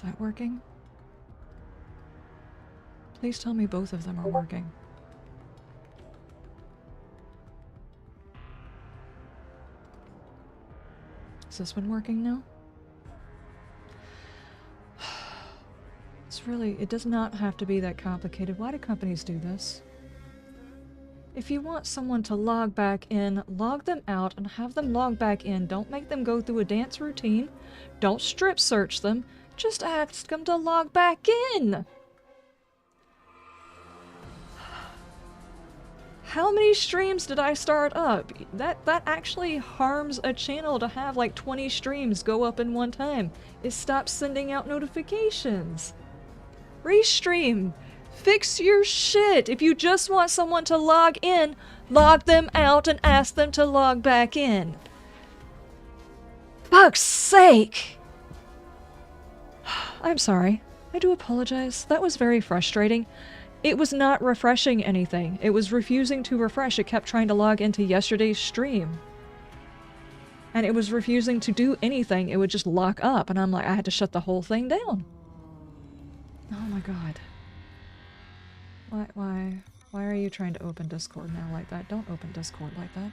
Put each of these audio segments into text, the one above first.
Is that working? Please tell me both of them are working. Is this one working now? It's really, it does not have to be that complicated. Why do companies do this? If you want someone to log back in, log them out and have them log back in. Don't make them go through a dance routine. Don't strip search them. Just ask them to log back in. How many streams did I start up? That actually harms a channel to have like 20 streams go up in one time. It stops sending out notifications. Restream. Fix your shit. If you just want someone to log in, log them out and ask them to log back in. Fuck's sake! I'm sorry. I do apologize. That was very frustrating. It was not refreshing anything. It was refusing to refresh. It kept trying to log into yesterday's stream. And it was refusing to do anything. It would just lock up. And I'm like, I had to shut the whole thing down. Oh my god. Why are you trying to open Discord now like that? Don't open Discord like that.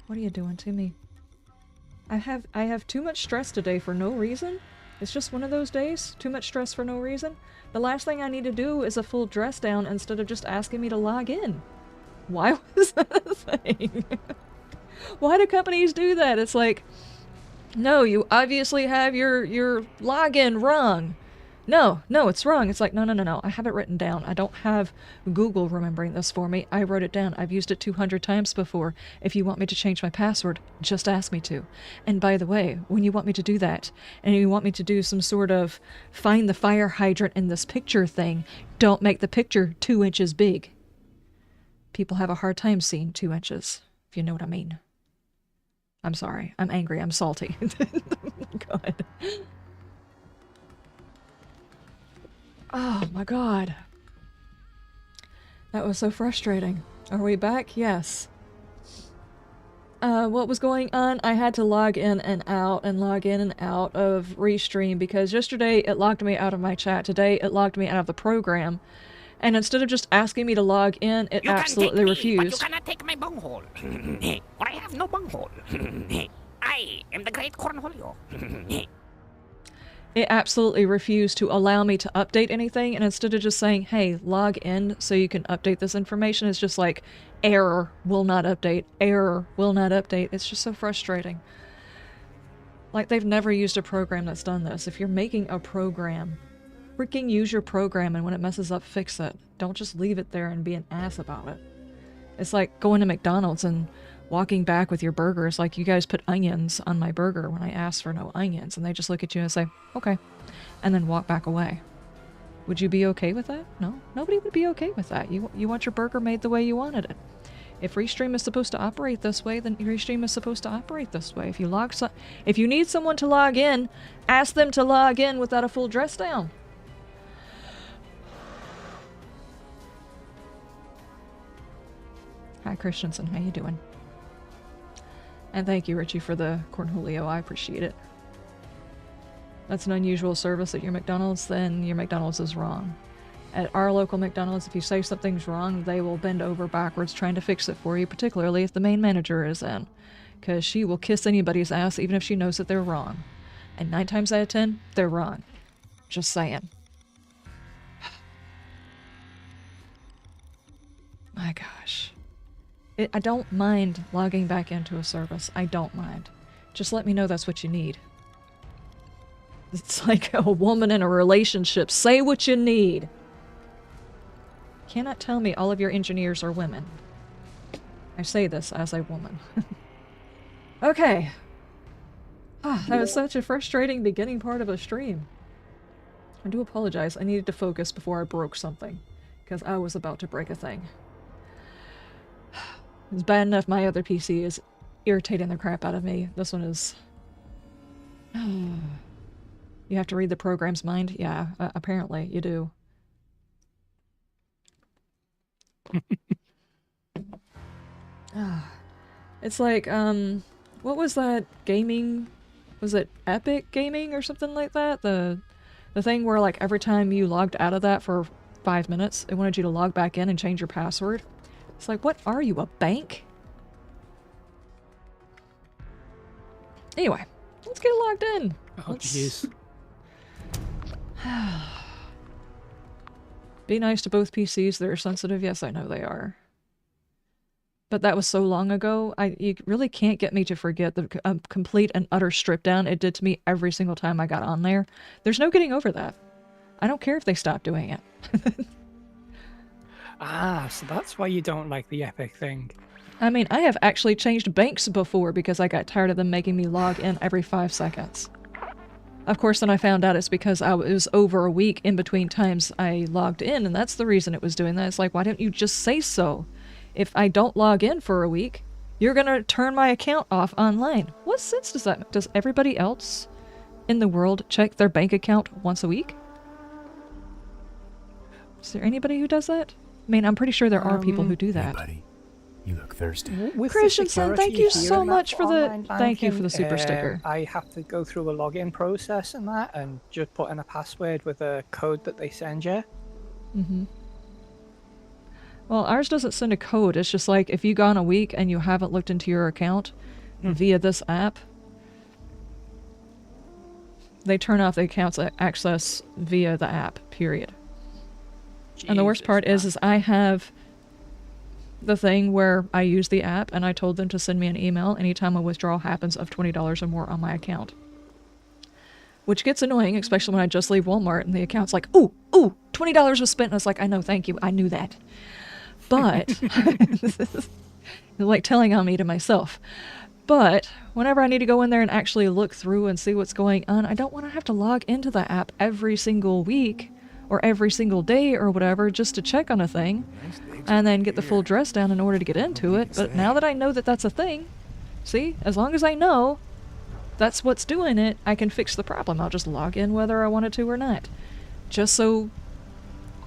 What are you doing to me? I have too much stress today for no reason. It's just one of those days. Too much stress for no reason. The last thing I need to do is a full dress down instead of just asking me to log in. Why was that a thing? Why do companies do that? It's like, no, you obviously have your login wrong. No, it's wrong. It's like, no. I have it written down. I don't have Google remembering this for me. I wrote it down. I've used it 200 times before. If you want me to change my password, just ask me to. And by the way, when you want me to do that, and you want me to do some sort of find the fire hydrant in this picture thing, don't make the picture 2 inches big. People have a hard time seeing 2 inches, if you know what I mean. I'm sorry. I'm angry. I'm salty. God. Oh my god. That was so frustrating. Are we back? Yes. What was going on? I had to log in and out of Restream because yesterday it logged me out of my chat. Today it logged me out of the program. And instead of just asking me to log in, it absolutely refused. But you cannot take my bunghole. For I have no bunghole. I am the great cornholio. It absolutely refused to allow me to update anything, and instead of just saying, hey, log in so you can update this information, it's just like, error, will not update, error, will not update. It's just so frustrating. Like, they've never used a program that's done this. If you're making a program, freaking use your program, and when it messes up, fix it. Don't just leave it there and be an ass about it. It's like going to McDonald's and walking back with your burgers, like, you guys put onions on my burger when I asked for no onions, and they just look at you and say, okay, and then walk back away. Would you be okay with that? No? Nobody would be okay with that. You want your burger made the way you wanted it. If Restream is supposed to operate this way, then Restream is supposed to operate this way. If you need someone to log in, ask them to log in without a full dress down. Hi, Christensen. How you doing? And thank you, Richie, for the cornholio. I appreciate it. That's an unusual service at your McDonald's, then your McDonald's is wrong. At our local McDonald's, if you say something's wrong, they will bend over backwards trying to fix it for you, particularly if the main manager is in. Because she will kiss anybody's ass even if she knows that they're wrong. And 9 times out of 10, they're wrong. Just saying. My gosh. I don't mind logging back into a service. I don't mind. Just let me know that's what you need. It's like a woman in a relationship. Say what you need. Cannot tell me all of your engineers are women. I say this as a woman. Okay. That was such a frustrating beginning part of a stream. I do apologize. I needed to focus before I broke something. Because I was about to break a thing. It's bad enough my other PC is irritating the crap out of me. This one is... You have to read the program's mind? Yeah, apparently you do. It's like, what was that gaming? Was it Epic Gaming or something like that? The The thing where, like, every time you logged out of that for 5 minutes, it wanted you to log back in and change your password. It's like, what are you, a bank? Anyway, let's get logged in. Oh, jeez. Be nice to both PCs. They're sensitive. Yes, I know they are. But that was so long ago, you really can't get me to forget the complete and utter strip down it did to me every single time I got on there. There's no getting over that. I don't care if they stop doing it. So that's why you don't like the Epic thing. I mean, I have actually changed banks before because I got tired of them making me log in every 5 seconds. Of course, then I found out it's because I was over a week in between times I logged in, and that's the reason it was doing that. It's like, why don't you just say so? If I don't log in for a week, you're gonna turn my account off online. What sense does that make? Does everybody else in the world check their bank account once a week? Is there anybody who does that? I mean, I'm pretty sure there are people who do that. Hey buddy, you look thirsty. Christensen, thank you so much for the super sticker. I have to go through a login process and that, and just put in a password with a code that they send you. Mm-hmm. Well, ours doesn't send a code. It's just like if you go on a week and you haven't looked into your account via this app, they turn off the account's access via the app, period. Jesus, and the worst part is I have the thing where I use the app and I told them to send me an email anytime a withdrawal happens of $20 or more on my account. Which gets annoying, especially when I just leave Walmart and the account's like, ooh, $20 was spent. And it's like, I know, thank you. I knew that. But, like telling on me to myself. But, whenever I need to go in there and actually look through and see what's going on, I don't want to have to log into the app every single week or every single day or whatever just to check on a thing and then get the full dress down in order to get into it. But now that I know that that's a thing, see, as long as I know that's what's doing it, I can fix the problem. I'll just log in whether I wanted to or not. Just so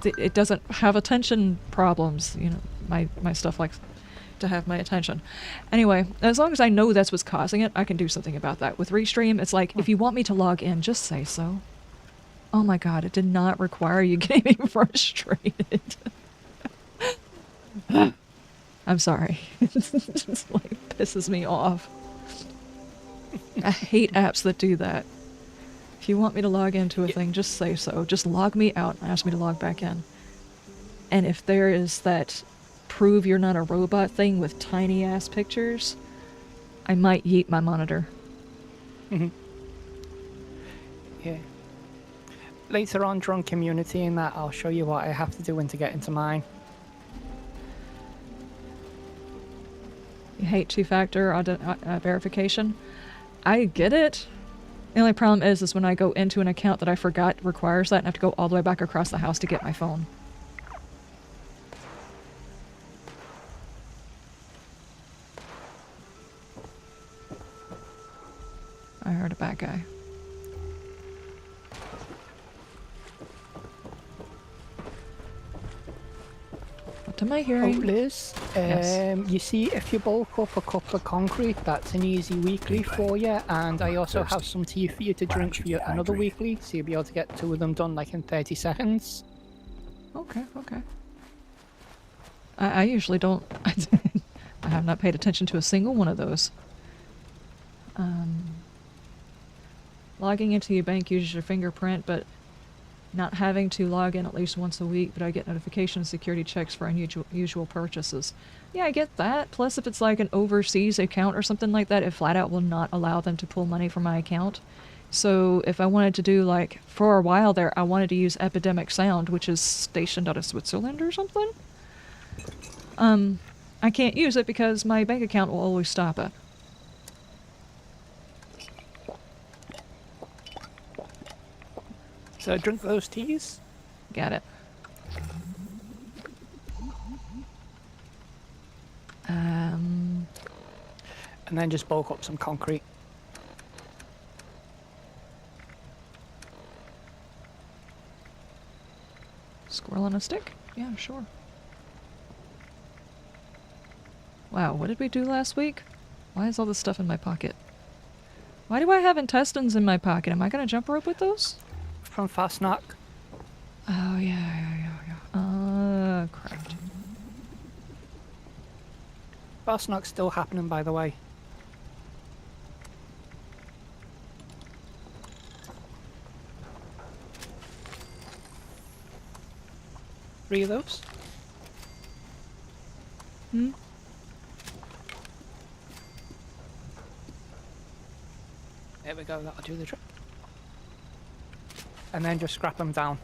it doesn't have attention problems. You know, my stuff likes to have my attention. Anyway, as long as I know that's what's causing it, I can do something about that. With Restream, it's like, if you want me to log in, just say so. Oh my god, it did not require you getting me frustrated. I'm sorry. It just like pisses me off. I hate apps that do that. If you want me to log into a thing, just say so. Just log me out and ask me to log back in. And if there is that prove you're not a robot thing with tiny ass pictures, I might yeet my monitor. Mm-hmm. Yeah. Later on, Drunk Community and that, I'll show you what I have to do to get into mine. You hate two-factor verification? I get it. The only problem is when I go into an account that I forgot requires that and I have to go all the way back across the house to get my phone. I heard a bad guy. What am I hearing? Oh, Liz, Yes. you see, if you bulk up a cup of concrete, that's an easy weekly for you, and I also have some tea for you to drink for another weekly, so you'll be able to get 2 of them done like in 30 seconds. Okay, okay. I usually don't... I have not paid attention to a single one of those. Logging into your bank uses your fingerprint, but not having to log in at least once a week, but I get notification security checks for unusual purchases. Yeah, I get that. Plus, if it's like an overseas account or something like that, it flat out will not allow them to pull money from my account. So if I wanted to do, like, for a while there, I wanted to use Epidemic Sound, which is stationed out of Switzerland or something. I can't use it because my bank account will always stop it. So drink those teas. Got it. And then just bulk up some concrete. Squirrel on a stick? Yeah, sure. Wow, what did we do last week? Why is all this stuff in my pocket? Why do I have intestines in my pocket? Am I gonna jump rope with those? from Fastnack. Oh, yeah. Craft. Fastnack's still happening, by the way. Three of those. There we go, that'll do the trick. And then just scrap them down.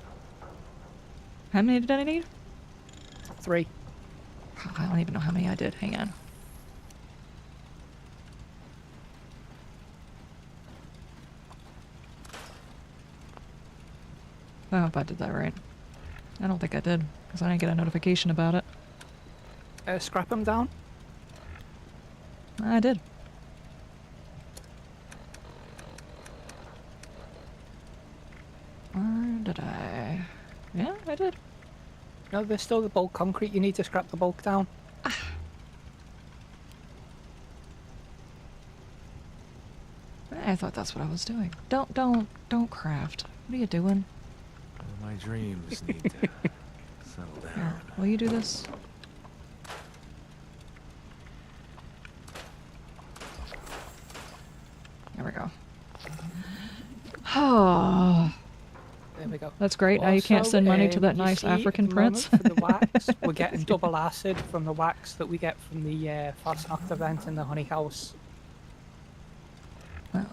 How many did I need? 3. I don't even know how many I did. Hang on. I hope I did that right. I don't think I did, because I didn't get a notification about it. Scrap them down. I did. Or did I? Yeah, I did. No, there's still the bulk concrete. You need to scrap the bulk down. I thought that's what I was doing. Don't craft. What are you doing? My dreams need to settle down. Here, will you do this? There we go. Oh, There we go. that's great. Now you can't Also, send money to that you nice see, African at the moment, prince. for the wax, we're getting double acid from the wax that we get from the Fastnacht event in the honey house.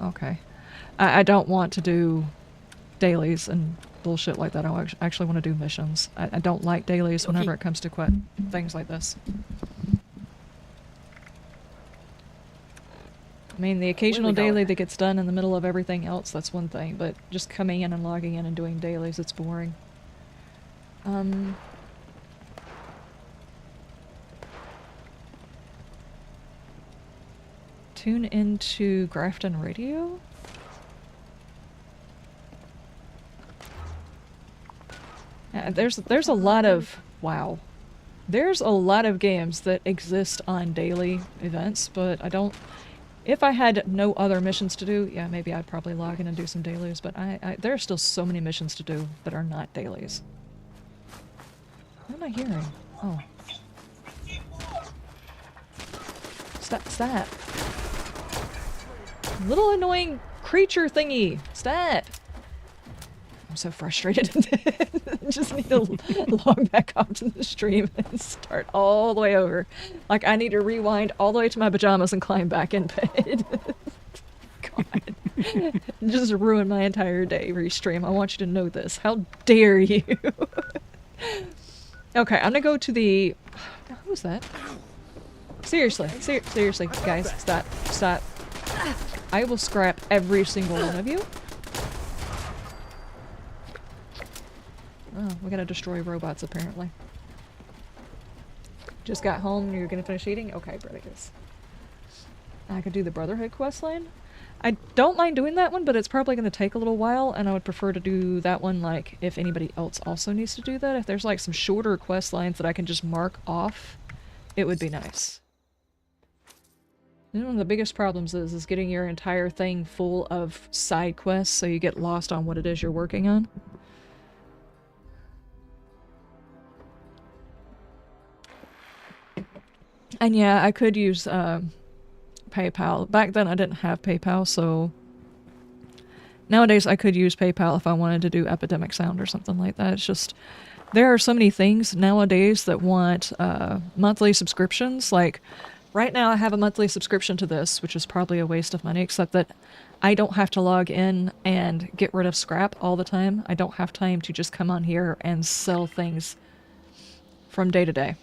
Okay. I don't want to do dailies and bullshit like that. I actually want to do missions. I don't like dailies whenever it comes to things like this. I mean, the occasional daily that gets done in the middle of everything else, that's one thing, but just coming in and logging in and doing dailies, it's boring. Tune into Grafton Radio? There's a lot of... Wow. There's a lot of games that exist on daily events, but I don't... If I had no other missions to do, yeah, maybe I'd probably log in and do some dailies, but there are still so many missions to do that are not dailies. What am I hearing? Oh. Stop. Little annoying creature thingy. Stop. I'm so frustrated. I just need to log back onto the stream and start all the way over. Like, I need to rewind all the way to my pajamas and climb back in bed. God. Just ruin my entire day, restream. I want you to know this. How dare you? Okay, I'm gonna go to the... Who's that? Seriously, seriously, guys, stop. I will scrap every single one of you. Oh, we gotta destroy robots, apparently. Just got home and you're gonna finish eating? Okay, Britigus. I could do the Brotherhood questline. I don't mind doing that one, but it's probably gonna take a little while, and I would prefer to do that one, like, if anybody else also needs to do that. If there's, like, some shorter quest lines that I can just mark off, it would be nice. And one of the biggest problems is getting your entire thing full of side quests so you get lost on what it is you're working on. And yeah, I could use PayPal. Back then I didn't have PayPal, so nowadays I could use PayPal if I wanted to do Epidemic Sound or something like that. It's just, there are so many things nowadays that want monthly subscriptions. Like, right now I have a monthly subscription to this, which is probably a waste of money, except that I don't have to log in and get rid of scrap all the time. I don't have time to just come on here and sell things from day to day.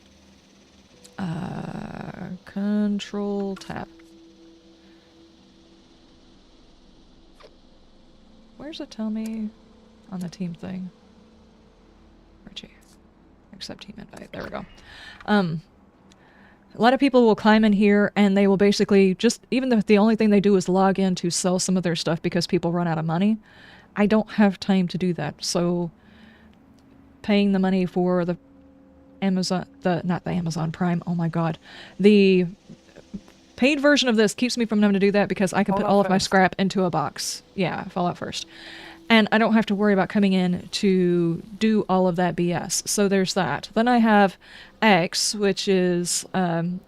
Control tab. Where's it tell me on the team thing? Richie. Accept team invite. There we go. A lot of people will climb in here and they will basically just, even if the only thing they do is log in to sell some of their stuff because people run out of money, I don't have time to do that. So paying the money for the Amazon, not the Amazon Prime, oh my god. The paid version of this keeps me from having to do that because I can put all of my scrap into a box. Yeah, Fallout first. And I don't have to worry about coming in to do all of that BS. So there's that. Then I have X, which is an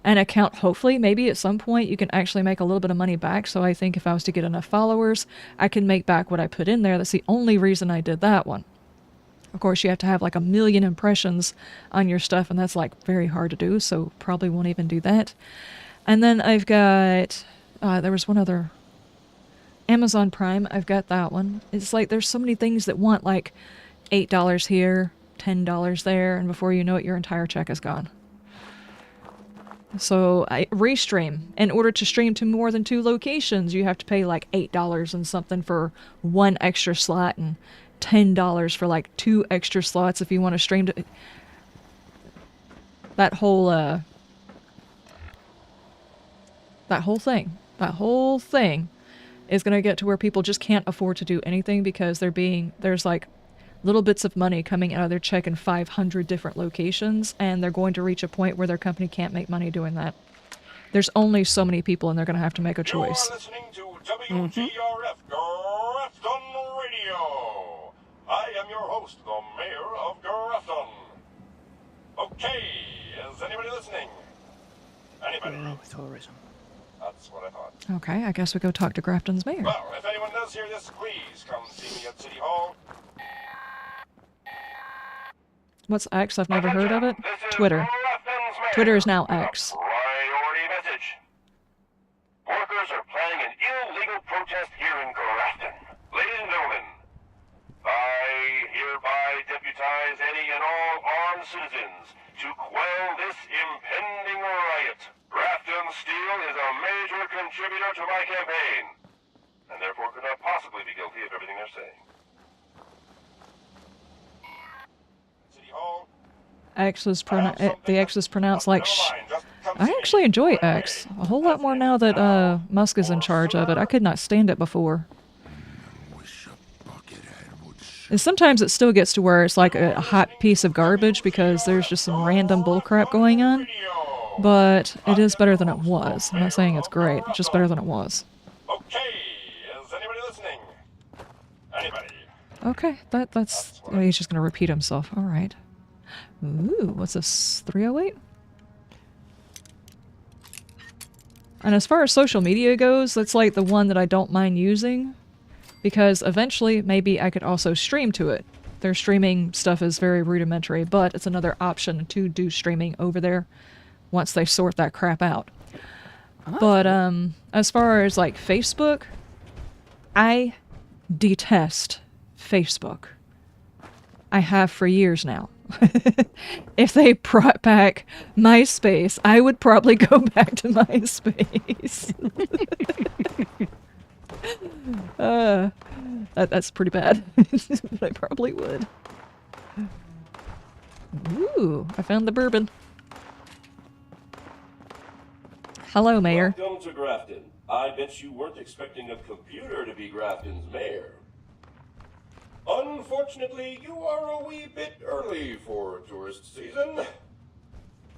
account, hopefully, maybe at some point you can actually make a little bit of money back. So I think if I was to get enough followers, I can make back what I put in there. That's the only reason I did that one. Of course, you have to have like 1 million impressions on your stuff, and that's like very hard to do, so probably won't even do that. And then I've got, there was one other, Amazon Prime, I've got that one. It's like there's so many things that want like $8 here, $10 there, and before you know it, your entire check is gone. So I restream. In order to stream to more than 2 locations, you have to pay like $8 and something for 1 extra slot, and $10 for like 2 extra slots if you want to stream to that whole thing is going to get to where people just can't afford to do anything because there's like little bits of money coming out of their check in 500 different locations, and they're going to reach a point where their company can't make money doing that. There's only so many people, and they're going to have to make a choice. You are listening to WTRF Grafton Radio. I am your host, the Mayor of Grafton. Okay, is anybody listening? Anybody? Tourism. That's what I thought. Okay, I guess we go talk to Grafton's mayor. Well, if anyone does hear this, please come see me at City Hall. What's X? I've never heard of it. Twitter. Twitter is now X. Priority message. Workers are planning an illegal protest here in Grafton. Ladies and gentlemen, I hereby deputize any and all armed citizens to quell this impending riot. Grafton Steel is a major contributor to my campaign, and therefore could not possibly be guilty of everything they're saying. City Hall. The X is pronounced like sh. I actually enjoy X a whole lot more now that Musk is in charge of it. I could not stand it before. And sometimes it still gets to where it's like a hot piece of garbage because there's just some random bullcrap going on. But it is better than it was. I'm not saying it's great, it's just better than it was. Okay, is anybody listening? Anybody? Okay, that's oh, he's just gonna repeat himself. Alright. Ooh, what's this? 308? And as far as social media goes, that's like the one that I don't mind using. Because eventually, maybe I could also stream to it. Their streaming stuff is very rudimentary, but it's another option to do streaming over there once they sort that crap out. Oh. But as far as like Facebook, I detest Facebook. I have for years now. If they brought back MySpace, I would probably go back to MySpace. That's pretty bad. But I probably would. Ooh, I found the bourbon. Hello, Mayor. Welcome to Grafton. I bet you weren't expecting a computer to be Grafton's mayor. Unfortunately, you are a wee bit early for tourist season.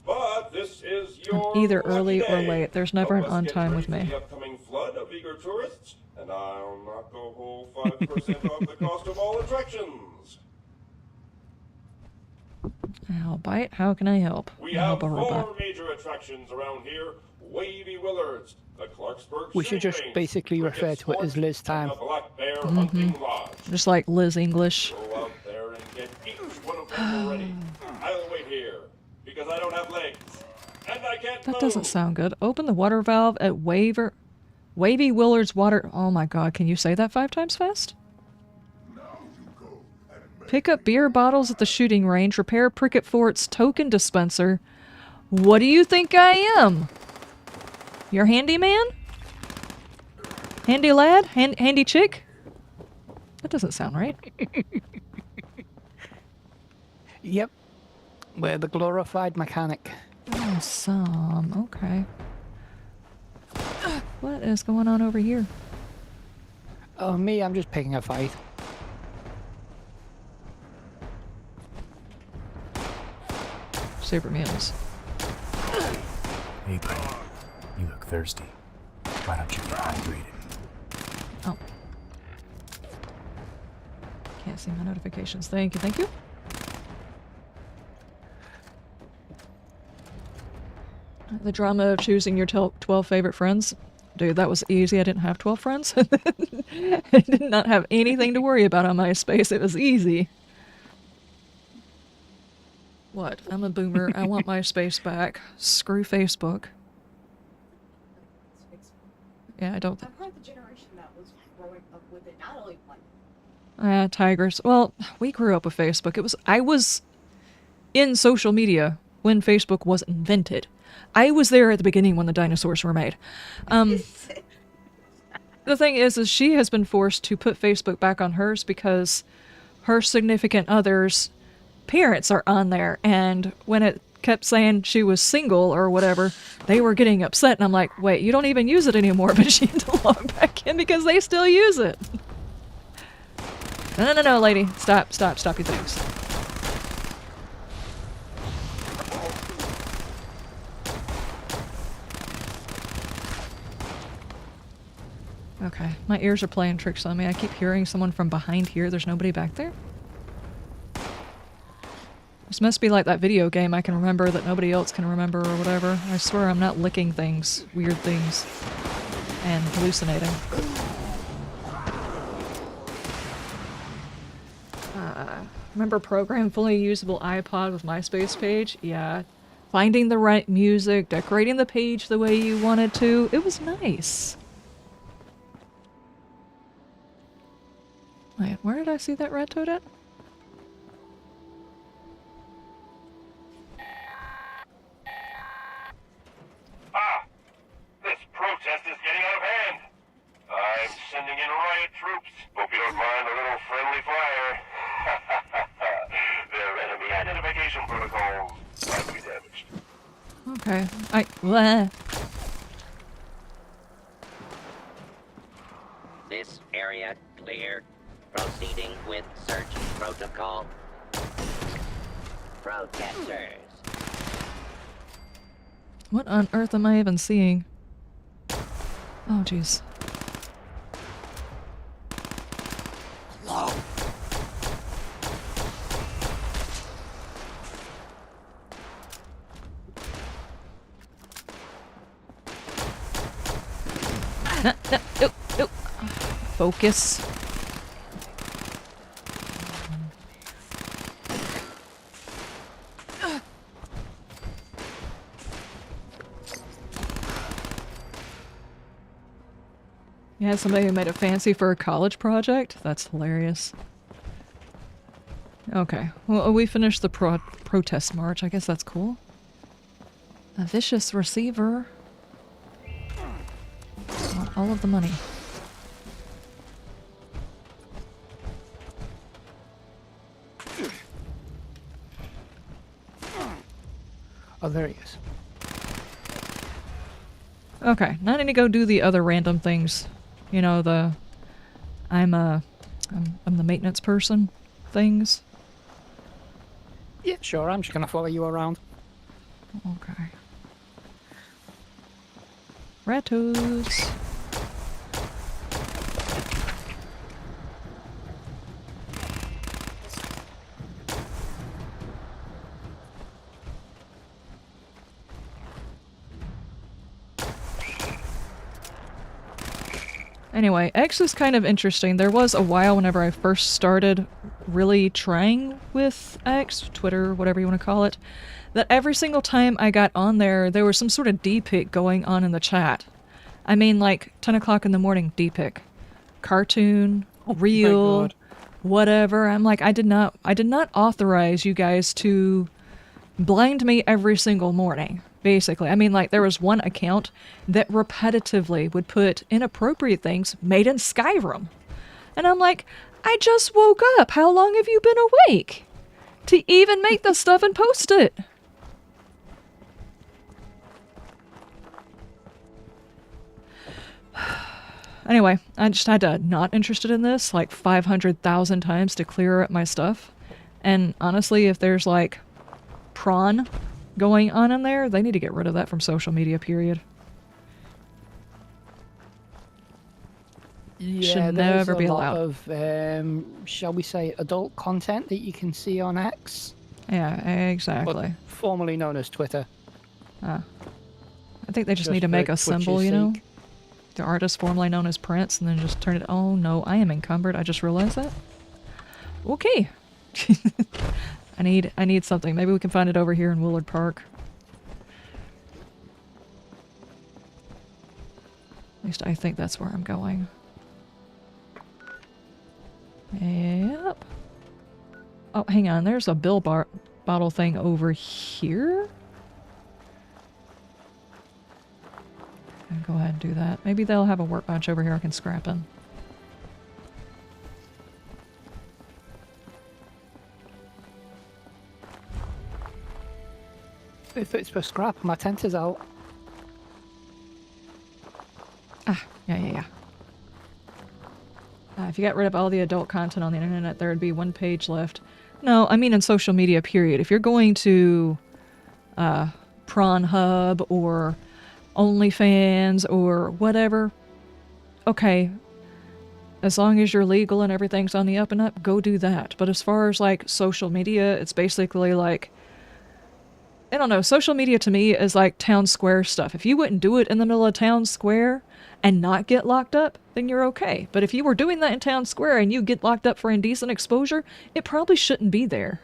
But this is your Either early or day. late. There's never an Help us on get time ready with for me. the upcoming flood of eager tourists, and I'll knock a whole 5% off the cost of all attractions. I'll bite. How can I help? We I'll have help a robot. 4 major attractions around here. Wavy Willards, the Clarksburg We should just Shooting Range, basically refer to it as Liz time. and the Black Bear Hunting Lodge. Just like Liz English. Go out there and get each one of them already. I'll wait here, because I don't have legs, and I can't That move. doesn't sound good. Open the water valve at Wavy Willard's water. Oh my god, can you say that 5 times fast? Pick up beer bottles at the shooting range. Repair Prickett Fort's token dispenser. What do you think I am? Your handyman? Handy lad? Handy chick? That doesn't sound right. Yep. We're the glorified mechanic. Awesome. Okay. What is going on over here? Oh, me, I'm just picking a fight. Super meals. Hey, buddy. You look thirsty. Why don't you get hydrated? Oh. Can't see my notifications. Thank you, thank you. The drama of choosing your 12 favorite friends. Dude, that was easy. I didn't have 12 friends. I did not have anything to worry about on MySpace. It was easy. What? I'm a boomer. I want MySpace back. Screw Facebook. Yeah, I don't... I'm part of the generation that was growing up with it, not only one. Tigers. Well, we grew up with Facebook. I was in social media when Facebook was invented. I was there at the beginning when the dinosaurs were made. The thing is she has been forced to put Facebook back on hers because her significant other's parents are on there, and when it kept saying she was single or whatever, they were getting upset, and I'm like, wait, you don't even use it anymore, but she had to log back in because they still use it. No, lady. Stop your things. Okay, my ears are playing tricks on me. I keep hearing someone from behind here. There's nobody back there? This must be like that video game I can remember that nobody else can remember or whatever. I swear I'm not licking things, weird things, and hallucinating. Remember program fully usable iPod with MySpace page? Yeah. Finding the right music, decorating the page the way you wanted to. It was nice. Wait, where did I see that red toad at? This protest is getting out of hand. I'm sending in riot troops. Hope you don't mind a little friendly fire. Their enemy identification protocols might be damaged. Okay, bleh. This area clear. Proceeding with search protocol. Protesters. What on earth am I even seeing? Oh, jeez. Hello? No. Focus. Yeah, somebody who made it fancy for a college project? That's hilarious. Okay, well, we finished the protest march. I guess that's cool. A vicious receiver. Want all of the money. Oh, there he is. Okay, now I need to go do the other random things. You know, I'm the maintenance person things. Yeah, sure, I'm just gonna follow you around. Okay. Ratos. Anyway, X is kind of interesting. There was a while whenever I first started really trying with X, Twitter, whatever you want to call it, that every single time I got on there, there was some sort of D-pic going on in the chat. I mean, like, 10 o'clock in the morning D-pic. Cartoon, reel, whatever. I'm like, I did not authorize you guys to blind me every single morning. Basically. I mean, like, there was one account that repetitively would put inappropriate things made in Skyrim. And I'm like, I just woke up. How long have you been awake to even make this stuff and post it? Anyway, I just had to not interested in this like 500,000 times to clear up my stuff. And honestly, if there's like prawn going on in there, they need to get rid of that from social media, period. Yeah, should there's never be a lot allowed. of, shall we say, adult content that you can see on X, Yeah, but exactly. formerly known as Twitter. I think they just need Just to make for a symbol, Twitch's you know? sake. The artist formerly known as Prince, and then just turn it. Oh no, I am encumbered. I just realized that. Okay. I need something. Maybe we can find it over here in Willard Park. At least I think that's where I'm going. Yep. Oh, hang on. There's a bottle thing over here. I'll go ahead and do that. Maybe they'll have a workbench over here I can scrap in. If it's for scrap, my tent is out. Ah, yeah. If you got rid of all the adult content on the internet, there would be one page left. No, I mean in social media, period. If you're going to Pornhub or OnlyFans or whatever, okay, as long as you're legal and everything's on the up and up, go do that. But as far as like social media, it's basically like, I don't know, social media to me is like town square stuff. If you wouldn't do it in the middle of town square and not get locked up, then you're okay. But if you were doing that in town square and you get locked up for indecent exposure, it probably shouldn't be there.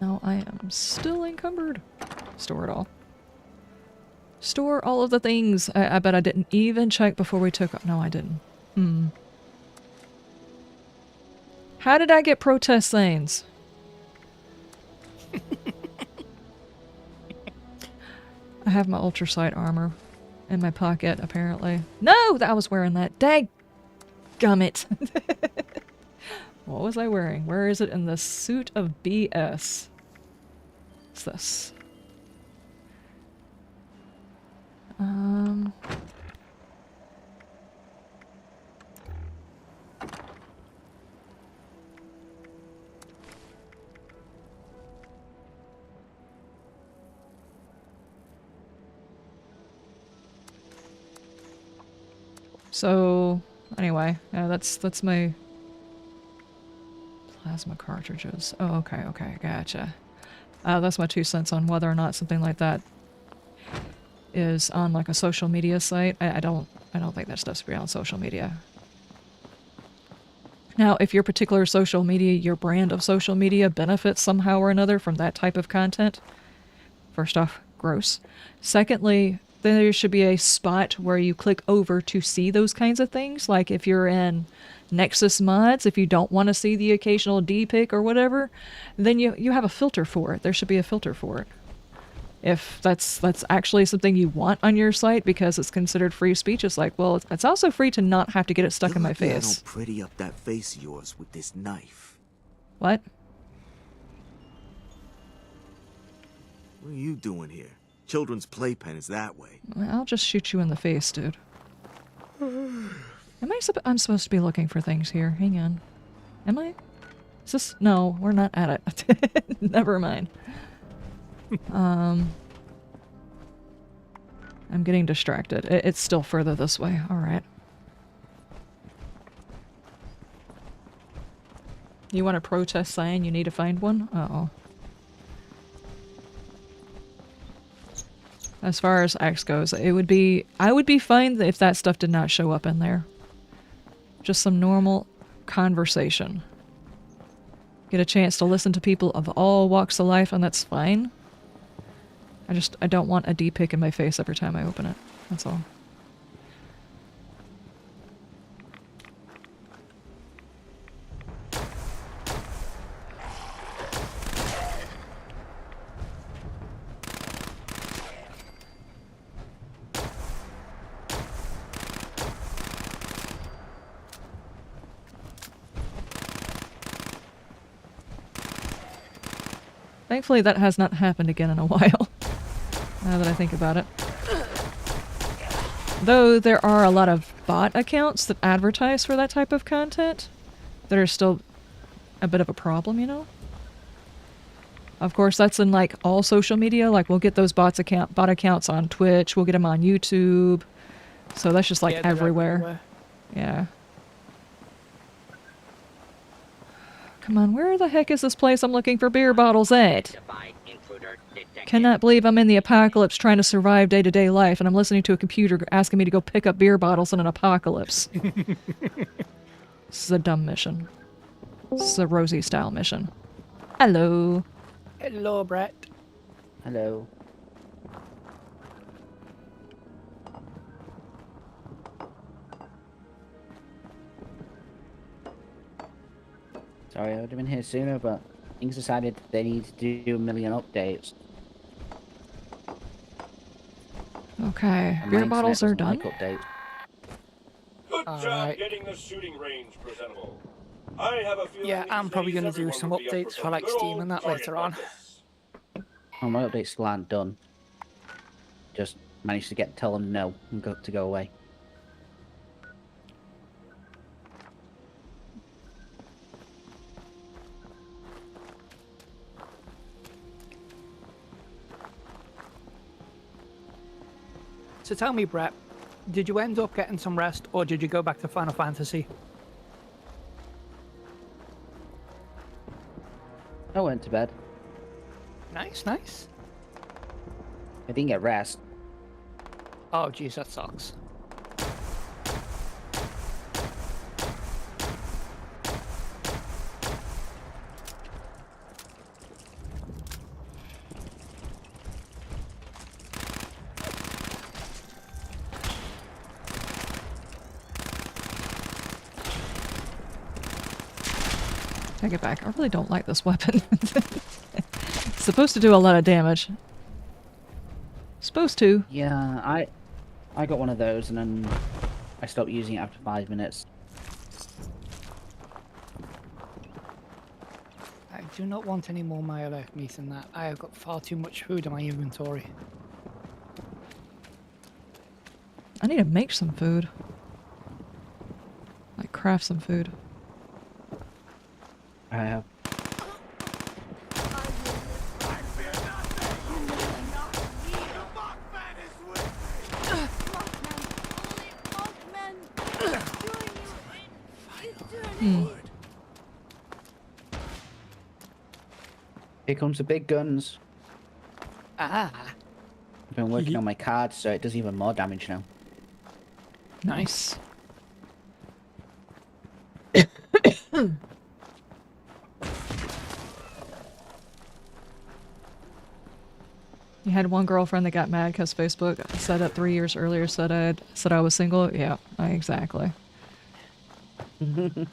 No, I am still encumbered. Store it all. Store all of the things. I bet I didn't even check before we took... No, I didn't. How did I get protest signs? I have my ultrasight armor in my pocket, apparently. No! I was wearing that. Dadgummit. What was I wearing? Where is it in the suit of BS? What's this? So, anyway, that's my plasma cartridges. Oh, okay, gotcha. That's my 2 cents on whether or not something like that is on like a social media site. I don't think that stuff's be on social media. Now, if your particular social media, your brand of social media benefits somehow or another from that type of content, first off, gross. Secondly, there should be a spot where you click over to see those kinds of things. Like if you're in Nexus mods, if you don't want to see the occasional D-pic or whatever, then you have a filter for it. There should be a filter for it. If that's actually something you want on your site because it's considered free speech, it's like, well, it's also free to not have to get it stuck in my face. I don't pretty up that face of yours with this knife. What? What are you doing here? Children's playpen is that way. I'll just shoot you in the face, dude. I'm supposed to be looking for things here. Hang on. Am I? Is this... No, we're not at it. Never mind. I'm getting distracted. It's still further this way. Alright. You want a protest sign? You need to find one? Uh-oh. As far as X goes, I would be fine if that stuff did not show up in there. Just some normal conversation. Get a chance to listen to people of all walks of life, and that's fine. I don't want a D-pic in my face every time I open it. That's all. Thankfully, that has not happened again in a while. Now that I think about it. Though there are a lot of bot accounts that advertise for that type of content that are still a bit of a problem, you know? Of course, that's in like all social media. Like we'll get those bot accounts on Twitch, we'll get them on YouTube. So that's just like Yeah, they're everywhere. Yeah. Come on, where the heck is this place I'm looking for beer bottles at? Identified intruder detected. Cannot believe I'm in the apocalypse trying to survive day-to-day life and I'm listening to a computer asking me to go pick up beer bottles in an apocalypse. This is a dumb mission. This is a Rosie style mission. Hello. Hello, Brett. Hello. Sorry, I would have been here sooner, but things decided they need to do a million updates. Okay, And beer my bottles internet are doesn't done. like updates. Good job Alright. getting the shooting range presentable. I have a feeling Yeah, I'm these probably days going to do everyone some will be up updates for some like good Steam old and that target later on. practice. Oh, my updates still aren't done. Just managed to tell them no and to go away. So tell me, Brett, did you end up getting some rest or did you go back to Final Fantasy? I went to bed. Nice, nice. I didn't get rest. Oh, jeez, that sucks. Take it back. I really don't like this weapon. It's supposed to do a lot of damage. Supposed to. Yeah, I got one of those and then I stopped using it after 5 minutes. I do not want any more myelect meat than that. I have got far too much food in my inventory. I need to make some food. Like craft some food. I have. Here comes the big guns. Ah, I've been working on my cards so it does even more damage now. nice. You had one girlfriend that got mad because Facebook set up 3 years earlier said I was single. Yeah, exactly. And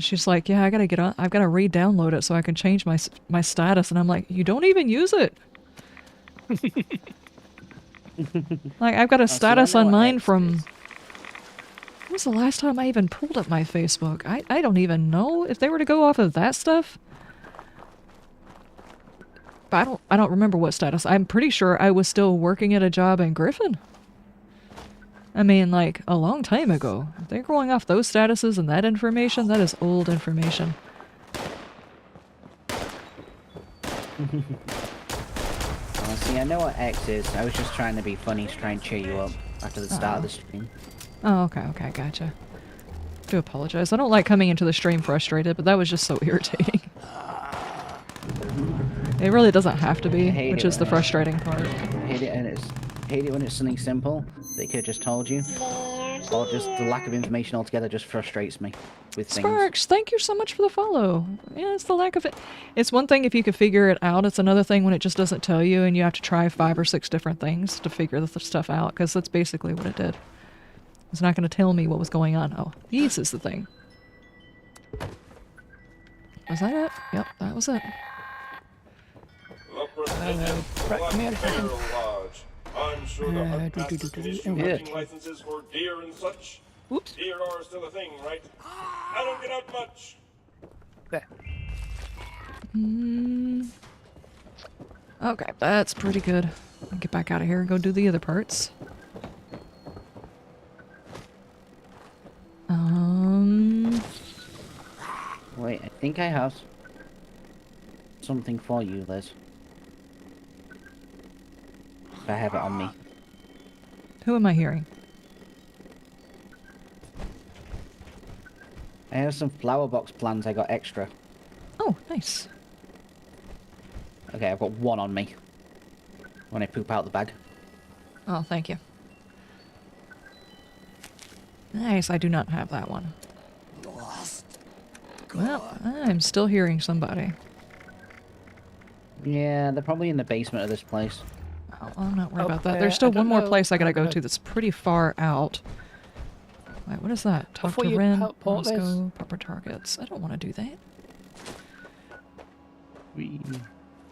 she's like, "Yeah, I gotta get on. I've gotta re-download it so I can change my status." And I'm like, "You don't even use it." Like I've got a see, I status know on what mine X from. is. When was the last time I even pulled up my Facebook? I don't even know if they were to go off of that stuff. But I don't remember what status. I'm pretty sure I was still working at a job in Griffin. I mean, like, a long time ago. If they're going off those statuses and that information, that is old information. Oh, see, I know what X is. I was just trying to be funny to try and cheer you up after the start of the stream. Oh, okay, gotcha. I do apologize. I don't like coming into the stream frustrated, but that was just so irritating. It really doesn't have to be, which is the frustrating part. Hate it when it's something simple they could have just told you. Or just the lack of information altogether just frustrates me with things. Sparks, thank you so much for the follow. Yeah, it's the lack of it. It's one thing if you could figure it out. It's another thing when it just doesn't tell you and you have to try 5 or 6 different things to figure the stuff out, because that's basically what it did. It's not going to tell me what was going on. Oh, these is the thing. Was that it? Yep, that was it. Brett, come here a second. I'm sure the hunt do, passes do, can do, issue do. hunting licenses for deer and such. Oops. Deer are still a thing, right? I don't get out much. There. Okay, that's pretty good. I'll get back out of here and go do the other parts. think I have something for you, Liz. If I have it on me. Who am I hearing? I have some flower box plants I got extra. Oh, nice. Okay, I've got one on me. When I poop out the bag. Oh, thank you. Nice, I do not have that one. Well, I'm still hearing somebody. Yeah, they're probably in the basement of this place. Oh, I'm not worried Oh, about that. There's still I don't one more know. place I gotta go to that's pretty far out. Wait, what is that? Talk Before to you Ren, teleport, let's Liz. go, proper targets. I don't want to do that.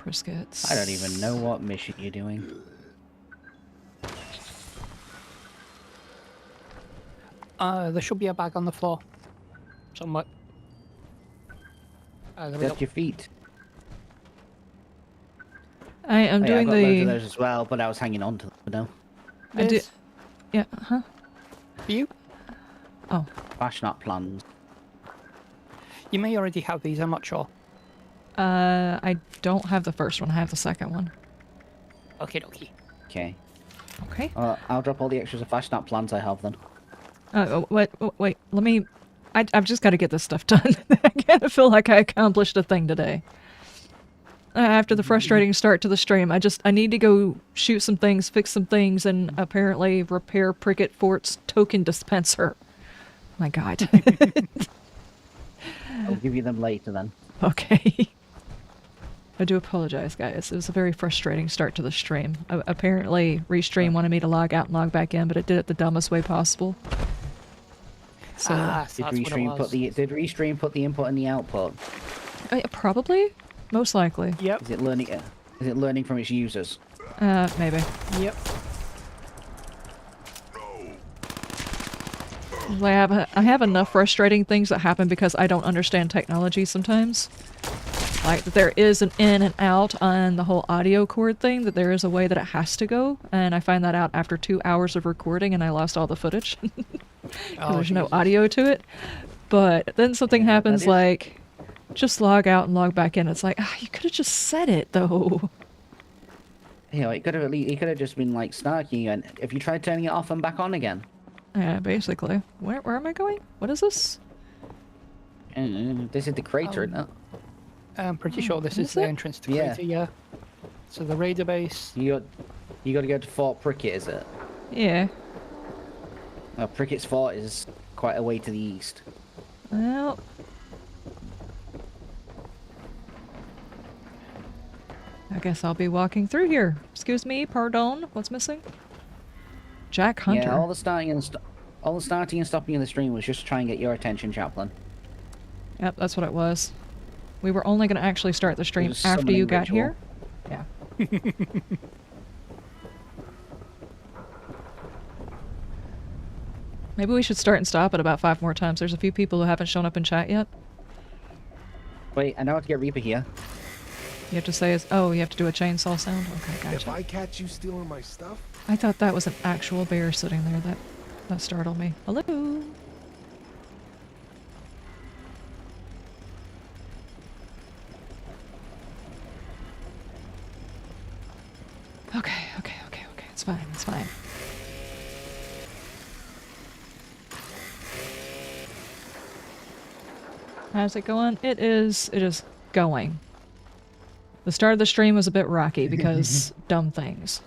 Briskets. I don't even know what mission you're doing. There should be a bag on the floor. Somewhere. There we go. Just your feet. I am Oh, yeah, doing I've got loads of the... those as well, but I was hanging on to them, no. I did... Liz, Yeah, huh? you? Oh. Fashnut plans. You may already have these, I'm not sure. I don't have the first one, I have the second one. Okay, dokie. Okay. Okay. I'll drop all the extras of Fashnut plans I have then. Wait, let me... I've just got to get this stuff done. I kind of feel like I accomplished a thing today. After the frustrating start to the stream, I need to go shoot some things, fix some things, and apparently repair Pricket Fort's token dispenser. My god. I'll give you them later then. Okay. I do apologize, guys. It was a very frustrating start to the stream. Apparently, Restream wanted me to log out and log back in, but it did it the dumbest way possible. So, So Did Restream put the input and the output? probably? Most likely. Yep. Is it learning from its users? Maybe. Yep. I have enough frustrating things that happen because I don't understand technology sometimes. Like, there is an in and out on the whole audio cord thing, that there is a way that it has to go, and I find that out after 2 hours of recording and I lost all the footage. There's no audio to it. But then something happens like, just log out and log back in. It's like, you could have just said it, though. You know, it could have just been like snarky, and if you tried turning it off and back on again. Yeah, basically. Where am I going? What is this? This is the crater, isn't it? I'm pretty sure this is is the it? entrance to Yeah. Crater, yeah. So the raider base. You got to go to Fort Pricket, is it? Yeah. Well, Pricket's fort is quite a way to the east. Well... I guess I'll be walking through here. Excuse me, pardon. What's missing? Jack Hunter. Yeah, all the starting and stopping in the stream was just to try and get your attention, Chaplain. Yep, that's what it was. We were only going to actually start the stream was a after you summoning got ritual. here. Yeah. Maybe we should start and stop it about 5 more times. There's a few people who haven't shown up in chat yet. Wait, I know how to get Reaper here. You have to say, oh, you have to do a chainsaw sound? Okay, If gotcha. I catch you stealing my stuff, I thought that was an actual bear sitting there. That startled me. Hello? Okay. It's fine. How's it going? It is going. The start of the stream was a bit rocky because dumb things.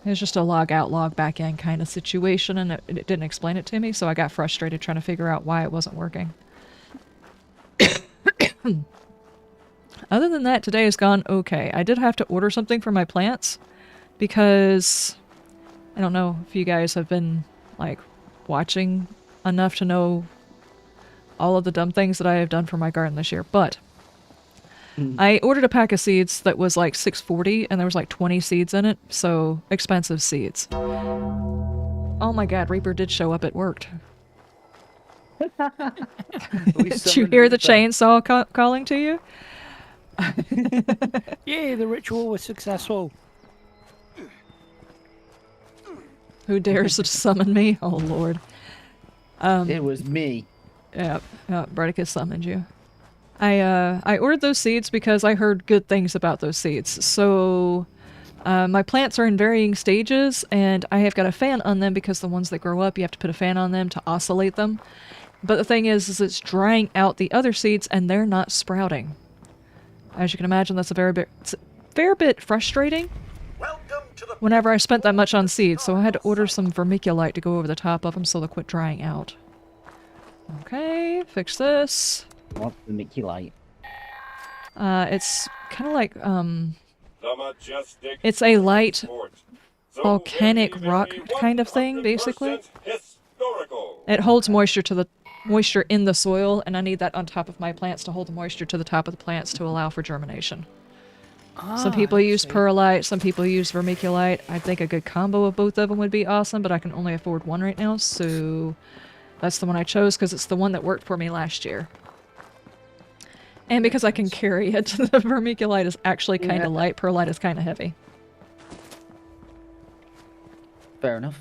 It was just a log out, log back in kind of situation, and it didn't explain it to me, so I got frustrated trying to figure out why it wasn't working. Other than that, today has gone okay. I did have to order something for my plants because I don't know if you guys have been like watching enough to know all of the dumb things that I have done for my garden this year, but I ordered a pack of seeds that was like $6.40 and there was like 20 seeds in it, so expensive seeds. Oh my god, Reaper did show up, it worked. Did you hear the chainsaw calling to you? Yay, the ritual was successful. Who dares to summon me? Oh lord. It was me. Yeah, Bredicus summoned you. I ordered those seeds because I heard good things about those seeds. So my plants are in varying stages, and I have got a fan on them because the ones that grow up, you have to put a fan on them to oscillate them. But the thing is it's drying out the other seeds, and they're not sprouting. As you can imagine, that's a fair bit frustrating whenever I spent that much on seeds, so I had to order some vermiculite to go over the top of them so they'll quit drying out. Okay, fix this. What's vermiculite? It's kind of like, it's a light volcanic rock kind of thing, basically. It holds moisture in the soil, and I need that on top of my plants to hold the moisture to the top of the plants to allow for germination. Some people use perlite, some people use vermiculite. I think a good combo of both of them would be awesome, but I can only afford one right now, so that's the one I chose because it's the one that worked for me last year. And because I can carry it, the vermiculite is actually kind of light, perlite is kind of heavy. Fair enough.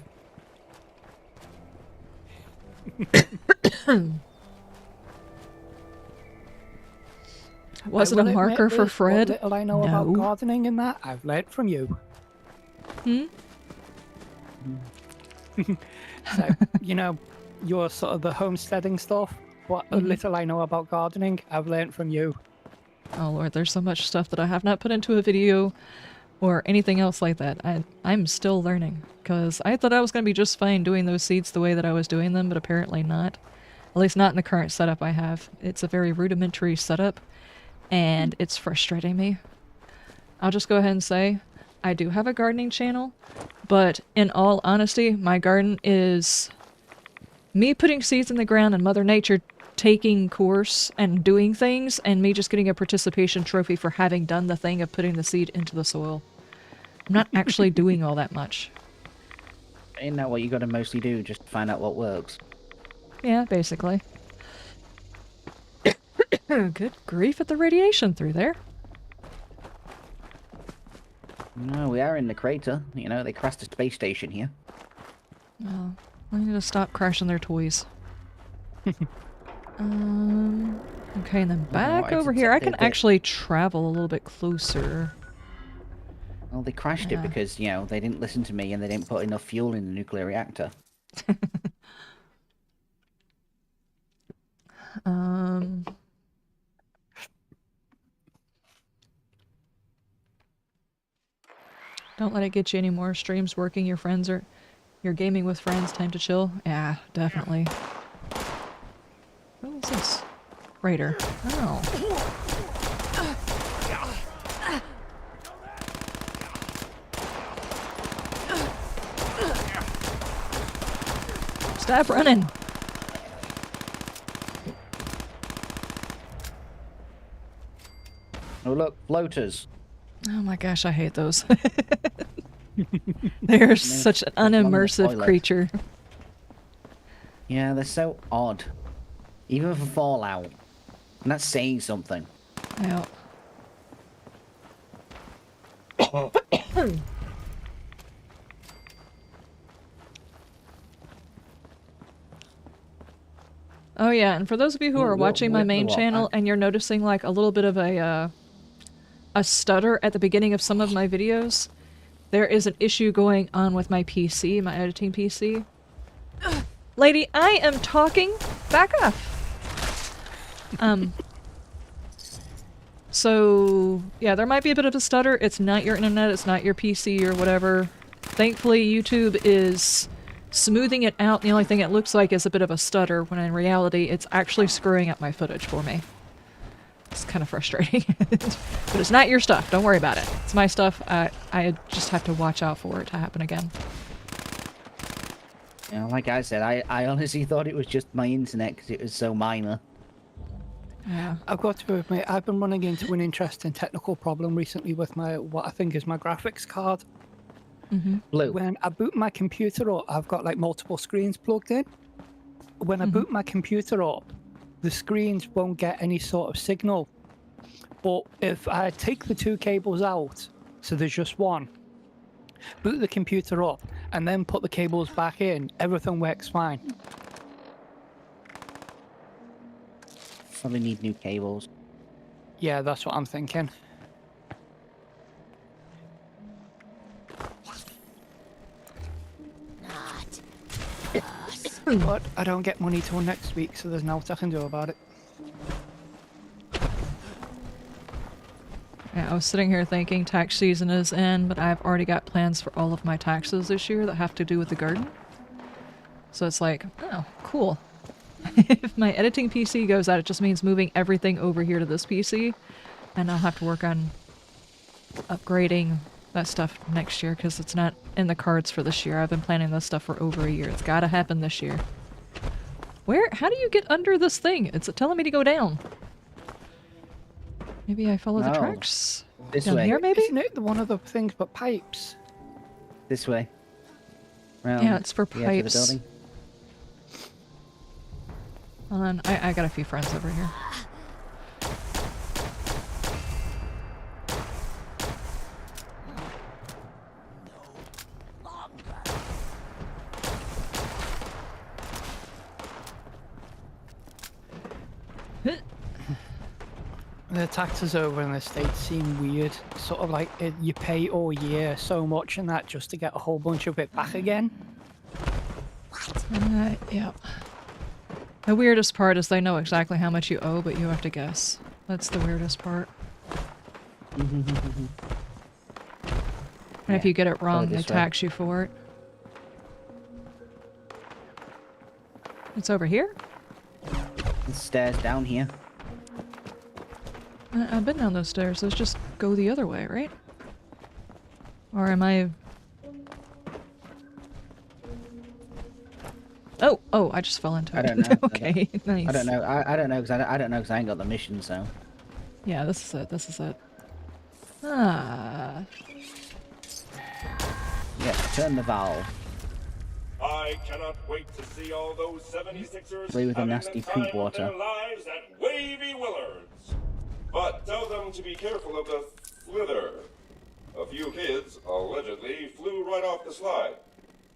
Was it a marker for Fred? What little I know about gardening and that, I've learned from you. So, you know, your sort of the homesteading stuff. What little I know about gardening, I've learned from you. Oh lord, there's so much stuff that I have not put into a video or anything else like that. I'm still learning, because I thought I was going to be just fine doing those seeds the way that I was doing them, but apparently not. At least not in the current setup I have. It's a very rudimentary setup, and it's frustrating me. I'll just go ahead and say, I do have a gardening channel, but in all honesty, my garden is me putting seeds in the ground and Mother Nature taking course and doing things, and me just getting a participation trophy for having done the thing of putting the seed into the soil. I'm not actually doing all that much. Isn't that what you gotta mostly do, just find out what works? Yeah, basically. Good grief at the radiation through there. No, we are in the crater. You know, they crashed a space station here. Oh, I need to stop crashing their toys. Okay, and then back over here. I can actually travel a little bit closer. Well, they crashed it because, you know, they didn't listen to me and they didn't put enough fuel in the nuclear reactor. Don't let it get you any more streams working. Your friends are... You're gaming with friends, time to chill? Yeah, definitely. What is this? Raider. Oh. Stop running! Oh look, floaters. Oh my gosh, I hate those. They're such an unimmersive creature. Yeah, they're so odd. Even for Fallout. And that's saying something. Yeah. Oh yeah, and for those of you who are watching my main channel and you're noticing like a little bit of a stutter at the beginning of some of my videos, there is an issue going on with my PC, my editing PC. Lady, I am talking! Back off! So, yeah, there might be a bit of a stutter. It's not your internet, it's not your PC or whatever. Thankfully, YouTube is smoothing it out. The only thing it looks like is a bit of a stutter, when in reality, it's actually screwing up my footage for me. It's kind of frustrating. But it's not your stuff. Don't worry about it. It's my stuff. I just have to watch out for it to happen again. Yeah, like I said, I honestly thought it was just my internet because it was so minor. Yeah. I've got to admit, I've been running into an interesting technical problem recently with my, what I think is my graphics card. Blue. When I boot my computer up, I've got like multiple screens plugged in. When I boot my computer up, the screens won't get any sort of signal. But if I take the two cables out, so there's just one, boot the computer up, and then put the cables back in, everything works fine. Probably need new cables. Yeah, that's what I'm thinking. But I don't get money till next week, so there's nothing I can do about it. Yeah, I was sitting here thinking tax season is in, but I've already got plans for all of my taxes this year that have to do with the garden. So it's like, oh, cool. If my editing PC goes out, it just means moving everything over here to this PC, and I'll have to work on upgrading that stuff next year because it's not in the cards for this year. I've been planning this stuff for over a year. It's gotta happen this year. How do you get under this thing? It's telling me to go down. Maybe I follow the tracks? This Down way. here, maybe? Isn't it one of the things but pipes? This way. Round Yeah, it's for the edge of the pipes. building. Hold on, I got a few friends over here. The taxes over in the States seem weird. Sort of like you pay all year so much and that just to get a whole bunch of it back again. Yeah. The weirdest part is they know exactly how much you owe, but you have to guess. That's the weirdest part. And if you get it wrong, they tax you for it. It's over here? The stairs down here. I've been down those stairs. Let's just go the other way, right? Or am I... Oh, I just fell into it. I don't know. Okay, nice. I don't know. I don't know because I don't know because I ain't got the mission. So. Yeah, this is it. This is it. Ah. Yeah, turn the valve. I cannot wait to see all those 76ers Play with the having nasty the time poop of water. their lives at Wavy Willards. But tell them to be careful of the slither. A few kids allegedly flew right off the slide.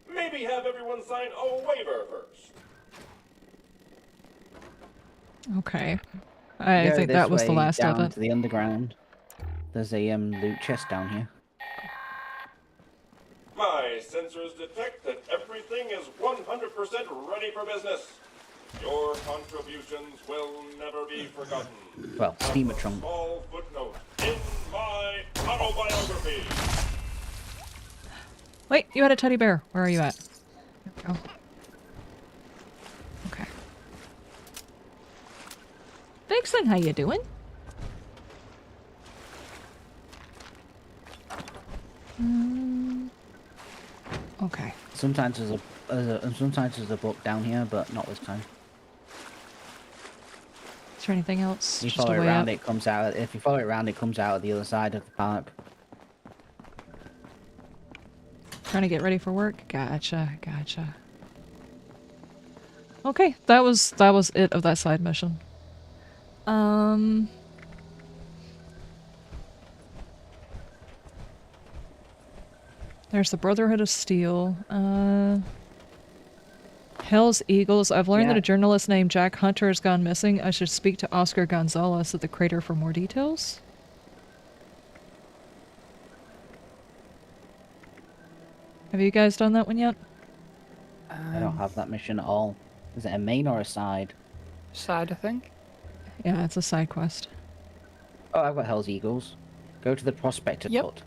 Maybe have everyone sign a waiver first. Okay. I Go think this that was the way, last of down it. to the underground. There's a loot chest down here. My sensors detect that everything is 100% ready for business. Your contributions will never be forgotten. Well, As steamer a trunk. small footnote in my autobiography. Wait, you had a teddy bear. Where are you at? There we go. Okay. Vixen, how you doing? Okay. Sometimes there's a book down here, but not this time. Is there anything else? If you Just follow a it way around, up? it comes out. If you follow it around, it comes out at the other side of the park. Trying to get ready for work? Gotcha, gotcha. Okay, that was it of that side mission. There's the Brotherhood of Steel. Hell's Eagles. I've learned that a journalist named Jack Hunter has gone missing. I should speak to Oscar Gonzalez at the crater for more details. Have you guys done that one yet? I don't have that mission at all. Is it a main or a side? Side, I think. Yeah, it's a side quest. Oh, I've got Hell's Eagles. Go to the Prospector Hut.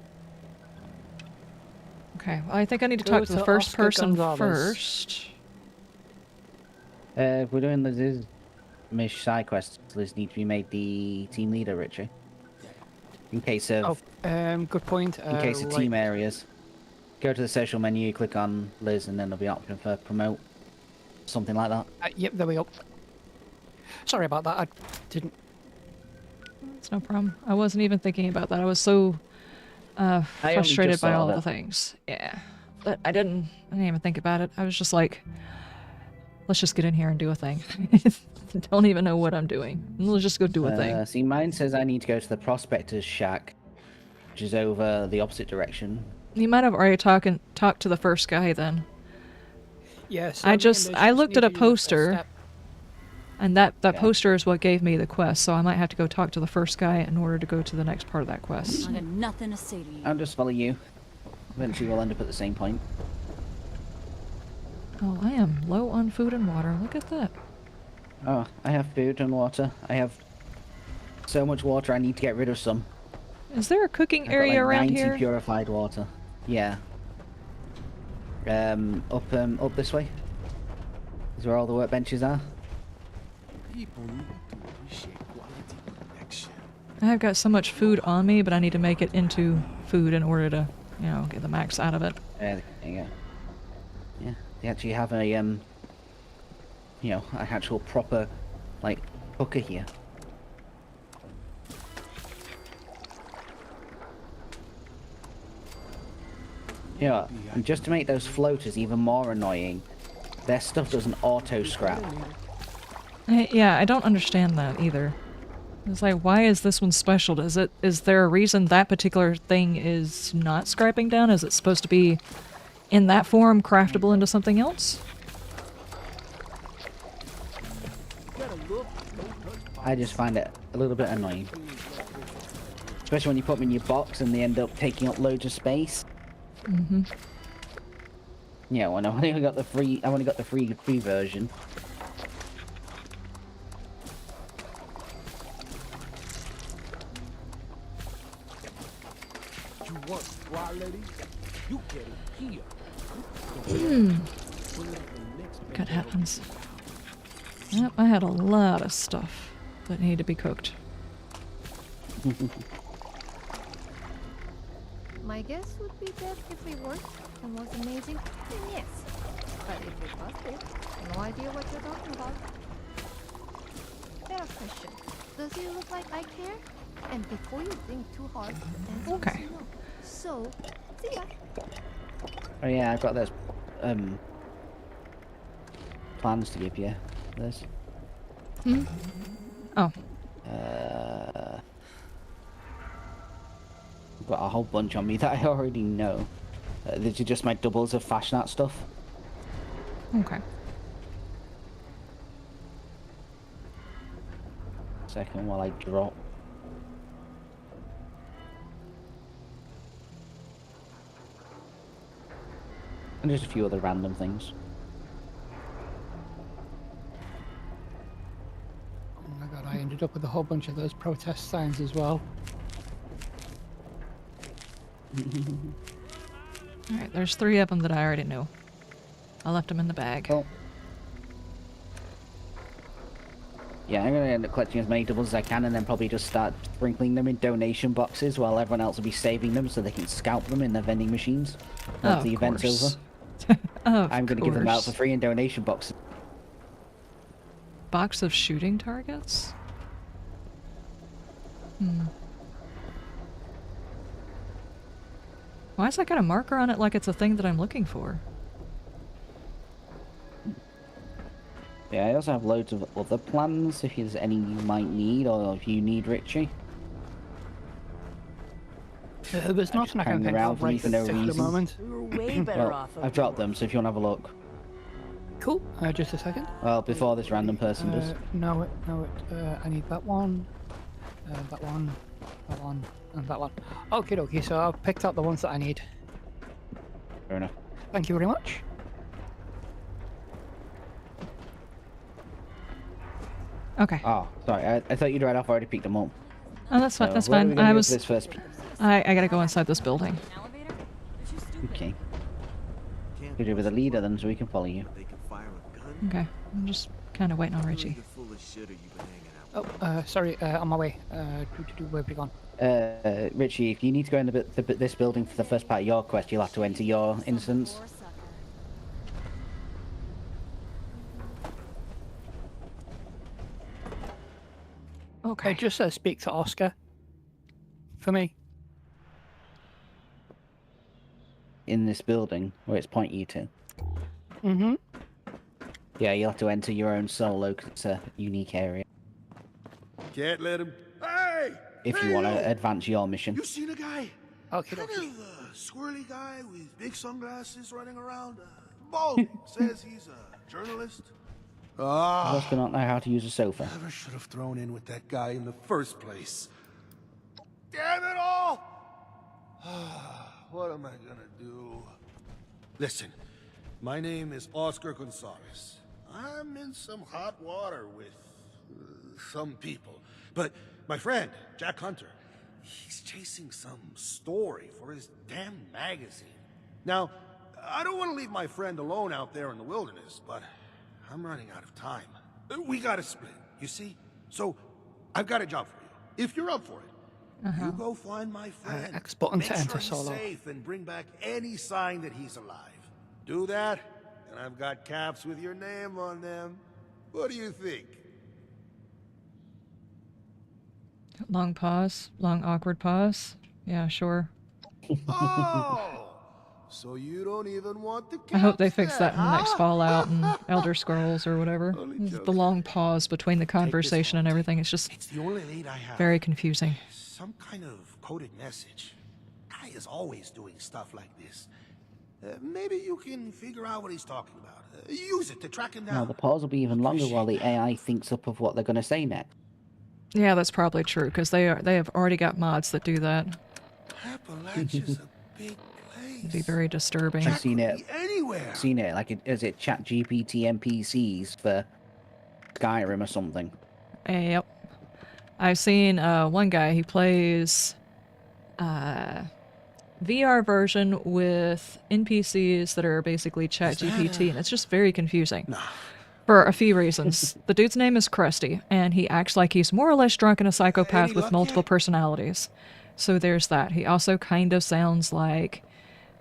Okay, well, I think I need to Go talk to the to first Oscar person Gonzalez. first. If we're doing Liz's side quests, Liz needs to be made the team leader, Richie. In case of Good point. in case of team areas. Go to the social menu, click on Liz, and then there'll be an option for promote. Something like that. Yep, there we go. Sorry about that. I didn't. It's no problem. I wasn't even thinking about that. I was so frustrated just by saw all that. the things. Yeah. But I didn't even think about it. I was just like, let's just get in here and do a thing. Don't even know what I'm doing. Let's just go do a thing. See, mine says I need to go to the Prospector's Shack, which is over the opposite direction. You might have already talked to the first guy then. Yes. I looked at a poster. And that Yeah. poster is what gave me the quest, so I might have to go talk to the first guy in order to go to the next part of that quest. I got nothing to say to you. I'll just follow you. Eventually we'll end up at the same point. Oh, I am low on food and water. Look at that. Oh, I have food and water. I have so much water I need to get rid of some. Is there a cooking I've area got, like, around 90 here? purified water. Yeah. Up this way. Is where all the workbenches are. People need to appreciate quality protection. I've got so much food on me, but I need to make it into food in order to, you know, get the max out of it. There you go. Yeah, they actually have a, you know, an actual proper, like, cooker here. You know, and just to make those floaters even more annoying, their stuff doesn't auto-scrap. Yeah, I don't understand that either. It's like, why is this one special? Is there a reason that particular thing is not scrapping down? Is it supposed to be, in that form, craftable into something else? I just find it a little bit annoying. Especially when you put them in your box and they end up taking up loads of space. Mm-hmm. Yeah, when I only got the free version. You want quality? You get it here. What happens? Yep, I had a lot of stuff that needed to be cooked. My guess would be that if we worked and was amazing, then yes. But if we busted, no idea what you're talking about. Fair question. Does it look like I care? And before you think too hard, then Okay. no. So, see ya. Oh yeah, I've got those plans to give you. This. Hmm? Oh. I've got a whole bunch on me that I already know. These are just my doubles of fashion art stuff. Okay. Second while I drop. And just a few other random things. Oh my god, I ended up with a whole bunch of those protest signs as well. Alright, there's 3 of them that I already knew. I left them in the bag. Cool. Yeah, I'm gonna end up collecting as many doubles as I can and then probably just start sprinkling them in donation boxes while everyone else will be saving them so they can scalp them in their vending machines once the event's over. I'm gonna give them out for free in donation boxes. Box of shooting targets? Hmm. Why is that got a marker on it like it's a thing that I'm looking for? Yeah, I also have loads of other plans if there's any you might need or if you need, Richie. There's nothing I can hanging think around of for me right for this no particular reason. moment. We're way better Well, off. I've dropped them, so if you want to have a look. Cool. Just a second. Well, before this random person does. No, I need that one, that one, that one, and that one. Okay, dokie. So I've picked out the ones that I need. Fair enough. Thank you very much. Okay. Oh, sorry. I thought you'd right off. I already picked them up. Oh, that's fine. So That's where are we fine. gonna I go was. for this first. I gotta go inside this building. Okay. Could you be the leader then, so we can follow you. They can fire a gun. Okay. I'm just kind of waiting on Richie. The foolish shitter you've been hanging out. Oh, sorry. On my way. Where have you gone? Richie, if you need to go in this building for the first part of your quest, you'll have to enter your instance. Okay. It just says speak to Oscar. For me. In this building, where it's pointing you to. Mm-hmm. Yeah, you'll have to enter your own solo, because it's a unique area. Can't let him. Hey! If you want to advance your mission. You seen a guy? Okay, Kind okay. of a squirrely guy with big sunglasses running around. Bald. Says he's a journalist. Ah, Just do not know how to use a sofa. never should have thrown in with that guy in the first place. Damn it all! What am I gonna do? Listen, my name is Oscar Gonzalez. I'm in some hot water with some people. But my friend, Jack Hunter, he's chasing some story for his damn magazine. Now, I don't want to leave my friend alone out there in the wilderness, but I'm running out of time. We gotta split, you see? So, I've got a job for you. If you're up for it, you go find my friend. X button Make to enter sure he's solo. safe and bring back any sign that he's alive. Do that, and I've got caps with your name on them. What do you think? Long pause. Long awkward pause. Yeah, sure. Oh! So you don't even want the I hope they caps fix then, that in the next huh? Fallout and Elder Scrolls or whatever. The long pause between the conversation and everything. It's just It's the only lead I have. very confusing. Some kind of coded message. Guy is always doing stuff like this. Maybe you can figure out what he's talking about. Use it to track him down. No, the pause will be even longer while the AI thinks up of what they're going to say next. Yeah, that's probably true, because they have already got mods that do that. Appalachia's a big It'd be very disturbing. I've seen it. Anywhere. Seen it. Like, is it Chat GPT NPCs for Skyrim or something? Yep. I've seen one guy, he plays VR version with NPCs that are basically Chat GPT, and it's just very confusing. For a few reasons. The dude's name is Krusty, and he acts like he's more or less drunk and a psychopath with multiple personalities. So there's that. He also kind of sounds like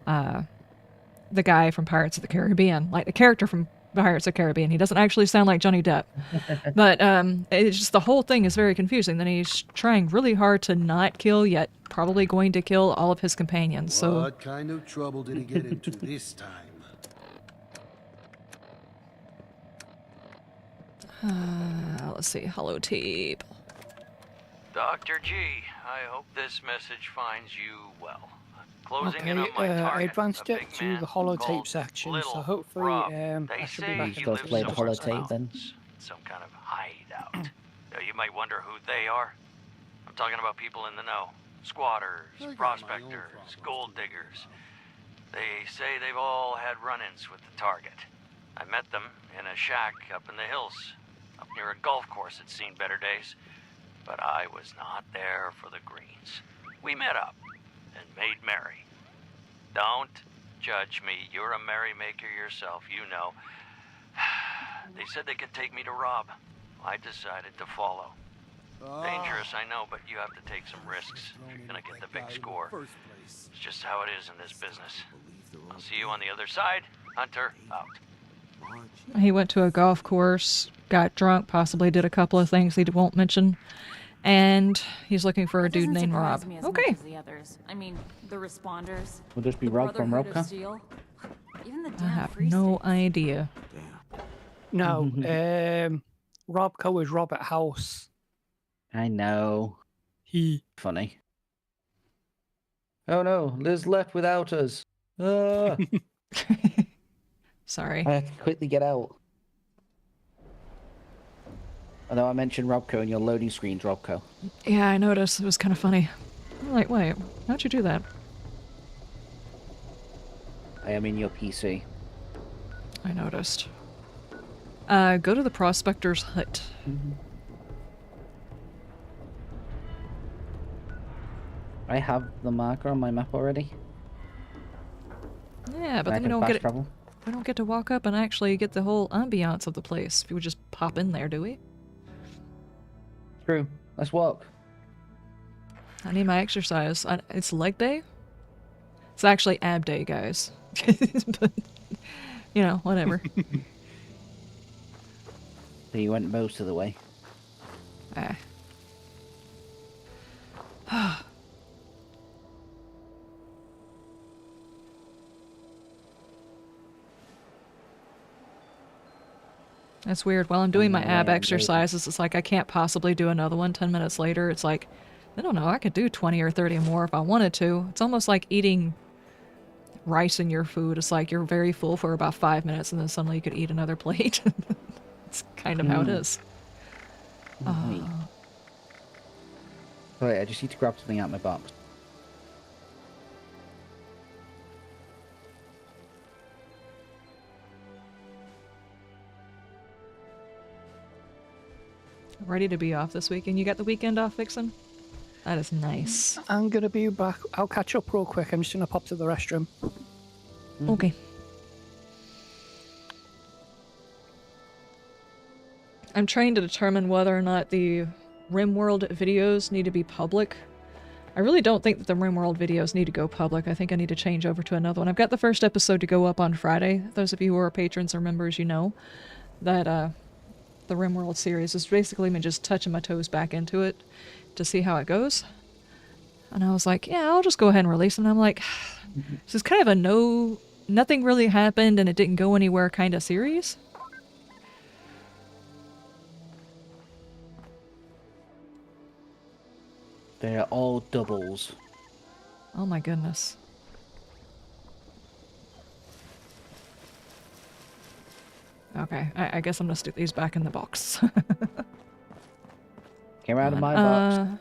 the guy from Pirates of the Caribbean, like the character from Pirates of the Caribbean. He doesn't actually sound like Johnny Depp. But it's just the whole thing is very confusing. Then he's trying really hard to not kill, yet probably going to kill all of his companions. So What kind of trouble did he get into this time? let's see, holotape. Dr. G, I hope this message finds you well. Closing in Okay, on my I target, advanced a it big to man the holotape called section, Little so hopefully Rob. I should be back he in Let's play the lives somewhere holotape then. some kind of hideout. Now, you might wonder who they are. I'm talking about people in the know. Squatters, prospectors, gold diggers. They say they've all had run-ins with the target. I met them in a shack up in the hills, up near a golf course that's seen better days. But I was not there for the greens. We met up and made merry. Don't judge me. You're a merrymaker yourself, you know. They said they could take me to Rob. I decided to follow. Dangerous, I know, but you have to take some risks if you're gonna get the big score. It's just how it is in this business. I'll see you on the other side. Hunter, out. He went to a golf course, got drunk, possibly did a couple of things he won't mention, and he's looking for a dude named Rob. Okay. The others. I mean, the responders. Will just be the Rob from Brotherhood of Robka? Steel, even the I damn have Free no States. idea. No, Robco was Robert House. I know. He. Funny. Oh no, Liz left without us. Ah. Sorry. I have to quickly get out. Although I mentioned Robco and your loading screen's Robco. Yeah, I noticed. It was kind of funny. I'm like, wait, how'd you do that? I am in your PC. I noticed. Go to the Prospector's Hut. I have the marker on my map already. Yeah, but I then we can don't fast get travel. we don't get to walk up and actually get the whole ambiance of the place. If we would just pop in there, do we? True. Let's walk. I need my exercise. It's leg day? It's actually ab day, guys. But, you know, whatever. So you went most of the way. That's weird. While I'm doing my ab exercises, it's like I can't possibly do another one 10 minutes later. It's like, I don't know, I could do 20 or 30 more if I wanted to. It's almost like eating rice in your food. It's like you're very full for about 5 minutes and then suddenly you could eat another plate. It's kind of how it is. Wait, I just need to grab something out of my box. Ready to be off this weekend. You got the weekend off, Vixen? That is nice. I'm gonna be back. I'll catch up real quick. I'm just gonna pop to the restroom. Okay. I'm trying to determine whether or not the RimWorld videos need to be public. I really don't think that the RimWorld videos need to go public. I think I need to change over to another one. I've got the first episode to go up on Friday. Those of you who are patrons or members, you know that the RimWorld series is basically me just touching my toes back into it to see how it goes. And I was like, yeah, I'll just go ahead and release them. And I'm like, this is kind of a nothing really happened and it didn't go anywhere kind of series. They're all doubles. Oh my goodness. Okay, I guess I'm gonna stick these back in the box. Came out of my box.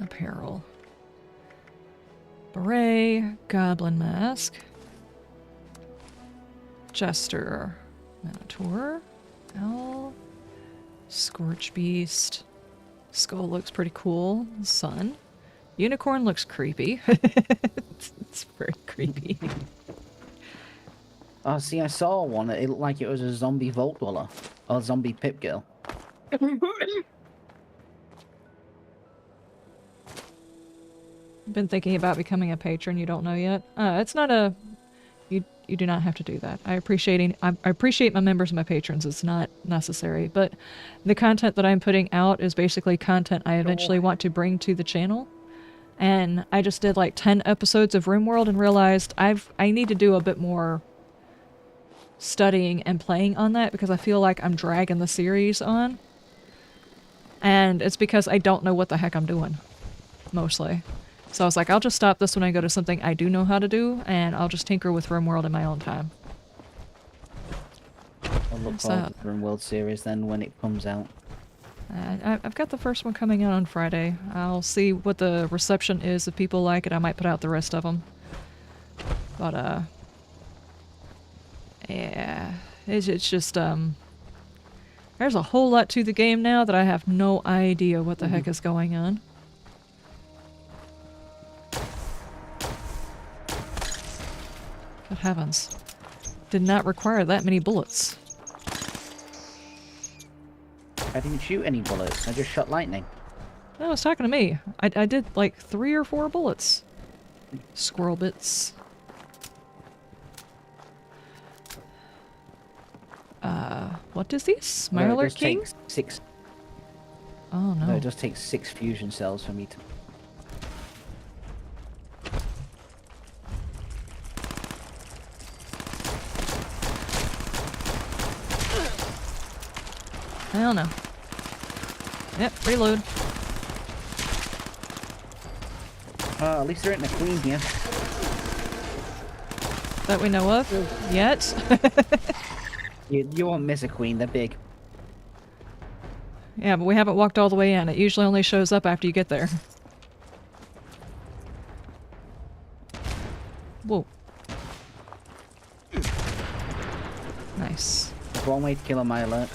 Apparel. Beret, goblin mask. Jester, Minotaur, Owl, Scorch Beast. Skull looks pretty cool. Sun. Unicorn looks creepy. It's very creepy. Oh, see, I saw one. It looked like it was a zombie Vault Dweller. Or zombie Pip Girl. Been thinking about becoming a patron, you don't know yet? It's not a... You do not have to do that. I appreciate my members and my patrons. It's not necessary. But the content that I'm putting out is basically content I eventually want to bring to the channel. And I just did like 10 episodes of RimWorld and realized I need to do a bit more studying and playing on that because I feel like I'm dragging the series on. And it's because I don't know what the heck I'm doing. Mostly. So I was like, I'll just stop this when I go to something I do know how to do, and I'll just tinker with RimWorld in my own time. I'll look forward to the RimWorld series then when it comes out. I've got the first one coming out on Friday. I'll see what the reception is. If people like it, I might put out the rest of them. But, yeah. It's just, there's a whole lot to the game now that I have no idea what the heck is going on. Good heavens. Did not require that many bullets. I didn't shoot any bullets. I just shot lightning. No, it's talking to me. I did like 3 or 4 bullets. Squirrel bits. What is this? Myler King? 6. Oh no. No, it does take 6 fusion cells for me to... I don't know. Yep, reload. At least there ain't a queen here. That we know of? Yet? You won't miss a queen, they're big. Yeah, but we haven't walked all the way in. It usually only shows up after you get there. Whoa. Nice. There's one way to kill on my alert.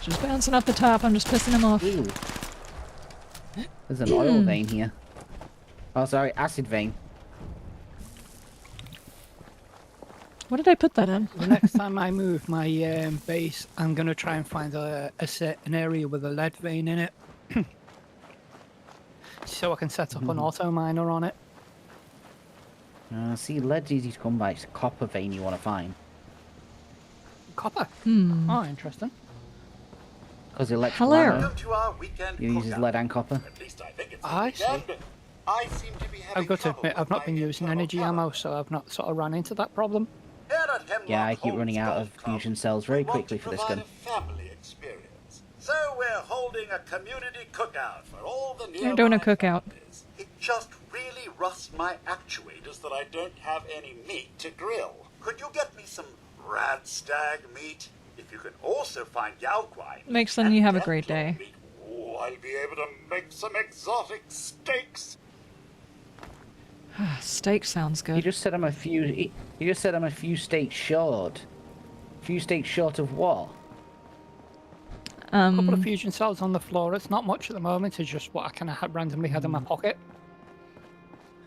Just bouncing off the top, I'm just pissing him off. Ooh. There's an oil vein here. Oh, sorry, acid vein. What did I put that in? The next time I move my base, I'm going to try and find an area with a lead vein in it. So I can set up an auto miner on it. See, lead's easy to come by. It's a copper vein you want to find. Copper? Hmm. Oh, interesting. Because electrical Hello. ammo uses lead and copper. I see. I've got to admit, I've not been using energy ammo, so I've not sort of run into that problem. Yeah, I keep running out of fusion cells very quickly for this gun. So we're holding a community cookout for all the nearby They're doing a cookout. families. It just really rusts my actuators that I don't have any meat to grill. Could you get me some rad stag meat? If you can also find yao guai. Makes sense. You have a great day. Oh, I'll be able to make some exotic steaks. Steak sounds good. You just said I'm a few. You just said I'm a few steaks short. Few steaks short of what? A couple of fusion cells on the floor. It's not much at the moment. It's just what I kind of randomly had in my pocket.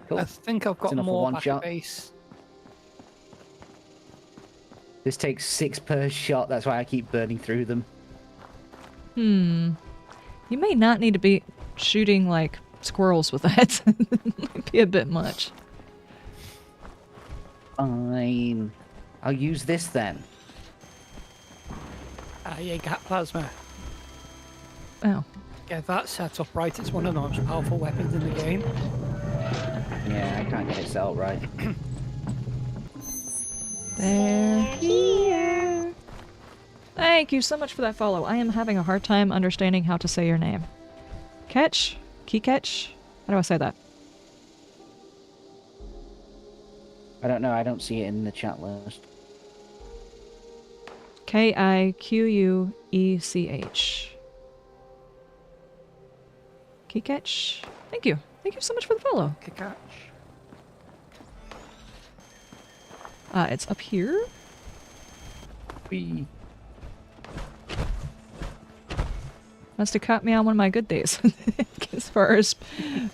Cool. I think I've got enough for more one back shot. at base. This takes 6 per shot. That's why I keep burning through them. You may not need to be shooting like squirrels with that. Might be a bit much. Fine. I'll use this then. You got plasma. Oh. Get that set up right. It's one of the most powerful weapons in the game. Yeah, I can't get it set up right. They're here. Thank you so much for that follow. I am having a hard time understanding how to say your name. Ketch? Key Ketch? How do I say that? I don't know. I don't see it in the chat list. Kiquuech. Key Ketch? Thank you. Thank you so much for the follow. Kikach. It's up here. Wee. Must have caught me on one of my good days. As far as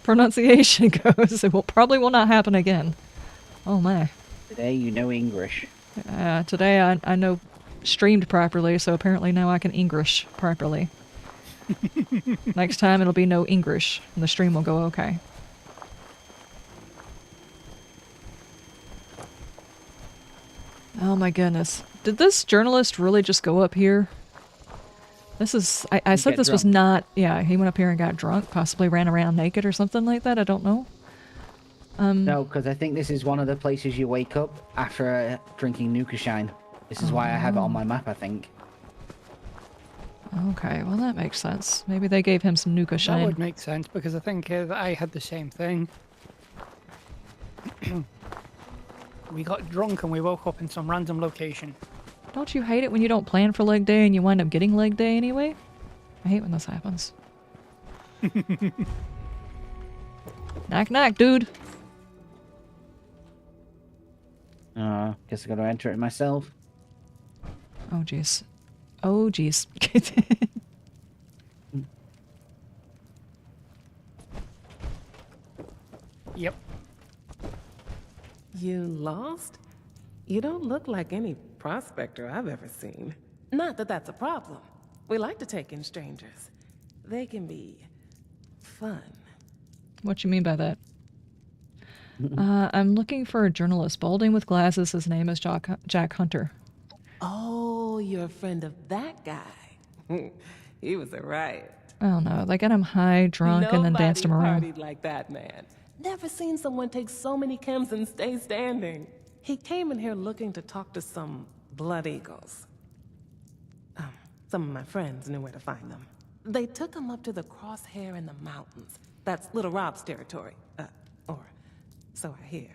pronunciation goes, it probably will not happen again. Oh my. Today you know English. Today I know streamed properly, so apparently now I can English properly. Next time it'll be no English, and the stream will go okay. Oh my goodness. Did this journalist really just go up here? This is... I said this was not... Yeah, he went up here and got drunk, possibly ran around naked or something like that, I don't know. No, because I think this is one of the places you wake up after drinking Nuka Shine. This is why I have it on my map, I think. Okay, well that makes sense. Maybe they gave him some Nuka Shine. That would make sense, because I think that I had the same thing. We got drunk and we woke up in some random location. Don't you hate it when you don't plan for leg day and you wind up getting leg day anyway? I hate when this happens. Knock knock, dude. Guess I gotta enter it myself. Oh jeez. Oh jeez. Yep. You lost? You don't look like any prospector I've ever seen. Not that that's a problem. We like to take in strangers. They can be fun. What you mean by that? I'm looking for a journalist. Balding with glasses. His name is Jack Hunter. Oh, you're a friend of that guy. He was a riot. Oh no, they got him high, drunk, and then danced him around. Nobody partied like that man. Never seen someone take so many chems and stay standing. He came in here looking to talk to some blood eagles. Some of my friends knew where to find them. They took him up to the crosshair in the mountains. That's Little Rob's territory. Or so I hear.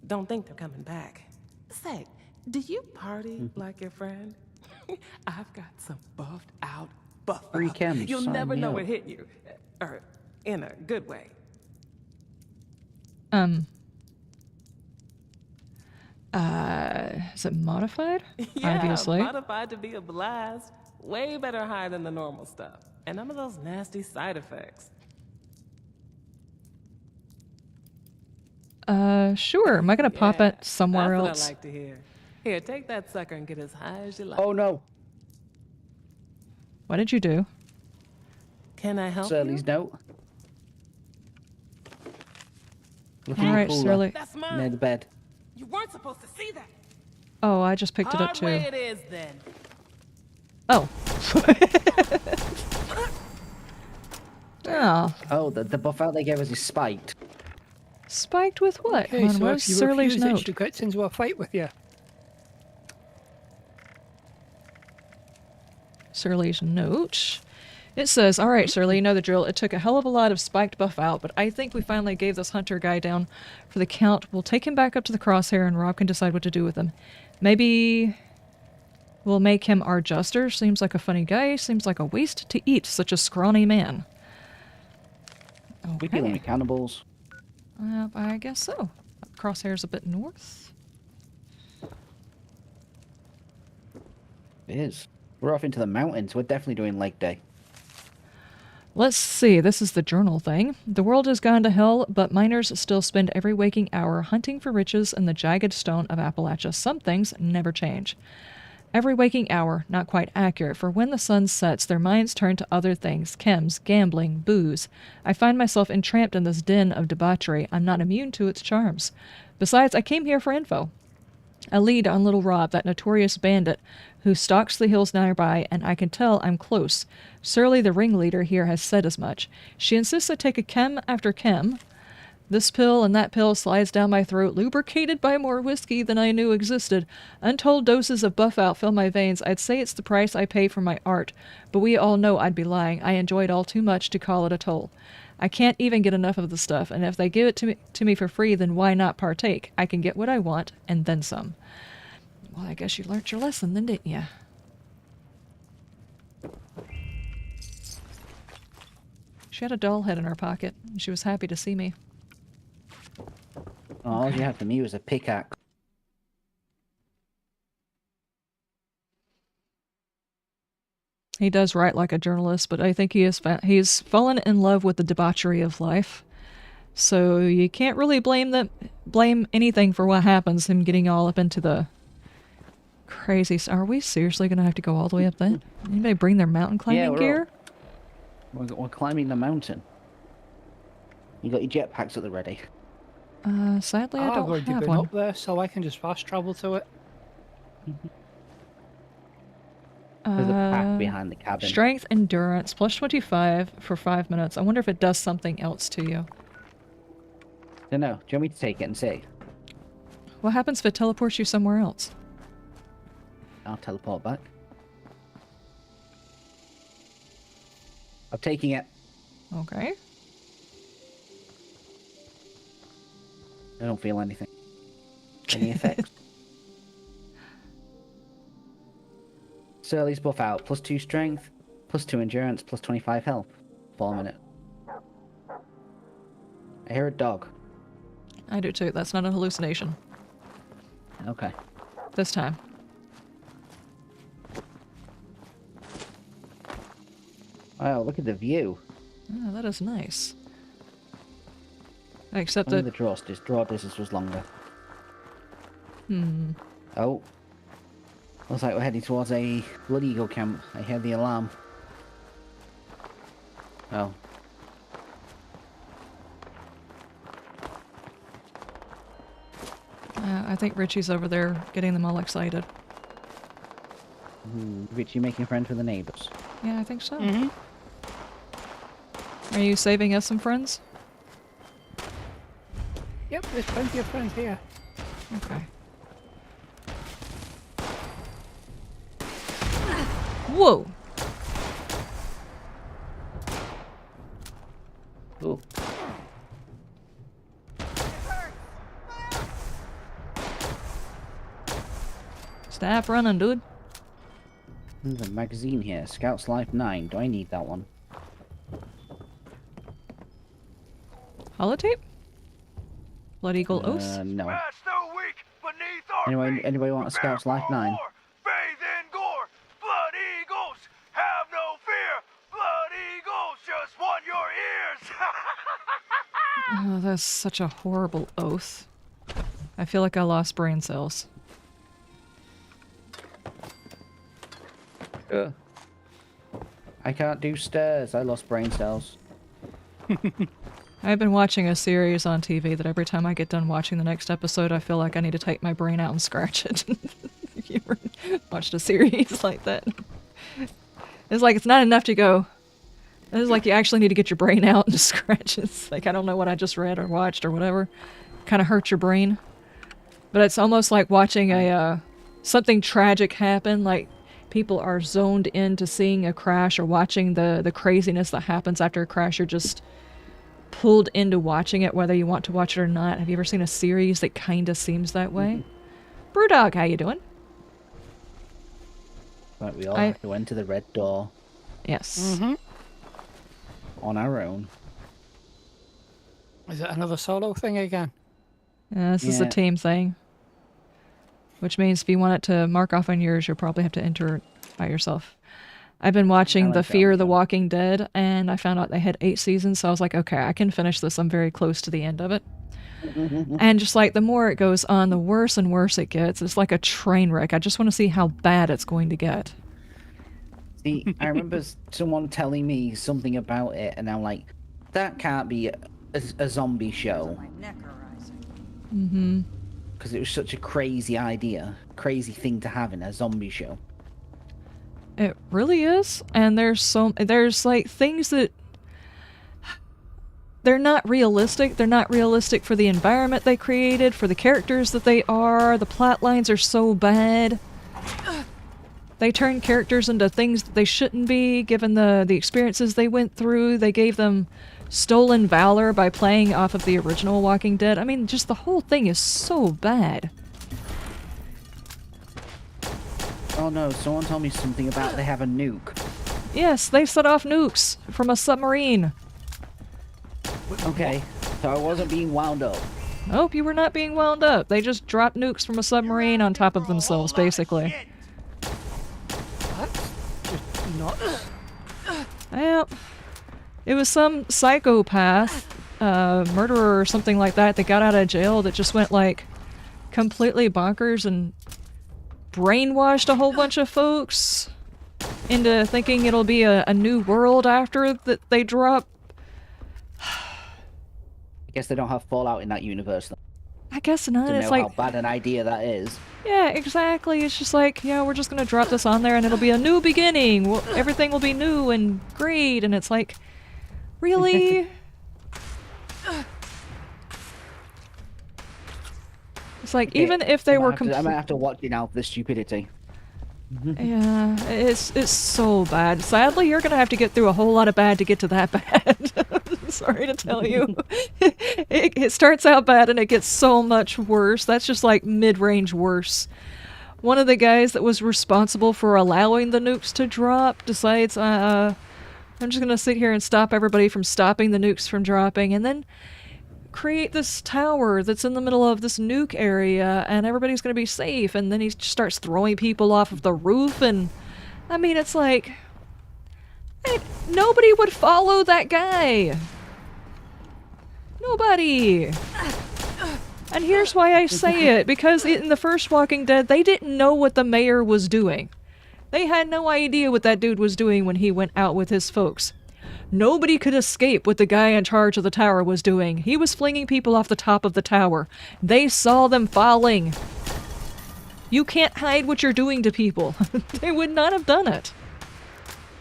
Don't think they're coming back. Say, do you party like your friend? I've got some buffed out buff. Free chems, You'll sign never me know up. what hit you. Or in a good way. Is it modified? Yeah, Obviously. modified to be a blast. Way better high than the normal stuff. And none of those nasty side effects. Sure. Am I gonna pop it somewhere That's else? what I like to hear. Here, take that sucker and get as high as you like. Oh no. What did you do? Can I help Surly's you? note. Look in the Alright, cooler Surly. That's mine. near the bed. You weren't supposed to see that. Oh, I just picked it up Hard too. way it is then. Oh. Oh. Oh, the buff-out they gave us is spiked. Spiked with what? Okay, Hold on, so where's if you Surly's refuse it, note? she gets into a fight with you. Surly's note. It says, alright, Surly, you know the drill. It took a hell of a lot of spiked buff out, but I think we finally gave this hunter guy down for the count. We'll take him back up to the crosshair and Rob can decide what to do with him. Maybe we'll make him our jester. Seems like a funny guy. Seems like a waste to eat such a scrawny man. Okay. We kill cannibals. I guess so. Crosshair's a bit north. It is. We're off into the mountains. We're definitely doing leg day. Let's see, this is the journal thing. The world has gone to hell, but miners still spend every waking hour hunting for riches in the jagged stone of Appalachia. Some things never change. Every waking hour, not quite accurate, for when the sun sets, their minds turn to other things, chems, gambling, booze. I find myself entrapped in this den of debauchery. I'm not immune to its charms. Besides, I came here for info. A lead on Little Rob, that notorious bandit who stalks the hills nearby, and I can tell I'm close. Surly, the ringleader here, has said as much. She insists I take a chem after chem. This pill and that pill slides down my throat, lubricated by more whiskey than I knew existed. Untold doses of buff-out fill my veins. I'd say it's the price I pay for my art, but we all know I'd be lying. I enjoy it all too much to call it a toll. I can't even get enough of the stuff, and if they give it to me for free, then why not partake? I can get what I want, and then some. Well, I guess you learnt your lesson then, didn't you? She had a doll head in her pocket, and she was happy to see me. Oh, all you had for me was a pickaxe. He does write like a journalist, but I think he's fallen in love with the debauchery of life. So you can't really blame anything for what happens, him getting all up into the crazy... Are we seriously going to have to go all the way up that? Anybody bring their mountain climbing gear? We're climbing the mountain. You got your jetpacks at the ready. Sadly, I don't I've already have been one. up there, so I can just fast travel to it. There's a path behind the cabin. Strength, endurance, plus 25 for 5 minutes. I wonder if it does something else to you. Don't know. Do you want me to take it and see? What happens if it teleports you somewhere else? I'll teleport back. I'm taking it. Okay. I don't feel anything. Any effects? Surly's buff out. Plus 2 strength, plus 2 endurance, plus 25 health. 4 minutes. I hear a dog. I do too. That's not a hallucination. Okay. This time. Wow, look at the view. Oh, that is nice. Except Only that... the draw distance was longer. Hmm. Oh. Looks like we're heading towards a Blood Eagle camp. I hear the alarm. Oh. I think Richie's over there getting them all excited. Richie making friends with the neighbours. Yeah, I think so. Mm-hmm. Are you saving us some friends? Yep, there's plenty of friends here. Okay. Whoa! Ooh. Stop running, dude. There's a magazine here. Scout's Life 9. Do I need that one? Holotape? Blood Eagle Oath? No. Anybody want a Scout's Life 9? Bathe in gore. Blood Eagles, have no fear. Blood Eagles just want your ears. Oh, that's such a horrible oath. I feel like I lost brain cells. I can't do stairs. I lost brain cells. I've been watching a series on TV that every time I get done watching the next episode, I feel like I need to take my brain out and scratch it. You ever watched a series like that? It's like it's not enough to go. It's like you actually need to get your brain out and scratch it. It's like I don't know what I just read or watched or whatever. Kind of hurts your brain. But it's almost like watching a something tragic happen. Like people are zoned into seeing a crash or watching the craziness that happens after a crash. You're just pulled into watching it, whether you want to watch it or not. Have you ever seen a series that kind of seems that way? Brewdog, how you doing? Right, we all have to enter the red door. Yes. On our own. Is it another solo thing again? Yeah, this is a team thing. Which means if you want it to mark off on yours, you'll probably have to enter it by yourself. I've been watching The Fear of the Walking Dead, and I found out they had 8 seasons, so I was like, okay, I can finish this. I'm very close to the end of it. And just like the more it goes on, the worse and worse it gets. It's like a train wreck. I just want to see how bad it's going to get. See, I remember someone telling me something about it, and I'm like, that can't be a zombie show. Because it was such a crazy idea, crazy thing to have in a zombie show. It really is, and there's like things that they're not realistic. They're not realistic for the environment they created, for the characters that they are. The plot lines are so bad. They turn characters into things that they shouldn't be, given the experiences they went through. They gave them stolen valor by playing off of the original Walking Dead. I mean, just the whole thing is so bad. Oh no, someone told me something about they have a nuke. Yes, they set off nukes from a submarine. Okay, so I wasn't being wound up. Nope, you were not being wound up. They just dropped nukes from a submarine on top of themselves, basically. Well, it was some psychopath, murderer or something like that got out of jail that just went like completely bonkers and brainwashed a whole bunch of folks into thinking it'll be a new world after that they drop. I guess they don't have Fallout in that universe. I guess not. To It's know like how bad an idea that is. Yeah, exactly. It's just like, yeah, we're just gonna drop this on there and it'll be a new beginning. Everything will be new and great. And it's like, really? It's like, Okay, even if they were I might have to watch it now for the stupidity. Yeah, it's so bad. Sadly, you're gonna have to get through a whole lot of bad to get to that bad. Sorry to tell you. It starts out bad and it gets so much worse. That's just like mid-range worse. One of the guys that was responsible for allowing the nukes to drop decides, I'm just gonna sit here and stop everybody from stopping the nukes from dropping, and then create this tower that's in the middle of this nuke area and everybody's gonna be safe, and then he starts throwing people off of the roof, and I mean, it's like nobody would follow that guy. Nobody. And here's why I say it, because in the first Walking Dead, they didn't know what the mayor was doing. They had no idea what that dude was doing when he went out with his folks. Nobody could escape what the guy in charge of the tower was doing. He was flinging people off the top of the tower. They saw them falling. You can't hide what you're doing to people. They would not have done it.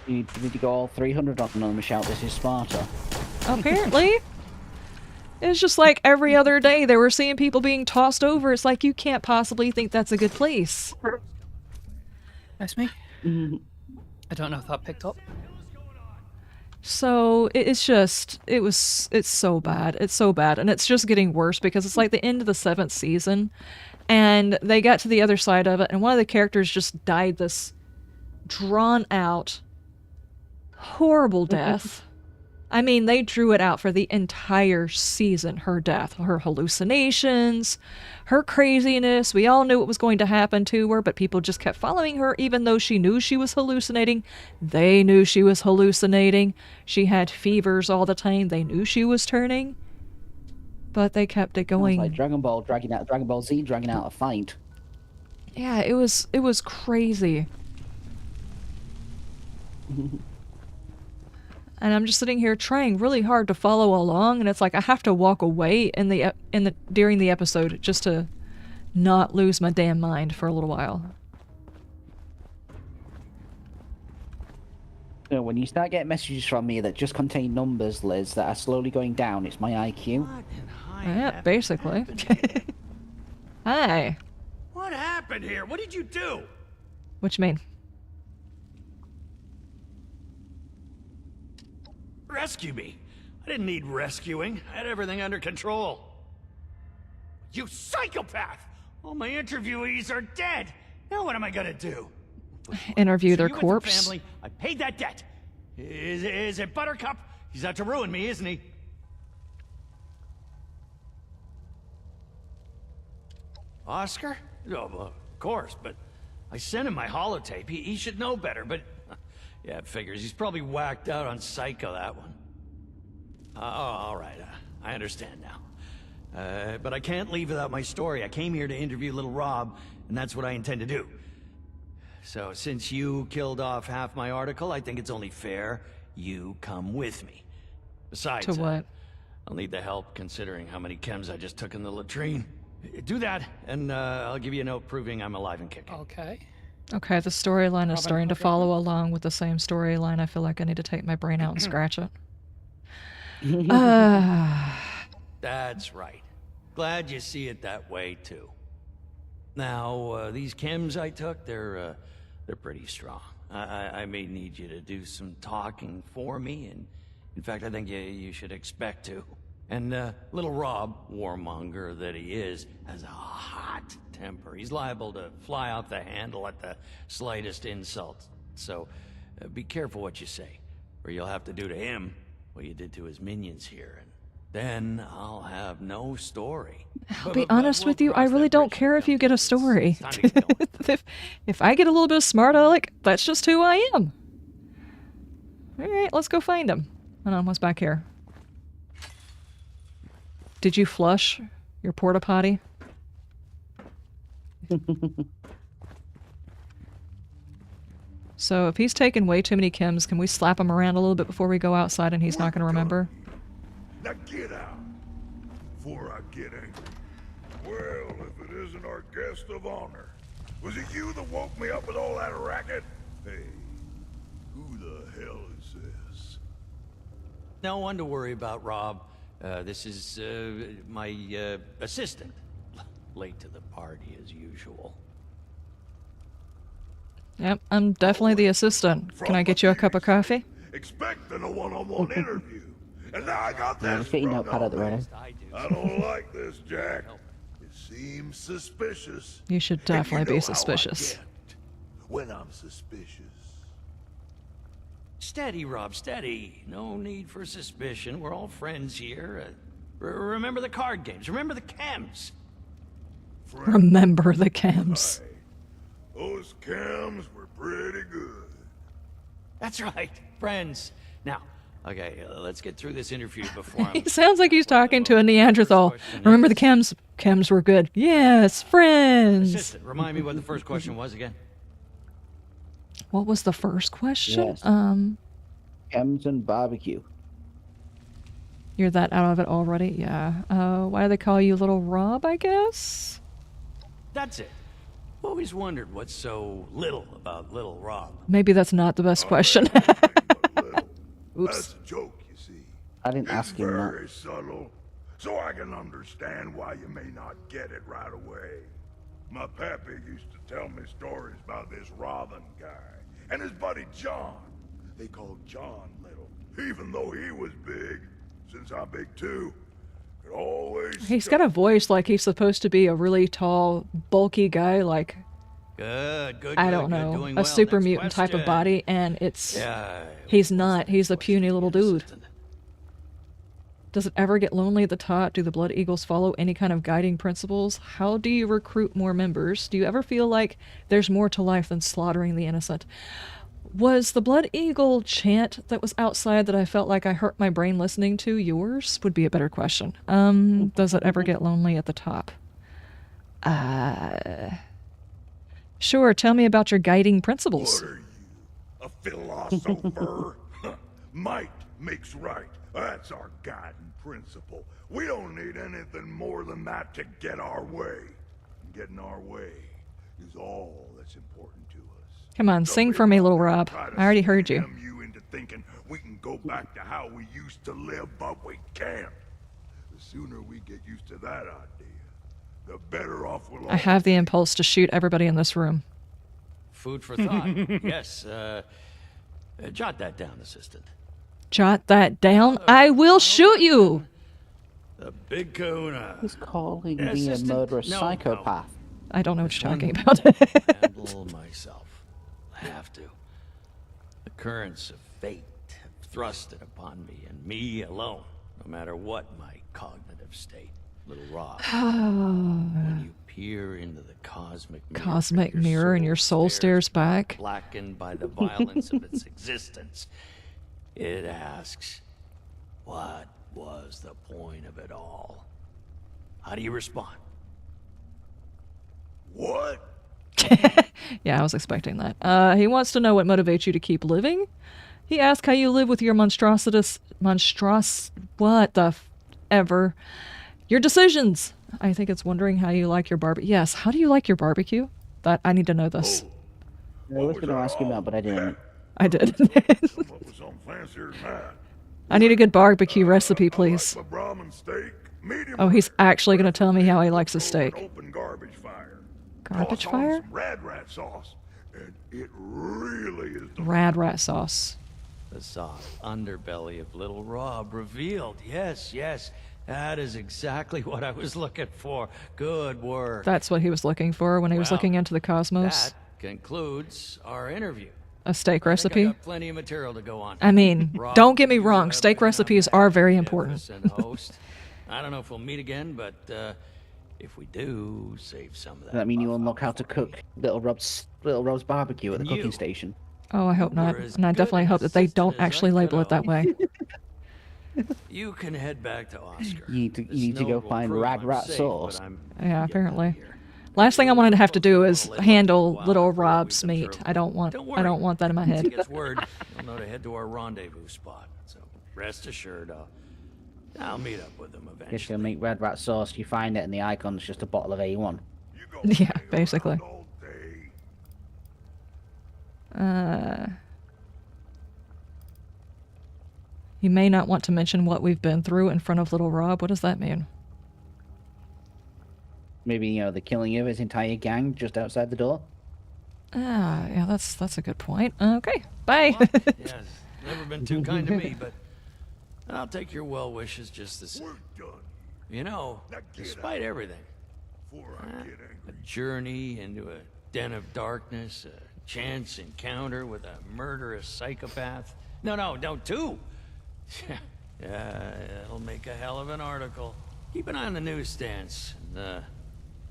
You need to go all 300 on them and shout, "This is Sparta." Apparently. It's just like every other day they were seeing people being tossed over. It's like, you can't possibly think that's a good place. That's me. I don't know if that picked up. So it's so bad. It's so bad. And it's just getting worse because it's like the end of the 7th season and they got to the other side of it and one of the characters just died this drawn out, horrible death. I mean, they drew it out for the entire season, her death, her hallucinations, her craziness. We all knew what was going to happen to her, but people just kept following her even though she knew she was hallucinating. They knew she was hallucinating. She had fevers all the time. They knew she was turning. But they kept it going. It's like Dragon Ball Z dragging out a fight. Yeah, it was crazy. And I'm just sitting here trying really hard to follow along, and it's like I have to walk away during the episode just to not lose my damn mind for a little while. So when you start getting messages from me that just contain numbers, Liz, that are slowly going down, it's my IQ. Yeah, basically. Hi. What happened here? What did you do? What you mean? rescue me. I didn't need rescuing. I had everything under control. You psychopath! All my interviewees are dead. Now what am I gonna do? Interview their You with the corpse. family, I paid that debt. Is it Buttercup? He's out to ruin me, isn't he? Oscar? Oh, well, of course, but I sent him my holotape. He should know better, but... yeah, it figures. He's probably whacked out on Psycho, that one. All right. I understand now. But I can't leave without my story. I came here to interview little Rob, and that's what I intend to do. So, since you killed off half my article, I think it's only fair you come with me. Besides... To what? I'll need the help, considering how many chems I just took in the latrine. Do that, and I'll give you a note proving I'm alive and kicking. Okay. Okay, the storyline is starting to follow along with the same storyline. I feel like I need to take my brain out and scratch it. That's right. Glad you see it that way, too. Now, these chems I took, they're pretty strong. I may need you to do some talking for me, and in fact, I think you should expect to. And little Rob, warmonger that he is, has a hot temper. He's liable to fly off the handle at the slightest insult. So be careful what you say, or you'll have to do to him what you did to his minions here. And then I'll have no story. I'll be honest with you, I really don't care if you get a story. if I get a little bit of smart aleck, that's just who I am. Alright, let's go find him. Hold on, what's back here? Did you flush your porta potty? So if he's taking way too many chems, can we slap him around a little bit before we go outside and he's not going to remember? Now get out before I get angry. Well, if it isn't our guest of honor. Was it you that woke me up with all that racket? Hey, who the hell is this? No one to worry about, Rob. This is my assistant. Late to the party as usual. Yep, I'm definitely the assistant. Can I get you a cup of coffee? Expecting a one-on-one interview. And now I got Yeah, this get your sprung notepad on at the me. ready. I don't like this, Jack. It seems suspicious. You should And you definitely know be how I suspicious. get when I'm suspicious. Steady, Rob, steady. No need for suspicion. We're all friends here. Remember the card games. Remember the chems. Remember the chems. Those chems were pretty good. That's right, friends. Now, okay, let's get through this interview before I'm... He sounds like he's talking to a Neanderthal. Remember the chems? Chems were good. Yes, friends. Assistant, remind me what the first question was again. What was the first question? Yes. Chems and barbecue. You're that out of it already? Yeah. Why do they call you Little Rob, I guess? That's it. Always wondered what's so little about little Rob. Maybe that's not the best question. Oops. That's a joke, you see. I didn't ask him that. Very subtle, so I can understand why you may not get it right away. My pappy used to tell me stories about this Robin guy and his buddy John. They called John Little, even though he was big. Since I'm big too, it always... He's got a voice like he's supposed to be a really tall, bulky guy, like... Good, I don't know, doing a well. super Next mutant type of question. body, and it's... Yeah, he's not. He's a puny little dude. Does it ever get lonely at the top? Do the Blood Eagles follow any kind of guiding principles? How do you recruit more members? Do you ever feel like there's more to life than slaughtering the innocent? Was the Blood Eagle chant that was outside that I felt like I hurt my brain listening to yours? Would be a better question. Does it ever get lonely at the top? Sure, tell me about your guiding principles. What are you, a philosopher? Might makes right. That's our guiding principle. We don't need anything more than that to get our way. And getting our way is all that's important to us. Come on, sing for me, little Rob. I already heard you. Scam you into thinking we can go back to how we used to live, but we can't. The sooner we get used to that idea, the better off we'll all I have the impulse to shoot everybody in this room. Food for thought. Yes, jot that down, assistant. Jot that down. I will shoot you. The big kahuna. He's calling me a Assistant? murderous No, psychopath. I don't know what This you're talking one about. handle myself. I have to. The currents of fate have thrust it upon me, and me alone, no matter what my cognitive state. Little Rob, when you peer into the cosmic mirror and your soul stares back. blackened by the violence of its existence, it asks, what was the point of it all? How do you respond? What? Yeah, I was expecting that. He wants to know what motivates you to keep living. He asks how you live with your what the ever. Your decisions. I think it's wondering how you like your barbecue. Yes, how do you like your barbecue? That I need to know this. I was going to ask you that, but I didn't. I did. Was on fancier than that. I need a good barbecue recipe, please. My Brahmin steak, medium Oh, he's actually going to tell me how he likes his steak. open garbage fire. Garbage Toss on fire? some rad sauce, and it really is Rat sauce. The soft underbelly of little Rob revealed. Yes, yes. That is exactly what I was looking for. Good work. That's what he was looking for when he was Well, looking into the cosmos. That concludes our interview. A steak I recipe. got plenty of material to go on. I mean, Rob, don't get me you wrong, have steak been recipes are very important. and host. I don't know if we'll meet again, but if we do, save some of that. Does that mean you unlock how to cook Little Rob's barbecue at the cooking station? Oh, I hope not. And I definitely hope that they don't actually label it that way. You can head back to Oscar. You need to go find Rad Rat sauce. Yeah, apparently. Last thing I wanted to have to do is handle little Rob's meat. I don't want that in my Once he head. gets word, he'll know to head to our rendezvous spot. So rest assured, I'll meet up with him eventually. Guess you'll make Red Rat sauce. You find it, and the icon's just a bottle of A1. Yeah, basically. You may not want to mention what we've been through in front of little Rob. What does that mean? Maybe, the killing of his entire gang just outside the door. Ah, yeah, that's a good point. Okay, bye. Yes, never been too kind to me, but I'll take your well wishes just the same. You know, despite everything, a journey into a den of darkness, a chance encounter with a murderous psychopath. No, two. Yeah, it'll make a hell of an article. Keep an eye on the newsstands.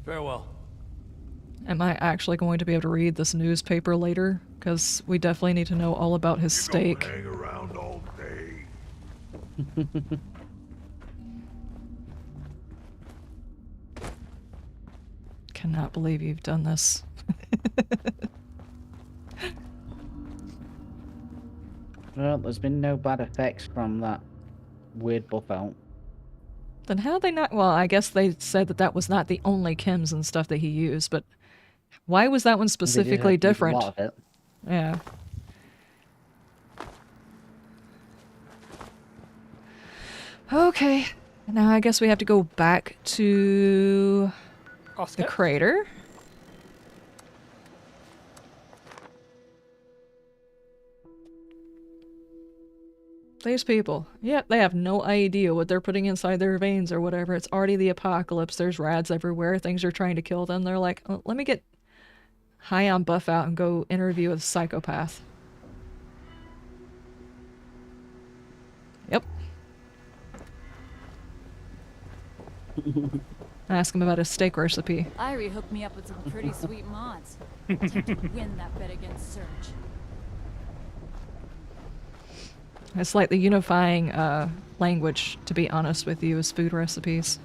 Farewell. Am I actually going to be able to read this newspaper later? Because we definitely need to know all about his steak. Hang around all day. Cannot believe you've done this. Well, there's been no bad effects from that weird buff out. Then how they not... Well, I guess they said that was not the only chems and stuff that he used, but why was that one specifically different? A lot of it. Yeah. Okay. Now I guess we have to go back to the crater. These people, yep, they have no idea what they're putting inside their veins or whatever. It's already the apocalypse. There's rads everywhere. Things are trying to kill them. They're like, oh, let me get high on buff out and go interview a psychopath. Yep. Ask him about his steak recipe. Irie hooked me up with some pretty sweet mods. Time to win that bet against Surge. It's like the unifying language, to be honest with you, is food recipes.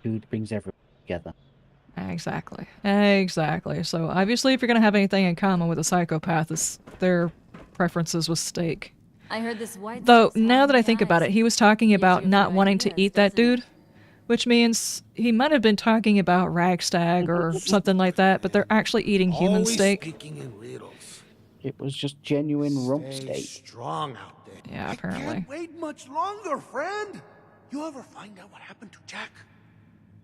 Food brings everyone together. Exactly. Exactly. So obviously if you're going to have anything in common with a psychopath, it's their preferences with steak. I heard this white. Though, now that I think about it, he was talking about not wanting to eat that dude. Which means he might have been talking about Ragstag or something like that, but they're actually eating human steak. It was just genuine rump Stay steak. strong out there. Yeah, apparently. Can't wait much longer, friend. You ever find out what happened to Jack?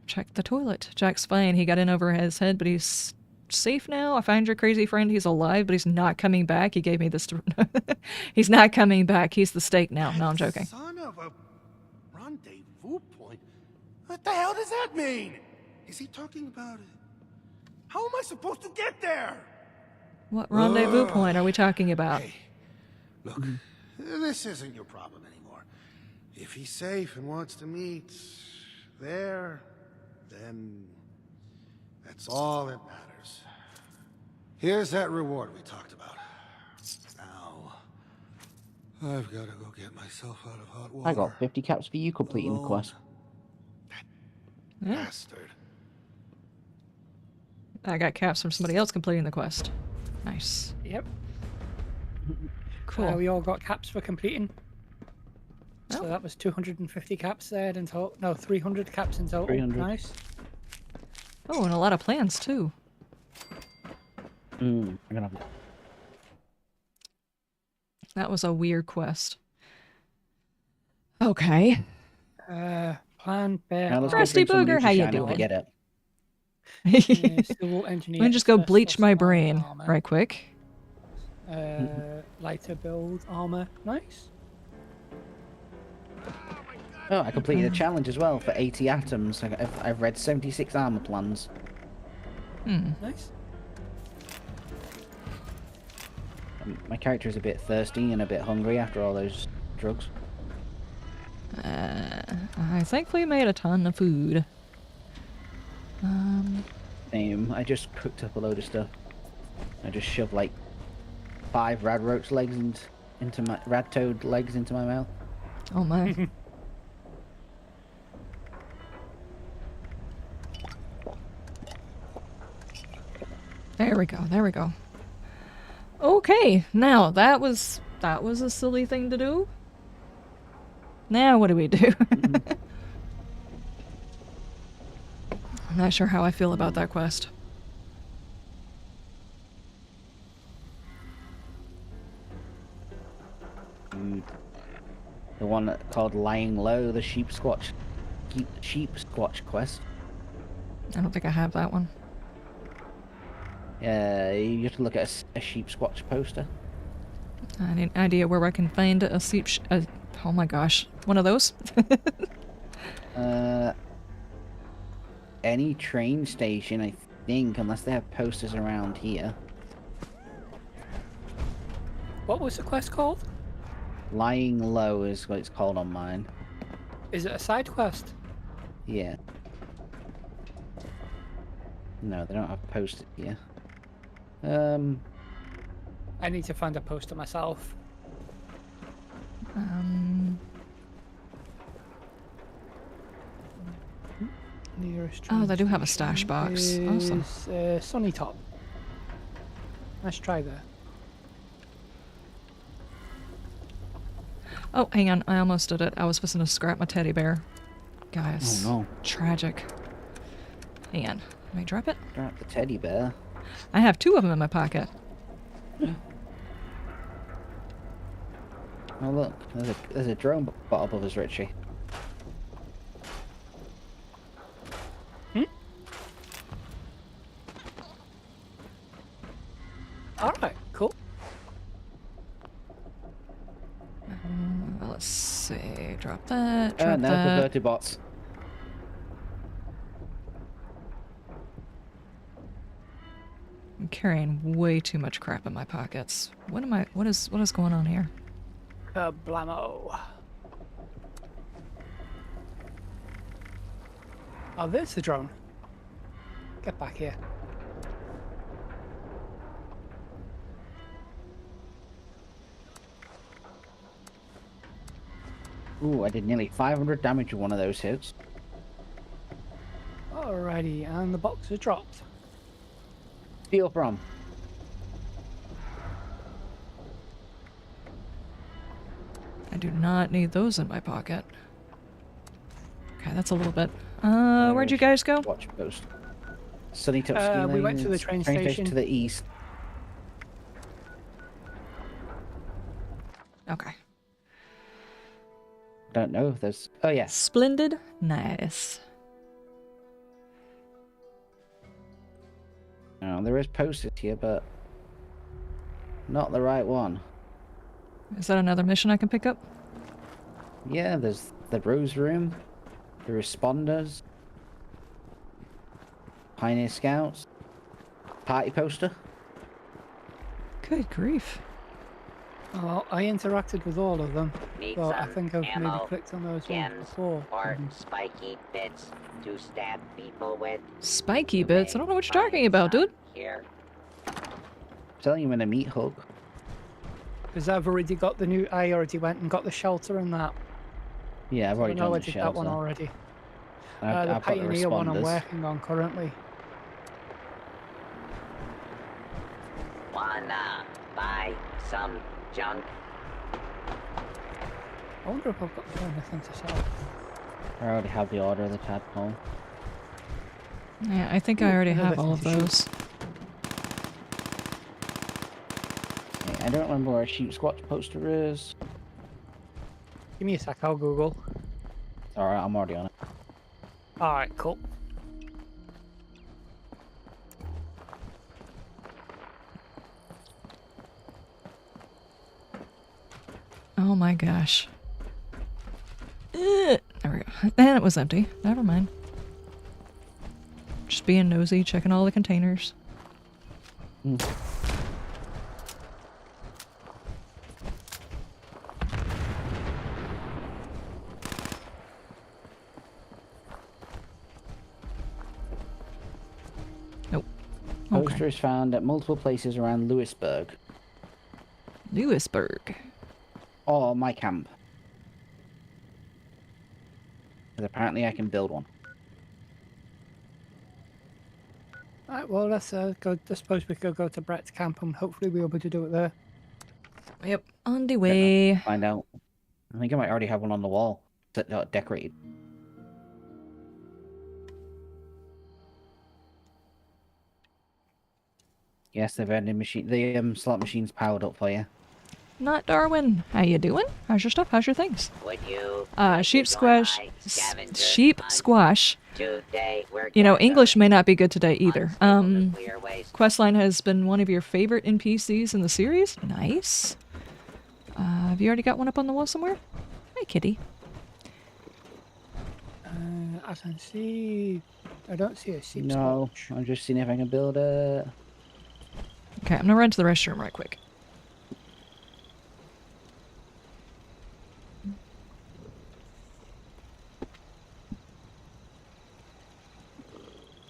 Check the toilet. Jack's fine. He got in over his head, but he's safe now. I find your crazy friend. He's alive, but he's not coming back. He gave me this. He's not coming back. He's the stake now. No, I'm joking. Son of a rendezvous point? What the hell does that mean? Is he talking about it? How am I supposed to get there? What rendezvous point are we talking about? Hey, look, this isn't your problem anymore. If he's safe and wants to meet there, then that's all that matters. Here's that reward we talked about. Now, I've got to go get myself out of hot water. I got 50 caps for you completing the quest. Bastard. I got caps from somebody else completing the quest. Nice. Yep. Cool. We all got caps for completing. Oh. So that was 250 caps there in total. No, 300 caps in total. 300. Nice. Oh, and a lot of plans too. I'm gonna. That was a weird quest. Okay. Plan bear. Now let's go Rusty drink some Booger, how you Nutrition and doing? Get it. Civil engineer. Let me just go asbestos bleach my armor, brain right quick. Lighter build armor. Nice. Oh, I completed a challenge as well for 80 atoms. I've read 76 armor plans. Nice. My character is a bit thirsty and a bit hungry after all those drugs. I thankfully made a ton of food. Same. I just cooked up a load of stuff. I just shoved like 5 rad roach legs into my rad toad legs into my mouth. Oh my. There we go. There we go. Okay, now that was a silly thing to do. Now what do we do? I'm not sure how I feel about that quest. The one called Lying Low, the sheep squatch quest. I don't think I have that one. You have to look at a sheep squatch poster. I need an idea where I can find a oh my gosh, one of those? Any train station, I think, unless they have posters around here. What was the quest called? Lying Low is what it's called on mine. Is it a side quest? Yeah. No, they don't have posters here. I need to find a poster myself. Nearest Oh, they do have a stash box. Awesome. Sunny Top. Let's try there. Oh, hang on. I almost did it. I was supposed to scrap my teddy bear. Guys. Oh no. Tragic. Hang on. Let me drop it. Drop the teddy bear. I have 2 of them in my pocket. Oh look, there's a drone bot above us, Richie. Alright, cool. Let's see. Drop that. Drop No, that. perverted bots. I'm carrying way too much crap in my pockets. What is going on here? Blammo. Oh, there's the drone. Get back here. Ooh, I did nearly 500 damage with one of those hits. Alrighty, and the box is dropped. Steal from. I do not need those in my pocket. Okay, that's a little bit. Where'd you guys go? Watch post. Sunny Top ski we went to the lanes, train station. to the east. Okay. Don't know if there's. Oh yeah. Splendid. Nice. No, there is posters here, but not the right one. Is that another mission I can pick up? Yeah, there's the Rose Room, the Responders, Pioneer Scouts, party poster. Good grief. Oh, I interacted with all of them. Need Well, I some think I've maybe ammo, clicked on those ones gems, before. or spiky bits to stab people with. Spiky bits? I don't know what you're talking about, dude. Here. Telling you in a meat hook. Because I've already got the new. I already went and got the shelter and that. Yeah, I've already I know done I the did shelter. that one already. I've The got Pioneer one I'm responders. working on currently. Wanna buy some junk? I wonder if I've got anything to sell. I already have the order of the tadpole. Yeah, I think I already another have all of thing to those. Okay, I don't remember where a sheep squatch poster is. Give me a sec, I'll Google. Alright, I'm already on it. Alright, cool. Oh my gosh. There we go. And it was empty. Never mind. Just being nosy, checking all the containers. Nope. Poster Okay. is found at multiple places around Lewisburg. Lewisburg. Or my camp. Because apparently I can build one. Alright, well, let's go. I suppose we could go to Brett's camp and hopefully we'll be able to do it there. Yep, on the way. Find out. I think I might already have one on the wall. Decorated. Yes, the vending machine, the slot machine's powered up for you. Not Darwin. How you doing? How's your stuff? How's your things? Would you? Sheep squash. Sheep squash. Today we're You know, English may not be good today either. clear waste. Questline has been one of your favorite NPCs in the series. Nice. Have you already got one up on the wall somewhere? Hi, kitty. I can see. I don't see a sheep No, I'm just seeing if I can build it. Okay, I'm gonna run to the restroom right quick.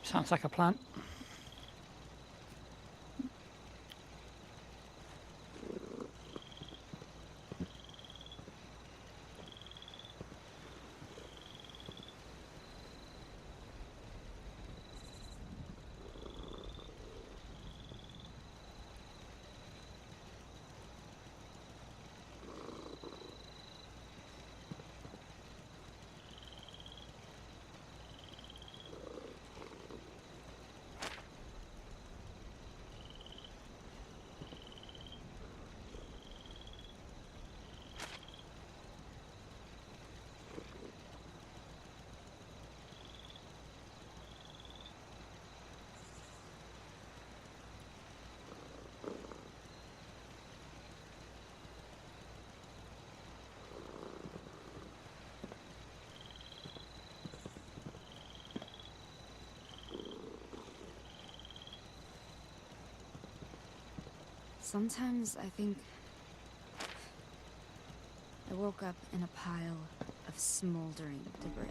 Sounds like a plan. Sometimes I think I woke up in a pile of smoldering debris.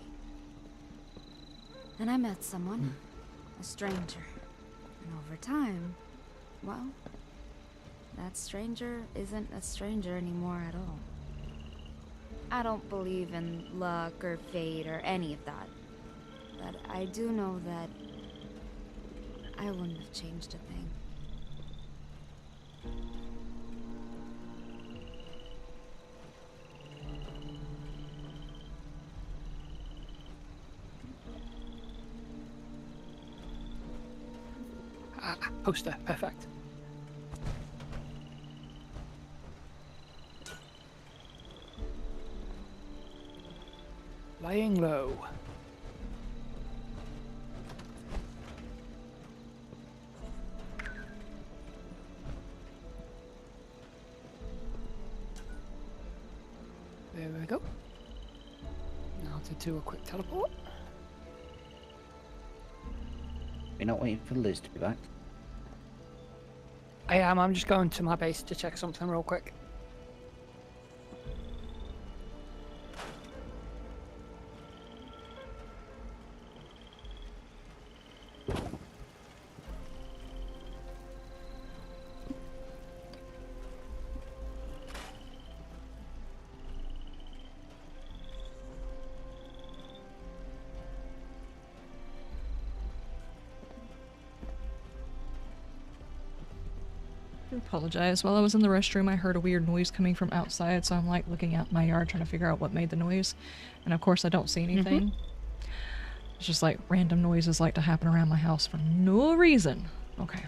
Then I met someone, a stranger. And over time, well, that stranger isn't a stranger anymore at all. I don't believe in luck or fate or any of that. But I do know that I wouldn't have changed a thing. Poster, perfect. Lying low. we go. Now to do a quick teleport. We're not waiting for Liz to be back. I am. I'm just going to my base to check something real quick. I apologize. While I was in the restroom, I heard a weird noise coming from outside, so I'm like looking out my yard trying to figure out what made the noise. And of course, I don't see anything. It's just like random noises like to happen around my house for no reason. Okay.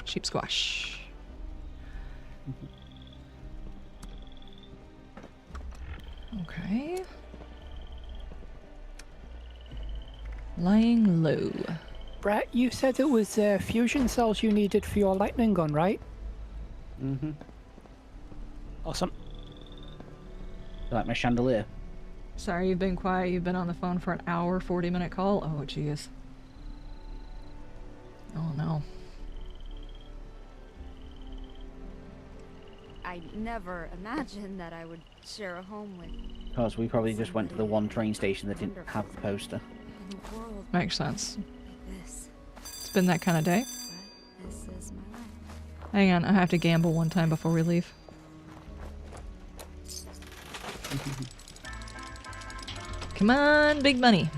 Sheep squash. Okay. Lying low. Brett, you said it was fusion cells you needed for your lightning gun, right? Mm-hmm. Awesome. Like my chandelier. Sorry, you've been quiet. You've been on the phone for an hour, 40-minute call. Oh, jeez. Oh, no. I never imagined that I would share a home with. Because we probably just went to the one train station that didn't have the poster. Makes sense. This. It's been that kind of day. This is my life. Hang on, I have to gamble one time before we leave. Come on, big money.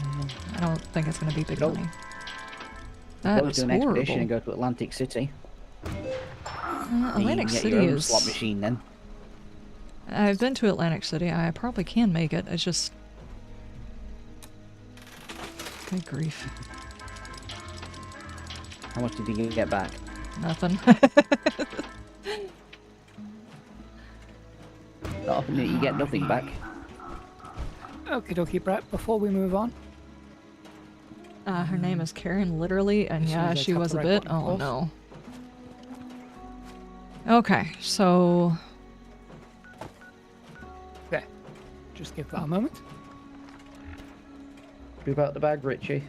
I don't think it's going to be big money. That We'll is do an horrible. expedition and go to Atlantic City. Atlantic you can get City your own is... slot machine then. I've been to Atlantic City. I probably can make it. It's just... Good grief. How much did you get back? Nothing. Not often that you get nothing back. Okie dokie, Brett, before we move on. Her name is Karen, literally, and As soon yeah, as I she tap was the a right bit. button, of Oh course. no. Okay, so... Okay, just give that a moment. Move out the bag, Richie.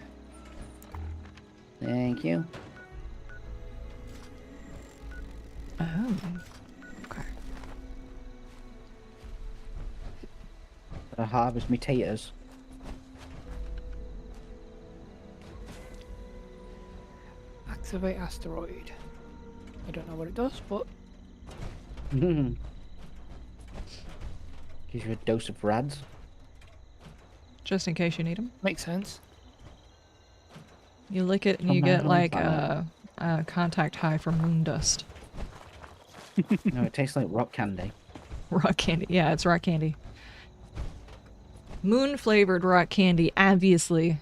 Thank you. Oh. Okay. I harvest me taters. Activate asteroid. I don't know what it does, but... Gives you a dose of rads. Just in case you need them. Makes sense. You lick it and From you my get home like planet. a contact high from moon dust. No, it tastes like rock candy. Rock candy. Yeah, it's rock candy. Moon flavored rock candy, obviously.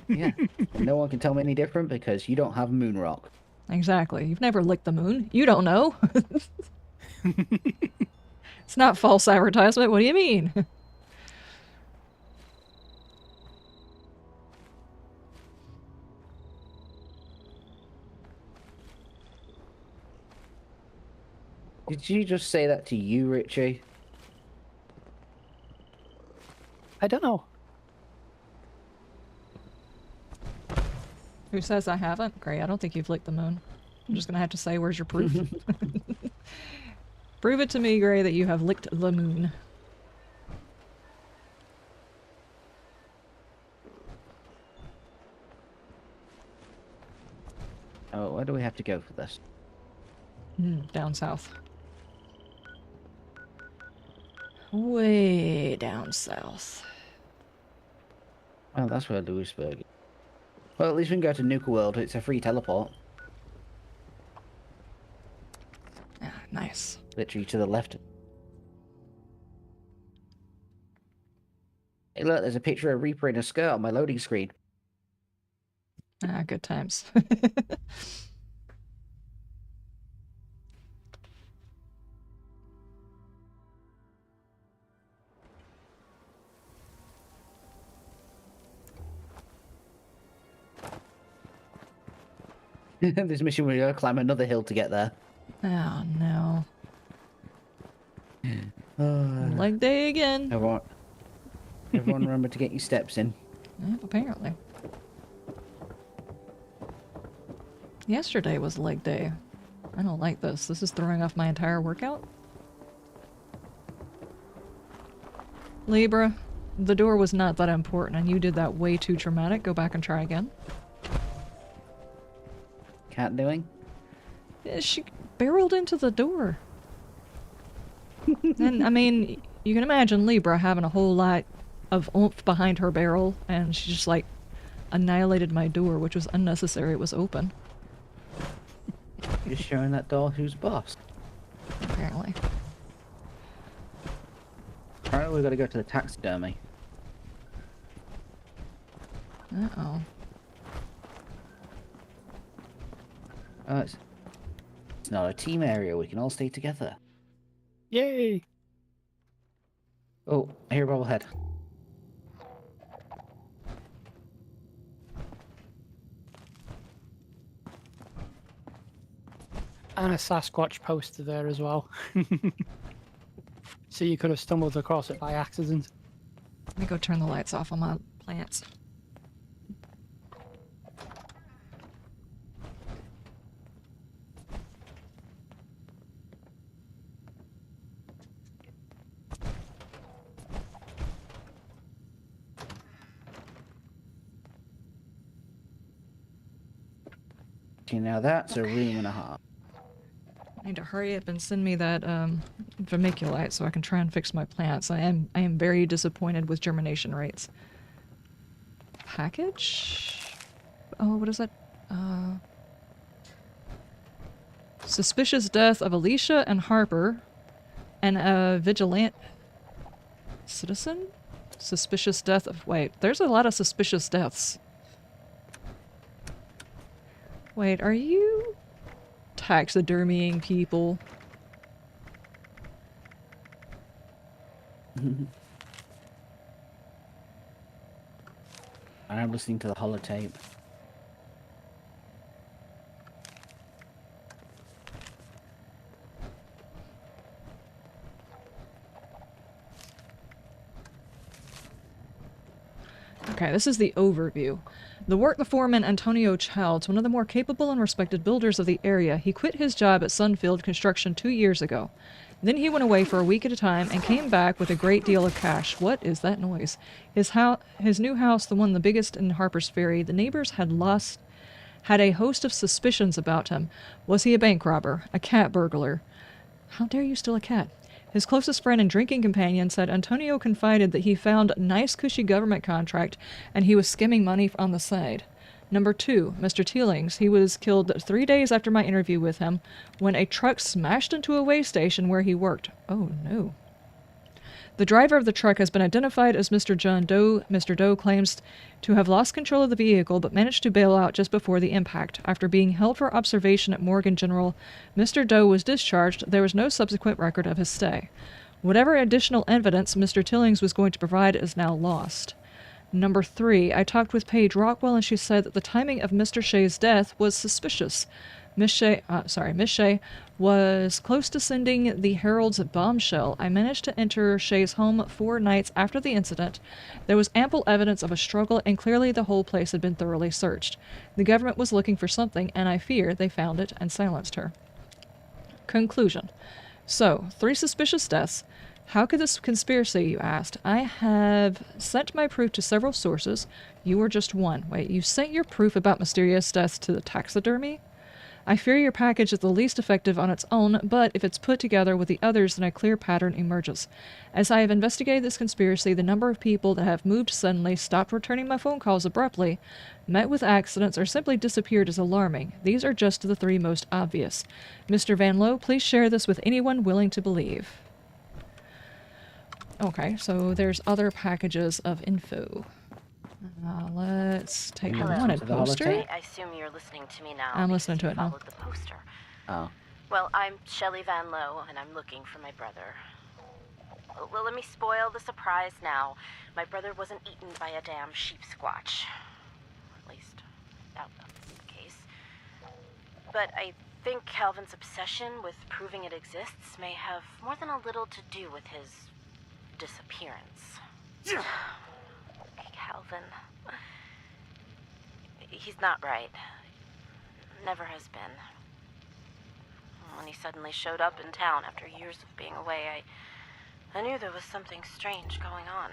Yeah. And no one can tell me any different because you don't have moon rock. Exactly. You've never licked the moon. You don't know. It's not false advertisement. What do you mean? Did you just say that to you, Richie? I don't know. Who says I haven't? Gray, I don't think you've licked the moon. I'm just gonna have to say, where's your proof? Prove it to me, Gray, that you have licked the moon. Oh, where do we have to go for this? Down south. Way down south. Oh, that's where Lewisburg is. Well, at least we can go to Nuka World. It's a free teleport. Ah, nice. Literally to the left. Hey, look, there's a picture of Reaper in a skirt on my loading screen. Ah, good times. This mission we're gonna climb another hill to get there. Oh, no. Oh Leg day again. Everyone remember to get your steps in. Yeah, apparently. Yesterday was leg day. I don't like this. This is throwing off my entire workout. Libra, the door was not that important and you did that way too traumatic. Go back and try again. Cat doing? Yeah, she barreled into the door. And, I mean, you can imagine Libra having a whole lot of oomph behind her barrel, and she just, like, annihilated my door, which was unnecessary. It was open. You're showing that doll who's boss. Apparently. Alright, we've got to go to the taxidermy. Uh-oh. Oh, it's not a team area. We can all stay together. Yay! Oh, I hear Bobblehead. And a Sasquatch poster there as well. So you could have stumbled across it by accident. Let me go turn the lights off on my plants. Now that's a room and a half. I need to hurry up and send me that vermiculite so I can try and fix my plants. I am very disappointed with germination rates. Package? Oh, what is that? Suspicious death of Alicia and Harper and a vigilant citizen? Suspicious death of... Wait, there's a lot of suspicious deaths. Wait, are you taxidermying people? I'm listening to the holotape. Okay, this is the overview. The work the foreman Antonio Childs, one of the more capable and respected builders of the area, he quit his job at Sunfield Construction 2 years ago. Then he went away for a week at a time and came back with a great deal of cash. What is that noise? His new house, the one the biggest in Harper's Ferry, the neighbors had a host of suspicions about him. Was he a bank robber? A cat burglar? How dare you steal a cat? His closest friend and drinking companion said Antonio confided that he found a nice cushy government contract and he was skimming money on the side. Number 2, Mr. Teelings. He was killed 3 days after my interview with him when a truck smashed into a way station where he worked. Oh no. The driver of the truck has been identified as Mr. John Doe. Mr. Doe claims to have lost control of the vehicle but managed to bail out just before the impact. After being held for observation at Morgan General, Mr. Doe was discharged. There was no subsequent record of his stay. Whatever additional evidence Mr. Tillings was going to provide is now lost. Number 3, I talked with Paige Rockwell and she said that the timing of Mr. Shea's death was suspicious. Miss Shea was close to sending the Herald's bombshell. I managed to enter Shea's home 4 nights after the incident. There was ample evidence of a struggle and clearly the whole place had been thoroughly searched. The government was looking for something and I fear they found it and silenced her. Conclusion. So, 3 suspicious deaths. How could this conspiracy, you asked? I have sent my proof to several sources. You were just one. Wait, you sent your proof about mysterious deaths to the taxidermy? I fear your package is the least effective on its own, but if it's put together with the others, then a clear pattern emerges. As I have investigated this conspiracy, the number of people that have moved suddenly, stopped returning my phone calls abruptly, met with accidents, or simply disappeared is alarming. These are just the 3 most obvious. Mr. Van Lowe, please share this with anyone willing to believe. Okay, so there's other packages of info. Let's take the wanted poster. I assume you're listening to me now. I'm listening to it now. Followed the poster. Oh. Well, I'm Shelley Van Lowe, and I'm looking for my brother. Well, let me spoil the surprise now. My brother wasn't eaten by a damn sheep squatch. At least, I doubt that's the case. But I think Calvin's obsession with proving it exists may have more than a little to do with his disappearance. Calvin. He's not right. Never has been. When he suddenly showed up in town after years of being away, I knew there was something strange going on.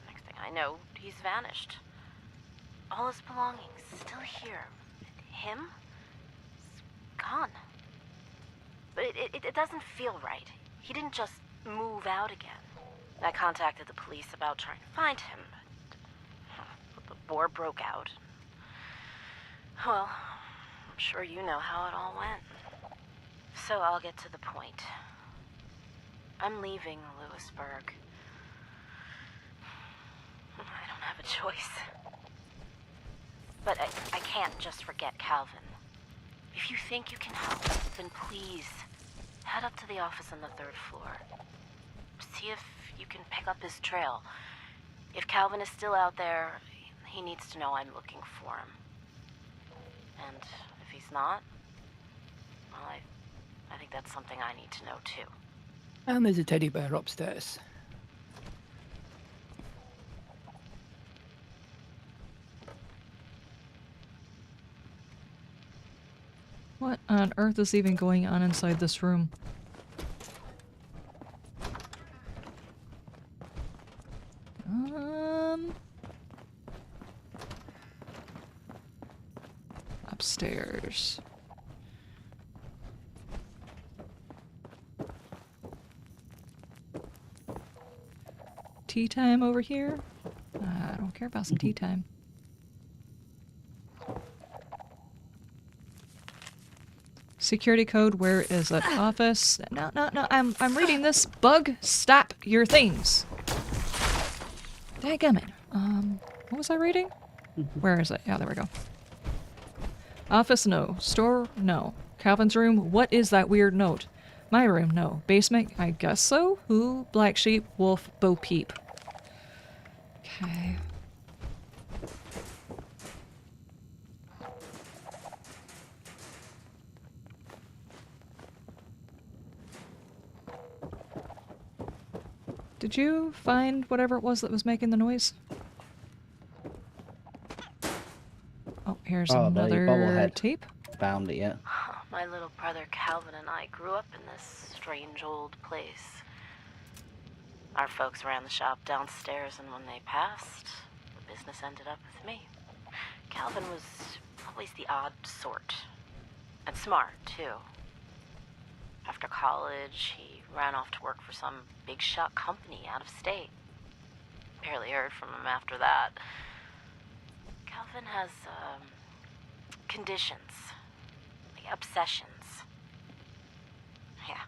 Next thing I know, he's vanished. All his belongings still here. Him? He's gone. But it doesn't feel right. He didn't just move out again. I contacted the police about trying to find him, but the war broke out. Well, I'm sure you know how it all went. So I'll get to the point. I'm leaving Lewisburg. I don't have a choice. But I can't just forget Calvin. If you think you can help, then please head up to the office on the 3rd floor. See if you can pick up his trail. If Calvin is still out there, he needs to know I'm looking for him. And if he's not, well, I think that's something I need to know too. And there's a teddy bear upstairs. What on earth is even going on inside this room? Upstairs. Tea time over here? I don't care about some tea time. Security code, where is it? Office? No, I'm reading this. Bug, stop your things. Dadgummit. What was I reading? Where is it? Yeah, there we go. Office, no. Store, no. Calvin's room, what is that weird note? My room, no. Basement, I guess so. Who? Black Sheep, Wolf, Bo Peep. Okay. Did you find whatever it was that was making the noise? Oh, here's another tape. Found it yet. My little brother Calvin and I grew up in this strange old place. Our folks ran the shop downstairs, and when they passed, the business ended up with me. Calvin was always the odd sort. And smart, too. After college, he ran off to work for some big shot company out of state. Barely heard from him after that. Calvin has, conditions. Like obsessions. Yeah,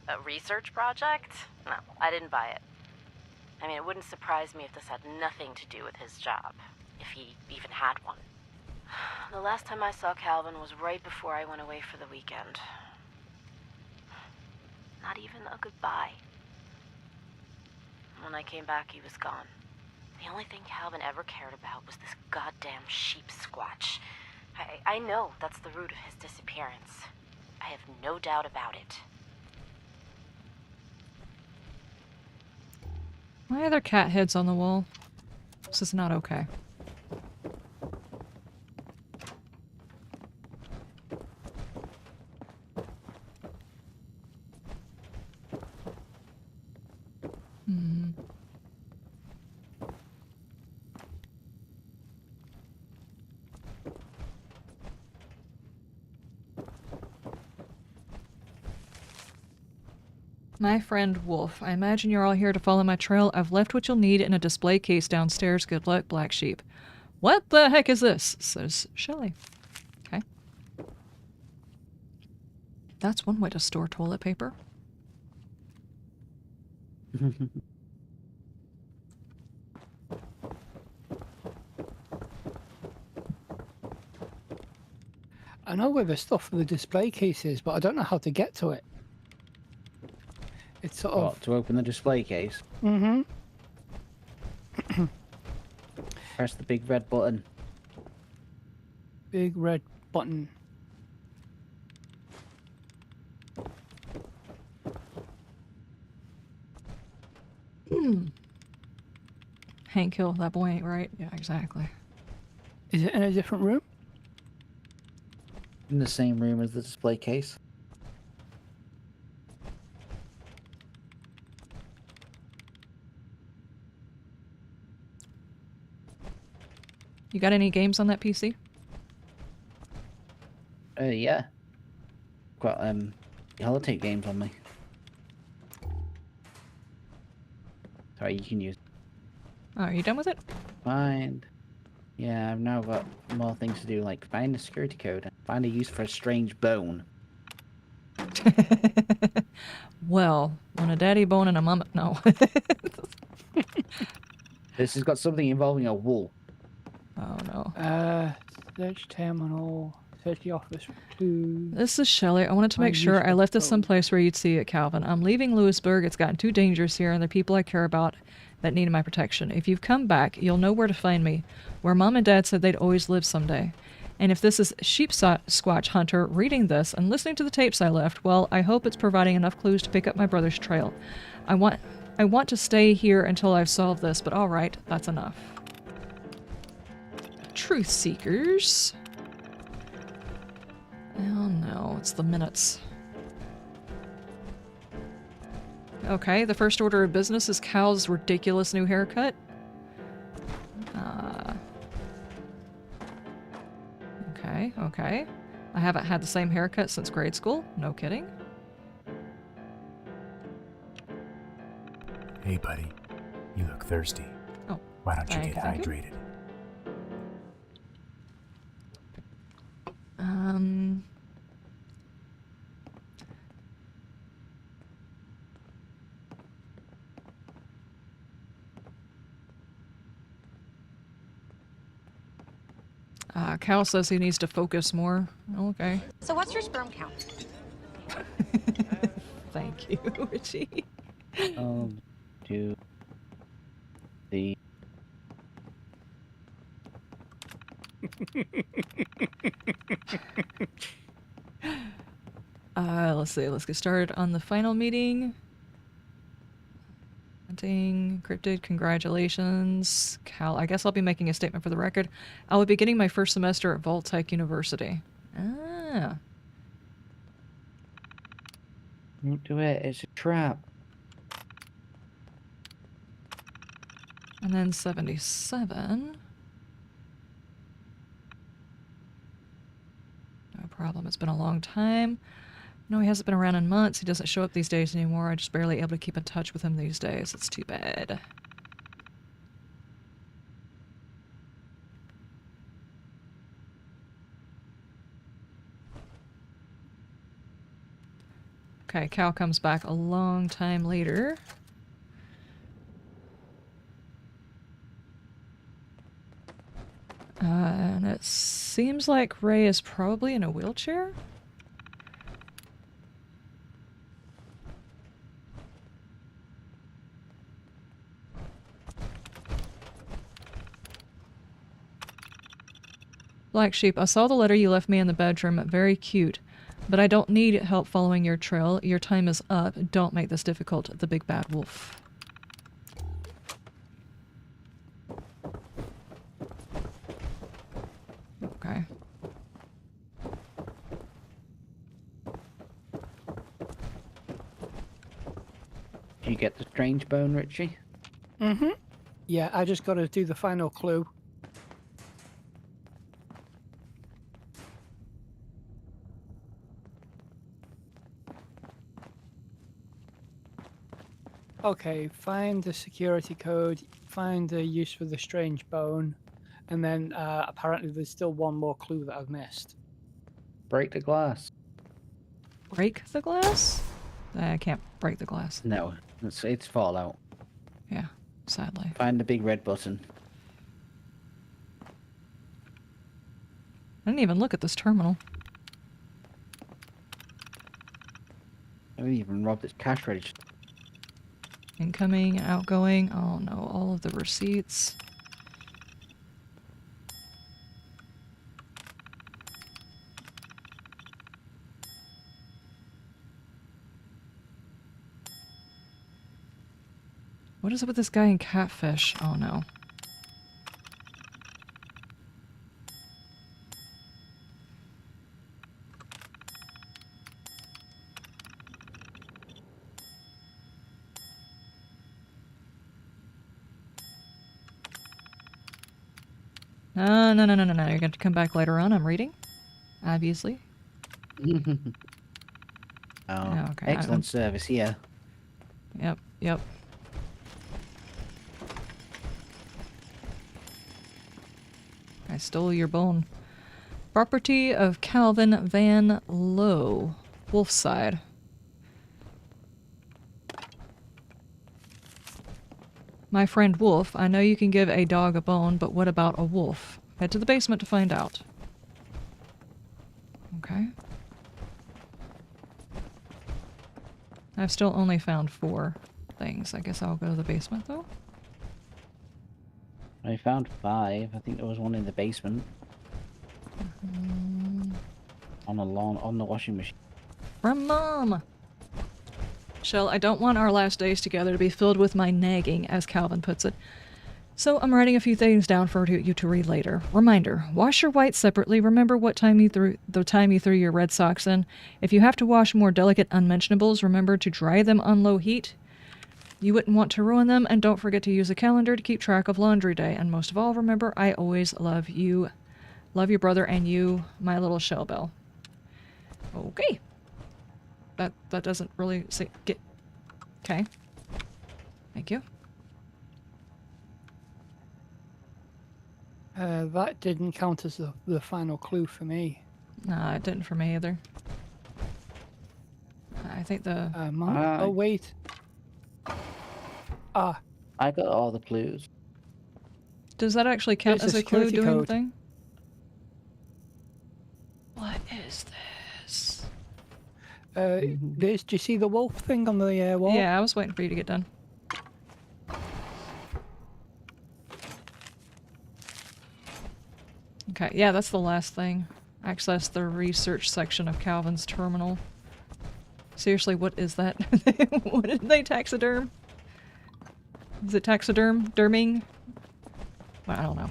a research project? No, I didn't buy it. I mean, it wouldn't surprise me if this had nothing to do with his job. If he even had one. The last time I saw Calvin was right before I went away for the weekend. Not even a goodbye. When I came back, he was gone. The only thing Calvin ever cared about was this goddamn sheep squatch. I know that's the root of his disappearance. I have no doubt about it. Why are there cat heads on the wall? This is not okay. My friend Wolf, I imagine you're all here to follow my trail. I've left what you'll need in a display case downstairs. Good luck, Black Sheep. What the heck is this? Says Shelley. Okay. That's one way to store toilet paper. I know where the stuff for the display case is, but I don't know how to get to it. It's sort of... to open the display case? Mm-hmm. Press the big red button. Big red button. Hank Hill, that boy ain't right. Yeah, exactly. Is it in a different room? In the same room as the display case. You got any games on that PC? Yeah. Got holotape games on me. Sorry, you can use. Oh, are you done with it? Find. Yeah, I've now got more things to do, like find the security code and find a use for a strange bone. Well, when a daddy bone and a mama... No. This has got something involving a wool. Oh, no. Search terminal. Search the office for clues. This is Shelley. I wanted to make sure I left this someplace where you'd see it, Calvin. I'm leaving Lewisburg. It's gotten too dangerous here, and the people I care about that need my protection. If you've come back, you'll know where to find me, where Mom and Dad said they'd always live someday. And if this is Sheep Squatch Hunter reading this and listening to the tapes I left, well, I hope it's providing enough clues to pick up my brother's trail. I want to stay here until I've solved this, but all right, that's enough. Truth Seekers. Oh no, it's the minutes. Okay, the first order of business is Cal's ridiculous new haircut. Okay. I haven't had the same haircut since grade school. No kidding. Hey, buddy. You look thirsty. Oh. Why don't you thank get hydrated? Cal says he needs to focus more. Okay. So what's your sperm count? Thank you, Richie. 2, 3. Let's see. Let's get started on the final meeting. Hunting, cryptid, congratulations. Cal, I guess I'll be making a statement for the record. I will be getting my first semester at Vault-Tec University. Ah. Don't do it. It's a trap. And then 77. No problem. It's been a long time. No, he hasn't been around in months. He doesn't show up these days anymore. I'm just barely able to keep in touch with him these days. It's too bad. Okay, Cal comes back a long time later. And it seems like Ray is probably in a wheelchair. Black Sheep, I saw the letter you left me in the bedroom. Very cute. But I don't need help following your trail. Your time is up. Don't make this difficult. The big bad wolf. Okay. Did you get the strange bone, Richie? Mm-hmm. Yeah, I just got to do the final clue. Okay, find the security code, find the use for the strange bone, and then apparently there's still one more clue that I've missed. Break the glass. Break the glass? I can't break the glass. No, it's Fallout. Yeah, sadly. Find the big red button. I didn't even look at this terminal. I didn't even rob this cash register. Incoming, outgoing. Oh no, all of the receipts. What is it with this guy in Catfish? Oh no. No, no, no, no, no, no. You're going to come back later on. I'm reading. Obviously. Oh, okay. excellent service here. Yep, yep. I stole your bone. Property of Calvin Van Lowe. Wolfside. My friend Wolf, I know you can give a dog a bone, but what about a wolf? Head to the basement to find out. Okay. I've still only found 4 things. I guess I'll go to the basement, though. I found 5. I think there was one in the basement. On the lawn, on the washing machine. From Mom! Shell, I don't want our last days together to be filled with my nagging, as Calvin puts it. So I'm writing a few things down for you to read later. Reminder, wash your whites separately. Remember what time you threw your red socks in. If you have to wash more delicate unmentionables, remember to dry them on low heat. You wouldn't want to ruin them, and don't forget to use a calendar to keep track of laundry day. And most of all, remember, I always love you. Love your brother and you, my little shell bell. Okay. That doesn't really say get. Okay. Thank you. That didn't count as the final clue for me. Nah, it didn't for me either. I think the... oh, wait. Ah. I got all the clues. Does that actually count There's as a clue security doing code. the thing? What is this? Do you see the wolf thing on the wall? Yeah, I was waiting for you to get done. Okay, yeah, that's the last thing. Access the research section of Calvin's terminal. Seriously, what is that? What did they taxiderm? Is it taxiderming? Well, I don't know.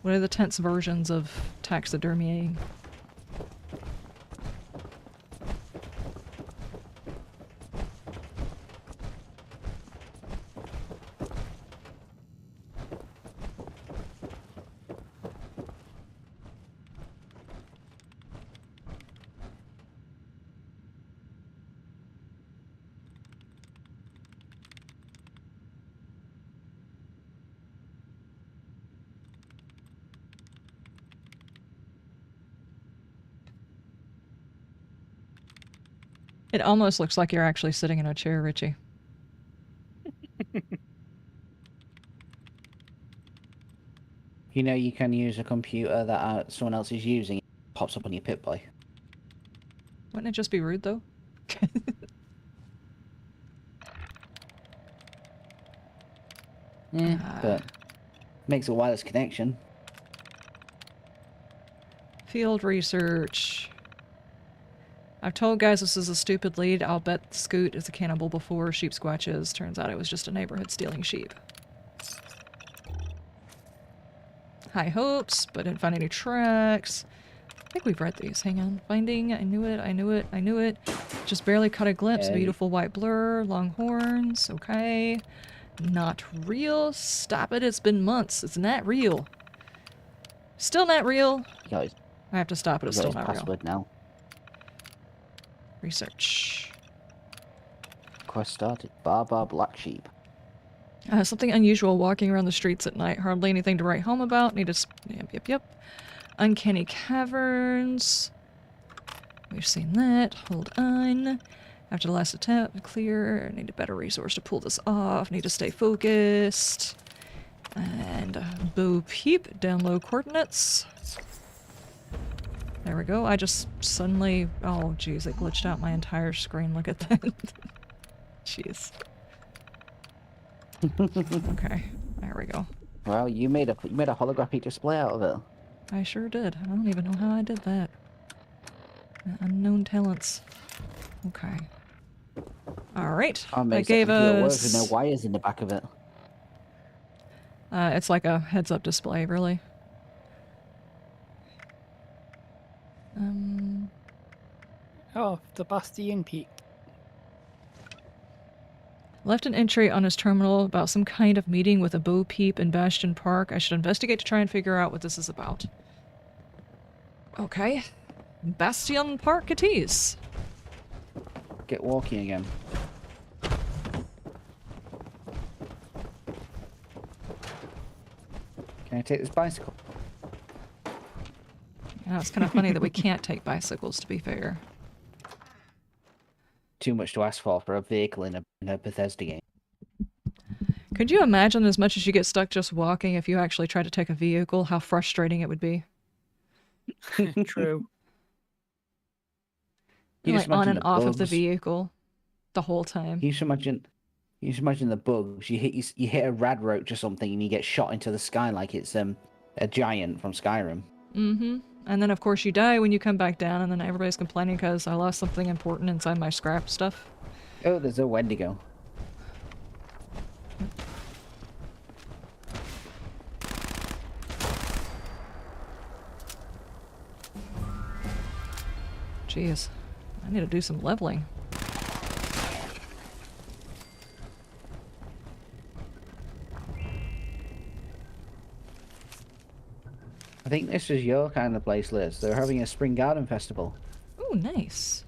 What are the tense versions of taxidermying? It almost looks like you're actually sitting in a chair, Richie. You know you can use a computer that someone else is using. It pops up on your Pip-Boy. Wouldn't it just be rude, though? Yeah, but makes a wireless connection. Field research. I've told guys this is a stupid lead. I'll bet Scoot is a cannibal before Sheep Squatch is. Turns out it was just a neighborhood stealing sheep. High hopes, but didn't find any tracks. I think we've read these. Hang on. Finding. I knew it. I knew it. I knew it. Just barely caught a glimpse. Hey. Beautiful white blur. Long horns. Okay. Not real. Stop it. It's been months. It's not real. Still not real. Guys, I have to stop it. It's still not real. password now. Research. Quest started. Bar black sheep. Something unusual walking around the streets at night. Hardly anything to write home about. Need to... Yep. Uncanny caverns. We've seen that. Hold on. After the last attempt, clear. Need a better resource to pull this off. Need to stay focused. And Bo Peep. Down low coordinates. There we go. I just suddenly... Oh, jeez. It glitched out my entire screen. Look at that. Jeez. Okay. There we go. Well, you made a holographic display out of it. I sure did. I don't even know how I did that. Unknown talents. Okay. Alright. That gave us... with no wires in the back of it. It's like a heads-up display, really. Oh, the Bastion Peak. Left an entry on his terminal about some kind of meeting with a Bo Peep in Bastion Park. I should investigate to try and figure out what this is about. Okay. Bastion Park it is. Get walking again. Can I take this bicycle? Yeah, it's kind of funny that we can't take bicycles, to be fair. Too much to ask for a vehicle in a Bethesda game. Could you imagine, as much as you get stuck just walking, if you actually tried to take a vehicle, how frustrating it would be? True. You Like just on imagine and the off of the bugs. vehicle the whole time. You just imagine the bugs. You hit a rad roach or something, and you get shot into the sky like it's a giant from Skyrim. Mm-hmm. And then, of course, you die when you come back down, and then everybody's complaining because I lost something important inside my scrap stuff. Oh, there's a Wendigo. Jeez. I need to do some leveling. I think this is your kind of place, Liz. They're having a spring garden festival. Oh, nice.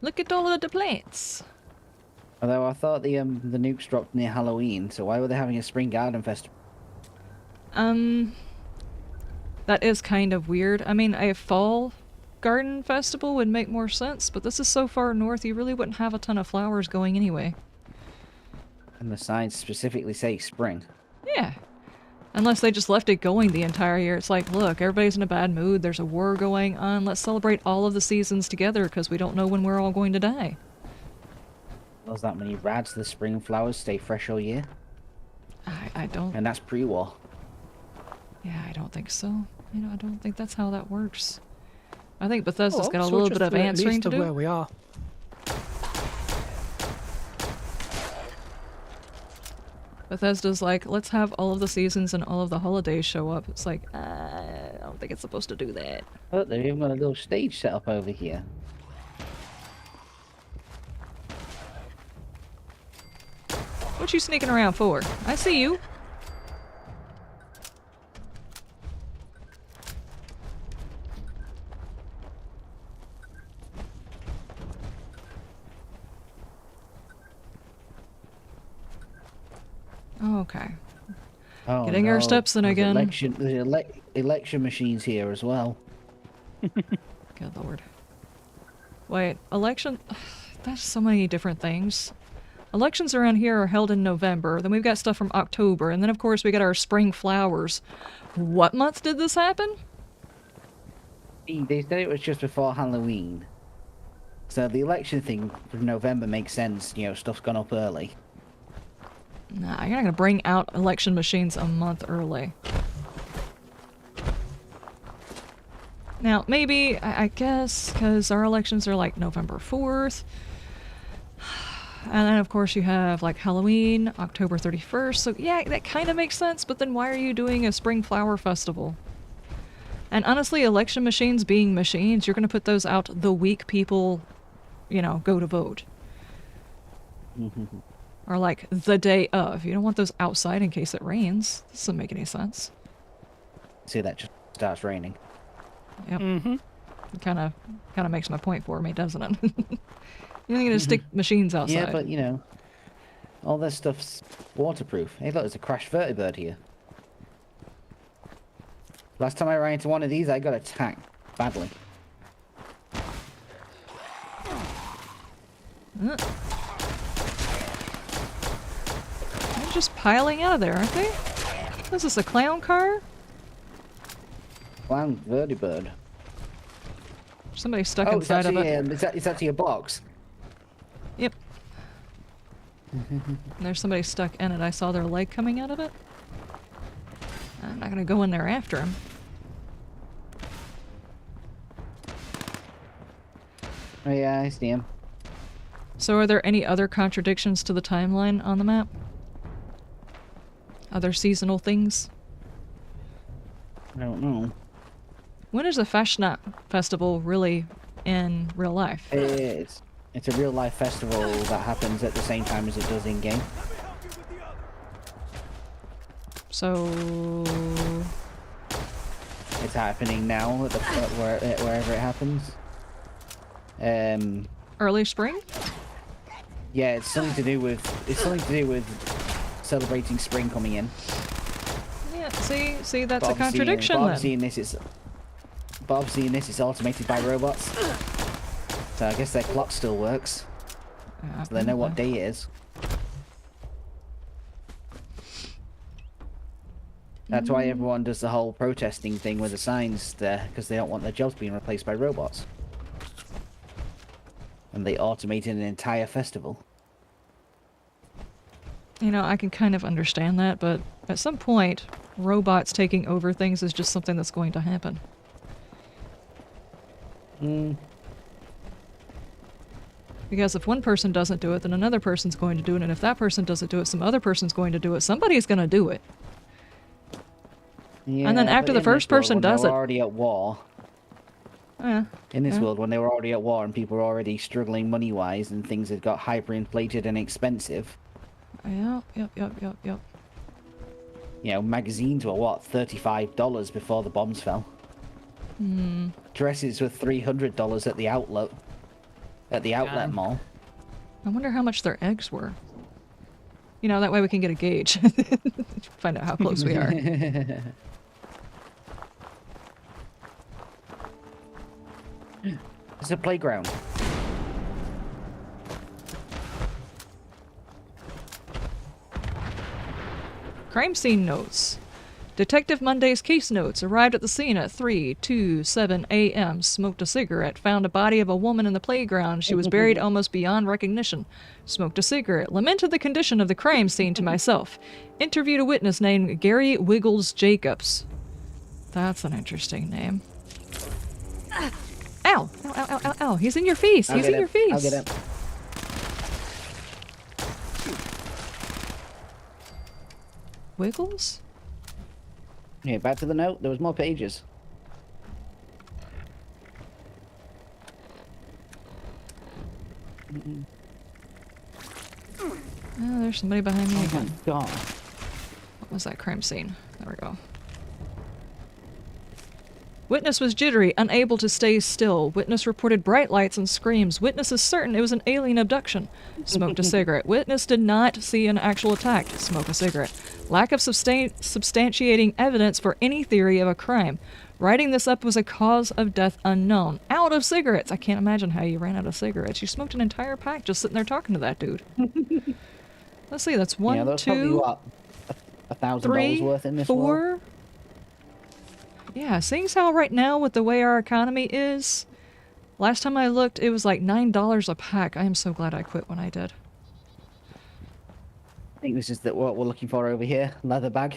Look at all of the plants. Although I thought the nukes dropped near Halloween, so why were they having a spring garden festival? That is kind of weird. I mean, a fall garden festival would make more sense, but this is so far north you really wouldn't have a ton of flowers going anyway. And the signs specifically say spring. Yeah. Unless they just left it going the entire year. It's like, look, everybody's in a bad mood, there's a war going on, let's celebrate all of the seasons together because we don't know when we're all going to die. There's that many rads, the spring flowers stay fresh all year. I don't... And that's pre-war. Yeah, I don't think so. You know, I don't think that's how that works. I think Bethesda's got a so little just bit of answering to do. where we are. Bethesda's like, let's have all of the seasons and all of the holidays show up. It's like, I don't think it's supposed to do that. Oh, they've even got a little stage set up over here. What you sneaking around for? I see you. Okay. Oh, Getting our steps in there's again. There's election machines here as well. Good lord. Wait, election... There's so many different things. Elections around here are held in November, then we've got stuff from October, and then of course we got our spring flowers. What month did this happen? They said it was just before Halloween. So the election thing from November makes sense, you know, stuff's gone up early. Nah, you're not gonna bring out election machines a month early. Now, maybe, I guess, because our elections are like November 4th. And then, of course, you have like Halloween, October 31st. So, yeah, that kind of makes sense. But then why are you doing a spring flower festival? And honestly, election machines being machines, you're going to put those out the week people, you know, go to vote. Or like the day of. You don't want those outside in case it rains. This doesn't make any sense. See, that just starts raining. Yep. It kind of makes my point for me, doesn't it? You're not going to stick machines outside. Yeah, but you know, all this stuff's waterproof. Hey, look, there's a crashed vertibird here. Last time I ran into one of these, I got attacked badly. They're just piling out of there, aren't they? Is this a clown car? Clown vertibird. Somebody stuck inside of it. It's actually a box. Yep. There's somebody stuck in it. I saw their leg coming out of it. I'm not gonna go in there after him. Oh yeah, I see him. So are there any other contradictions to the timeline on the map? Other seasonal things? I don't know. When is the Fashionat festival really in real life? It's It's a real-life festival that happens at the same time as it does in-game. So... It's happening now at the wherever it happens. Early spring? Yeah, it's something to do with celebrating spring coming in. Yeah, see, that's But a contradiction but then. obviously in this it's automated by robots. So I guess their clock still works. Yeah, So they know what day it is. That's why everyone does the whole protesting thing with the signs there, because they don't want their jobs being replaced by robots. And they automated an entire festival. You know, I can kind of understand that, but at some point, robots taking over things is just something that's going to happen. Because if one person doesn't do it, then another person's going to do it, and if that person doesn't do it, some other person's going to do it. Somebody's going to do it. Yeah, and then after the first person does it... already at war. In this world, when they were already at war and people were already struggling money-wise and things had got hyperinflated and expensive. Yep. You know, magazines were, what, $35 before the bombs fell? Dresses were $300 at the outlet. At the outlet mall. I wonder how much their eggs were. You know, that way we can get a gauge. Find out how close we are. It's a playground. Crime scene notes. Detective Monday's case notes. Arrived at the scene at 3:27 a.m. Smoked a cigarette. Found a body of a woman in the playground. She was buried almost beyond recognition. Smoked a cigarette. Lamented the condition of the crime scene to myself. Interviewed a witness named Gary Wiggles Jacobs. That's an interesting name. Ow! Ow, ow, ow, ow, ow. He's in your face. He's in your face. I'll get him. Wiggles? Yeah, back to the note. There was more pages. Oh, there's somebody behind me again. God. What was that crime scene? There we go. Witness was jittery, unable to stay still. Witness reported bright lights and screams. Witness is certain it was an alien abduction. Smoked a cigarette. Witness did not see an actual attack. Smoke a cigarette. Lack of substantiating evidence for any theory of a crime. Writing this up was a cause of death unknown. Out of cigarettes! I can't imagine how you ran out of cigarettes. You smoked an entire pack just sitting there talking to that dude. Let's see, that's one, yeah, that's two, probably, what, $1,000 worth in this four. world? Yeah, seeing as how right now with the way our economy is, last time I looked it was like $9 a pack. I am so glad I quit when I did. I think this is what we're looking for over here. Leather bag.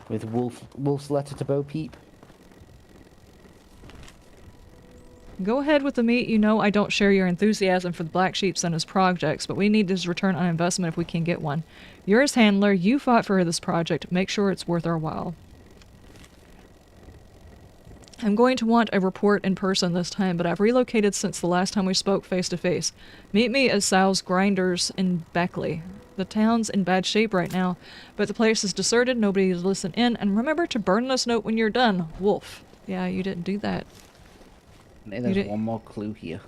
With Wolf's letter to Bo Peep. Go ahead with the meat. You know I don't share your enthusiasm for the Black Sheeps and his projects, but we need his return on investment if we can get one. You're his handler. You fought for this project. Make sure it's worth our while. I'm going to want a report in person this time, but I've relocated since the last time we spoke face-to-face. Meet me at Sal's Grinders in Beckley. The town's in bad shape right now, but the place is deserted, nobody is listening in, and remember to burn this note when you're done. Wolf. Yeah, you didn't do that. There's one more clue here.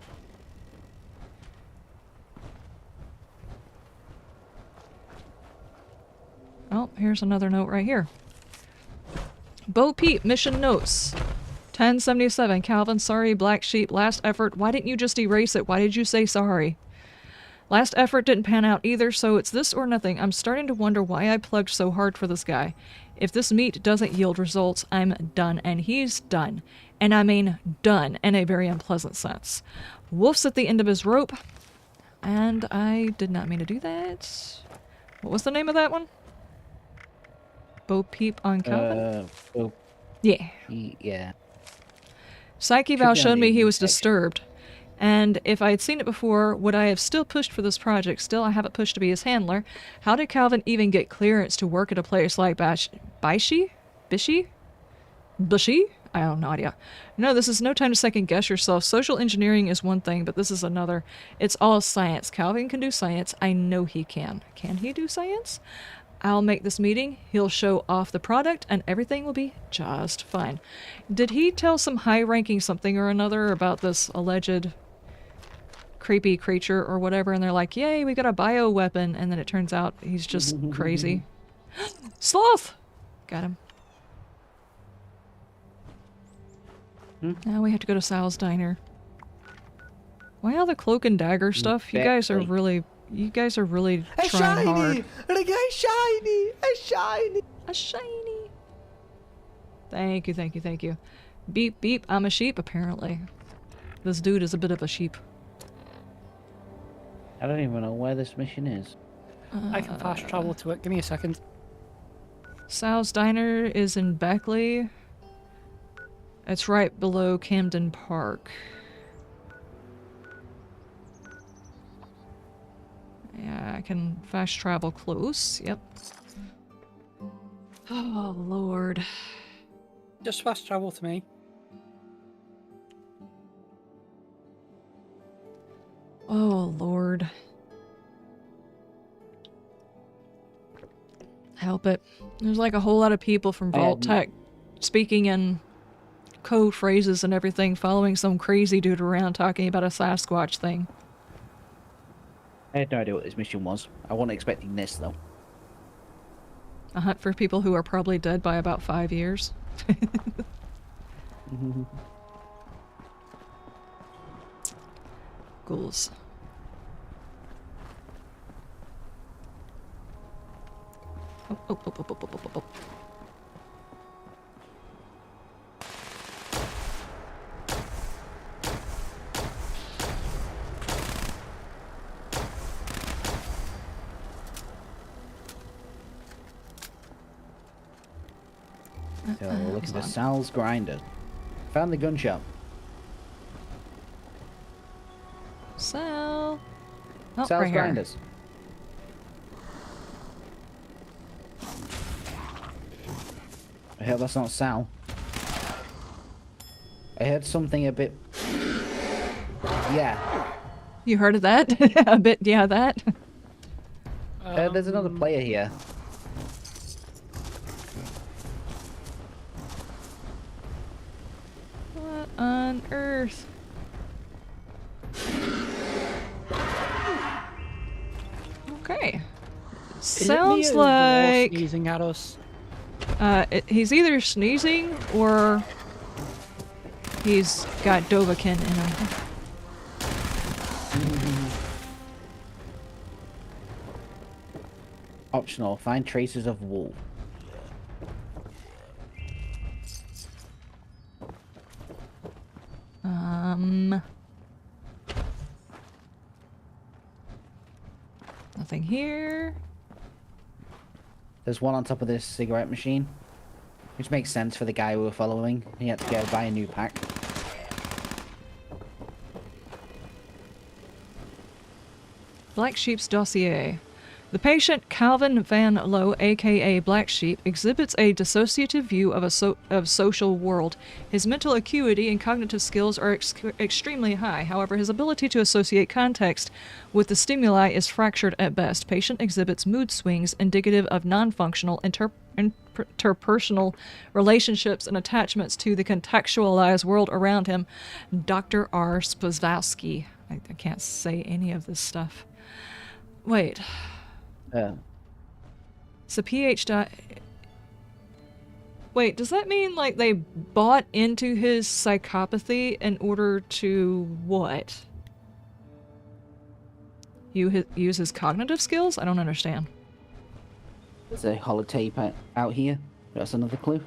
Oh, here's another note right here. Bo Peep, mission notes. 1077, Calvin, sorry, Black Sheep, last effort. Why didn't you just erase it? Why did you say sorry? Last effort didn't pan out either, so it's this or nothing. I'm starting to wonder why I plugged so hard for this guy. If this meat doesn't yield results, I'm done, and he's done. And I mean done, in a very unpleasant sense. Wolf's at the end of his rope, and I did not mean to do that. What was the name of that one? Bo Peep on Calvin? Yeah. Yeah. Psyche Val showed me he was disturbed, and if I had seen it before, would I have still pushed for this project? Still, I haven't pushed to be his handler. How did Calvin even get clearance to work at a place like Bishi? I have no idea. No, this is no time to second guess yourself. Social engineering is one thing, but this is another. It's all science. Calvin can do science. I know he can. Can he do science? I'll make this meeting. He'll show off the product, and everything will be just fine. Did he tell some high-ranking something or another about this alleged creepy creature or whatever, and they're like, yay, we got a bioweapon, and then it turns out he's just crazy. Sloth! Got him. Now we have to go to Sal's Diner. Why all the cloak and dagger stuff? You guys are really trying hard. A shiny! A shiny! A shiny! Thank you, thank you, thank you. Beep, beep, I'm a sheep, apparently. This dude is a bit of a sheep. I don't even know where this mission is. I can fast travel to it. Give me a second. Sal's Diner is in Beckley. It's right below Camden Park. Yeah, I can fast travel close. Yep. Oh, Lord. Just fast travel to me. Oh, Lord. Help it. There's like a whole lot of people from Vault Tech speaking in code phrases and everything, following some crazy dude around talking about a Sasquatch thing. I had no idea what this mission was. I wasn't expecting this, though. A hunt for people who are probably dead by about 5 years. Ghouls. Oh. So we're looking for Sal's Grinder. Found the gun shop. Sal. Oh, Sal's right here. Grinders. I hope that's not Sal. I heard something a bit... Yeah. You heard of that? A bit, yeah, that. There's another player here. What on earth? Okay. Sounds like sneezing at us. He's either sneezing or he's got Dovahkiin in him. Optional. Find traces of wool. Nothing here. There's one on top of this cigarette machine, which makes sense for the guy we were following. He had to go buy a new pack. Black Sheep's dossier. The patient, Calvin Van Lowe, aka Black Sheep, exhibits a dissociative view of social world. His mental acuity and cognitive skills are extremely high. However, his ability to associate context with the stimuli is fractured at best. Patient exhibits mood swings indicative of non-functional interpersonal relationships and attachments to the contextualized world around him. Dr. R. Spazowski. I can't say any of this stuff. Wait. So Wait, does that mean like they bought into his psychopathy in order to what? Use his cognitive skills? I don't understand. There's a holotape out here. That's another clue.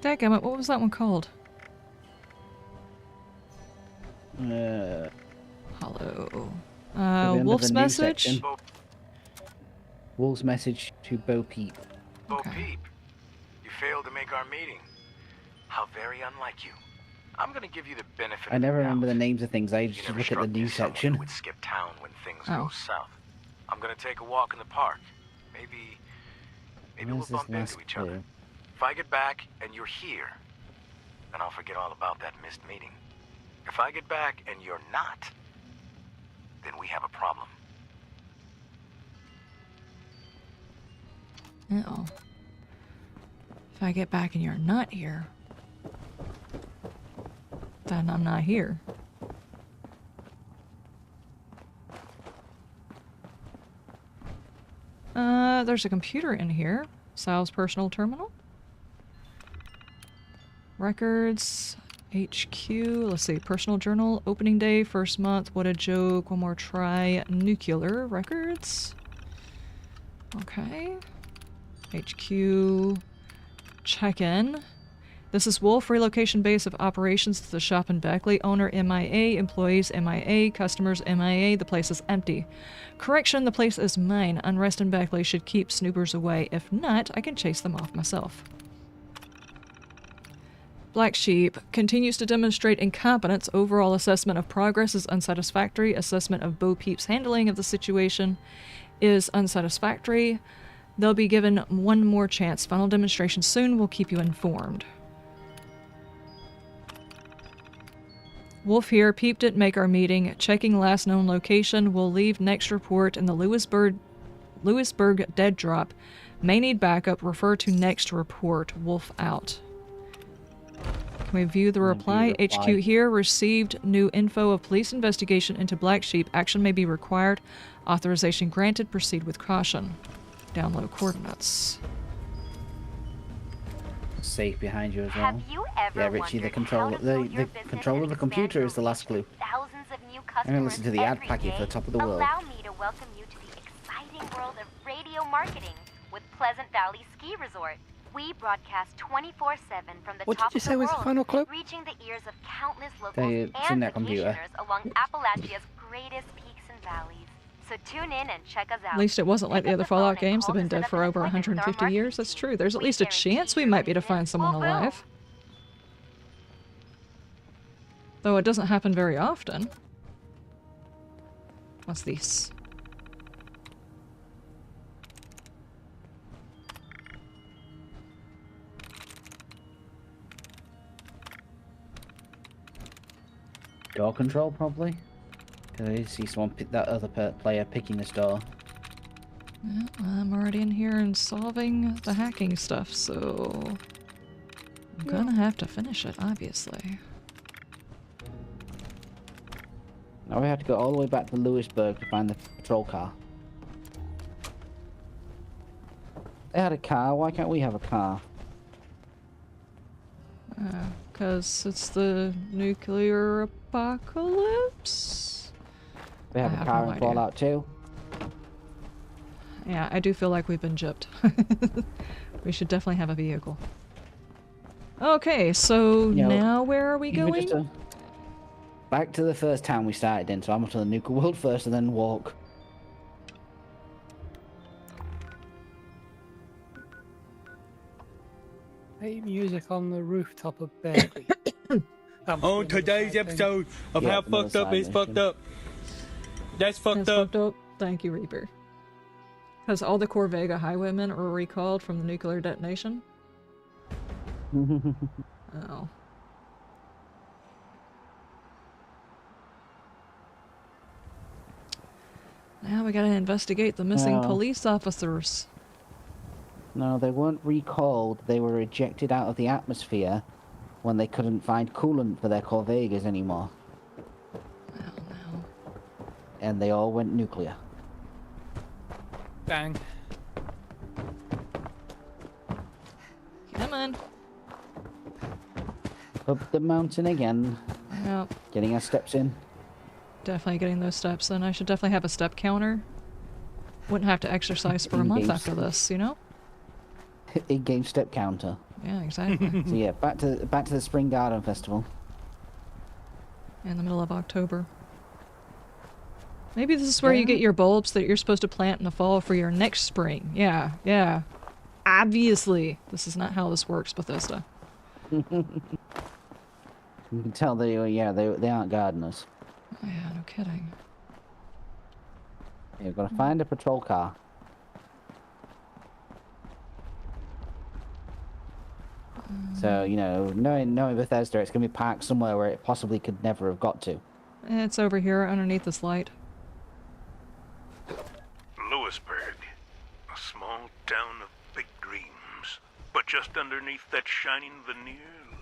Dadgummit, what was that one called? Hello. Wolf's message? Wolf's message to Bo Peep. Bo Peep, you failed to make our meeting. How very unlike you. I'm gonna give you the benefit I of never the doubt. remember the names of things. I You just never look at the struck me news as someone who section. would skip town when things Oh. go south. I'm gonna take a walk in the park. Maybe we'll Where's this bump last into each other. clue? If I get back and you're here, then I'll forget all about that missed meeting. If I get back and you're not, then we have a problem. Uh-oh. If I get back and you're not here, then I'm not here. There's a computer in here. Sal's personal terminal. Records. HQ. Let's see. Personal journal. Opening day. First month. What a joke. One more try. Nuclear. Records. Okay. HQ. Check-in. This is Wolf, relocation base of operations to the shop in Beckley. Owner MIA, employees MIA, customers MIA. The place is empty. Correction, the place is mine. Unrest in Beckley should keep snoopers away. If not, I can chase them off myself. Black Sheep continues to demonstrate incompetence. Overall assessment of progress is unsatisfactory. Assessment of Bo Peep's handling of the situation is unsatisfactory. They'll be given one more chance. Final demonstration soon. We'll keep you informed. Wolf here. Peep didn't make our meeting. Checking last known location. We'll leave next report in the Lewisburg dead drop. May need backup. Refer to next report. Wolf out. Can we view the reply? HQ here. Received new info of police investigation into Black Sheep. Action may be required. Authorization granted. Proceed with caution. Download coordinates. Safe behind you as well. Have you ever Yeah, Richie, the control of the computer is the last clue. Thousands of new I'm gonna listen to the ad every packet for day? the top of the world. Allow me to welcome you to the exciting world of radio marketing with Pleasant Valley Ski Resort. We broadcast 24/7 from the What did top you of say the was the world, final clue? reaching the ears of countless locals It's in and that computer. vacationers along Appalachia's greatest peaks and valleys. So tune in and check us out. At least it wasn't like the other Fallout games that have been dead for over 150 years. That's true. There's at least a chance we might be to find someone alive. Though it doesn't happen very often. What's this? Door control, probably. Because I see someone that other player picking this door. Yeah, I'm already in here and solving the hacking stuff, so I'm gonna have to finish it, obviously. Now we have to go all the way back to Lewisburg to find the patrol car. They had a car, why can't we have a car? Because it's the nuclear apocalypse? They have I a have car no in idea. Fallout 2. Yeah, I do feel like we've been gypped. We should definitely have a vehicle. Okay, so You know, now where are we You could going? just, back to the first town we started in, so I'm up to the nuclear world first and then walk. Hey, music on the rooftop of Berkeley. On today's episode of How Fucked Up is Fucked Up. That's fucked up. Thank you, Reaper. Because all the Corvega highwaymen were recalled from the nuclear detonation? Oh. Now we gotta investigate the missing No. police officers. No, they weren't recalled, they were ejected out of the atmosphere when they couldn't find coolant for their Corvegas anymore. And they all went nuclear. Bang. Come on. Up the mountain again. Yep. Getting our steps in. Definitely getting those steps in. I should definitely have a step counter. Wouldn't have to exercise for a month In-game after this, you know? In-game step counter. Yeah, exactly. So yeah, back to the Spring Garden Festival. In the middle of October. Maybe this is where you get your bulbs that you're supposed to plant in the fall for your next spring. Yeah, yeah. Obviously, this is not how this works, Bethesda. You can tell they aren't gardeners. Oh, yeah, no kidding. You've got to find a patrol car. So, you know, knowing Bethesda, it's going to be parked somewhere where it possibly could never have got to. It's over here underneath this light. Lewisburg, a small town of big dreams. But just underneath that shining veneer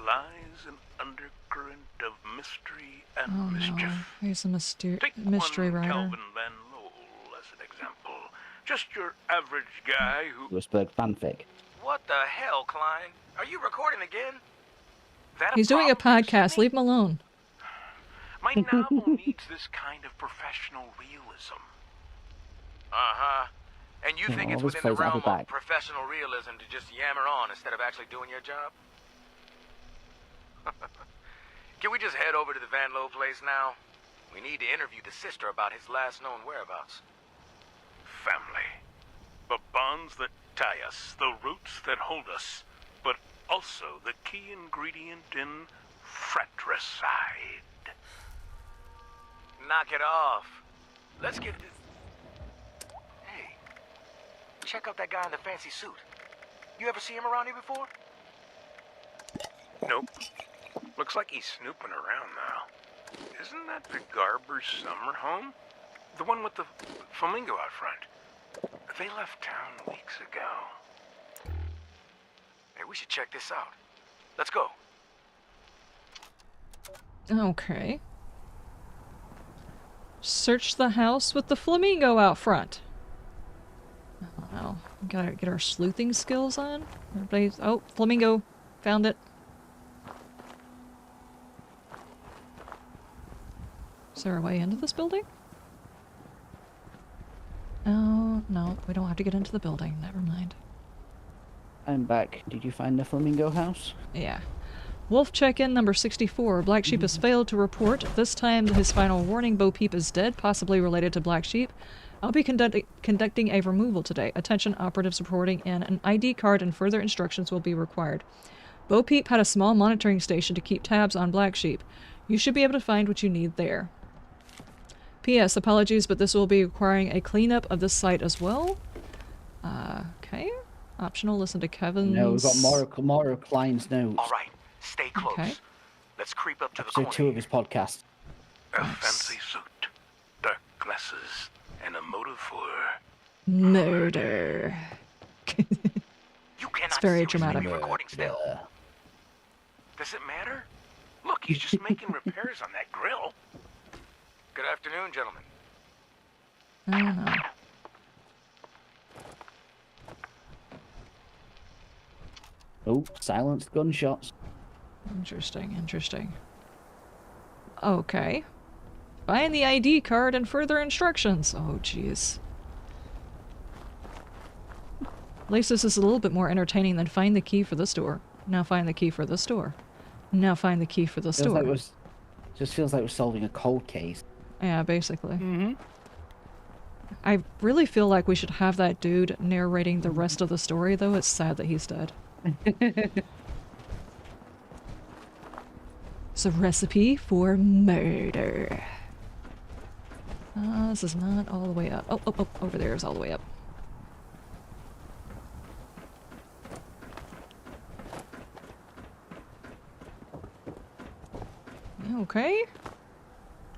lies an undercurrent of mystery and mischief. No. He's a mystery One writer. Calvin Van Lowell as an example. Just your average guy who... Lewisburg fanfic. What the hell, Klein? Are you recording again? He's doing a podcast. Leave him alone. My novel needs this kind of professional realism. Uh-huh. And you think it's within the realm of professional realism to just yammer on instead of actually doing your job? Can we just head over to the Van Lowe place now? We need to interview the sister about his last known whereabouts. Family. The bonds that tie us, the roots that hold us, but also the key ingredient in fratricide. Knock it off. Let's get this... Hey, check out that guy in the fancy suit. You ever see him around here before? Nope. Looks like he's snooping around now. Isn't that the Garber's summer home? The one with the flamingo out front. They left town weeks ago. Hey, we should check this out. Let's go. Okay. Search the house with the flamingo out front. I don't know. We gotta get our sleuthing skills on. Everybody's... Oh, flamingo. Found it. Is there a way into this building? Oh, no. We don't have to get into the building. Never mind. I'm back. Did you find the flamingo house? Yeah. Wolf check-in number 64. Black Sheep has failed to report. This time his final warning, Bo Peep is dead, possibly related to Black Sheep. I'll be conducting a removal today. Attention operatives reporting in. An ID card and further instructions will be required. Bo Peep had a small monitoring station to keep tabs on Black Sheep. You should be able to find what you need there. P.S. Apologies, but this will be requiring a cleanup of this site as well. Okay. Optional, listen to Kevin's... No, we've got more of Klein's notes. All right, stay close. Okay. Let's creep up to the Episode corner. 2 of his podcast. A fancy suit, dark glasses, and a motive for... Murder. You cannot It's very seriously dramatic. be recording still. Does it matter? Look, he's just making repairs on that grill. Good afternoon, gentlemen. I don't know. Oh, silenced gunshots. Interesting, interesting. Okay. Find the ID card and further instructions. Oh, jeez. At least this is a little bit more entertaining than find the key for this door. Now find the key for this door. Now find the key for this door. Just feels like we're solving a cold case. Yeah, basically. I really feel like we should have that dude narrating the rest of the story, though. It's sad that he's dead. It's a recipe for murder. This is not all the way up. Oh, over there is all the way up. Okay.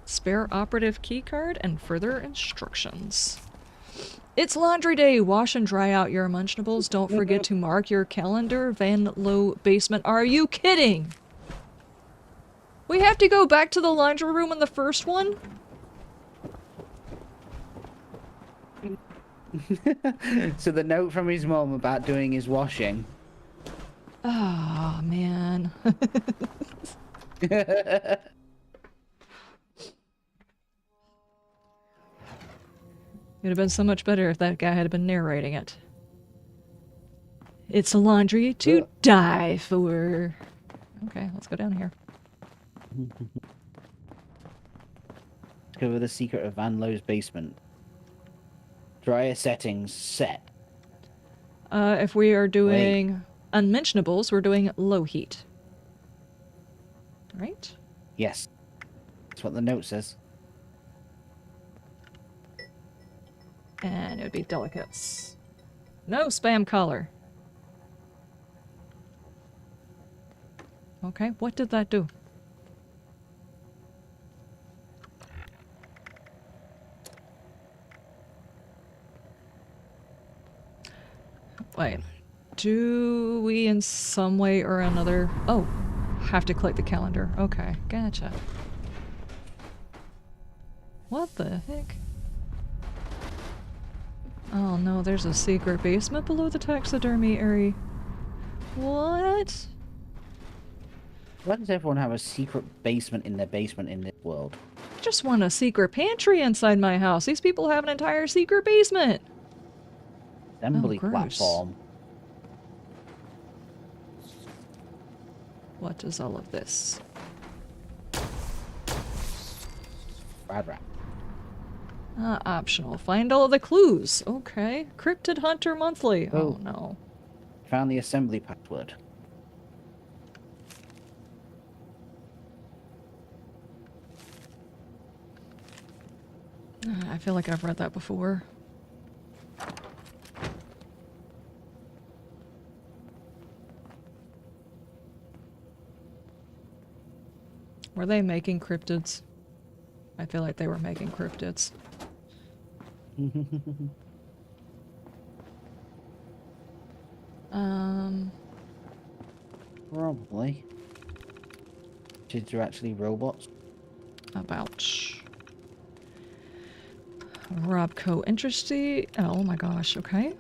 Spare operative keycard and further instructions. It's laundry day. Wash and dry out your munchnables. Don't forget to mark your calendar. Van Lowe basement. Are you kidding? We have to go back to the laundry room in the first one? So the note from his mom about doing his washing. Oh, man. It would have been so much better if that guy had been narrating it. It's laundry to die for. Okay, let's go down here. discover the secret of Van Lowe's basement. Dryer settings set. If we are doing unmentionables, we're doing low heat. Right? Yes. That's what the note says. And it would be delicates. No spam color. Okay, what did that do? Wait. Do we in some way or another... Oh, have to click the calendar. Okay, gotcha. What the heck? Oh no, there's a secret basement below the taxidermy area. What? Why does everyone have a secret basement in this world? I just want a secret pantry inside my house. These people have an entire secret basement. Assembly platform. What is all of this? Rad rat. Optional. Find all of the clues. Okay. Cryptid Hunter Monthly. Oh no. Found the assembly password. I feel like I've read that before. Were they making cryptids? I feel like they were making cryptids. Probably. Kids are actually robots. About. Robco Interesting. Oh my gosh, okay.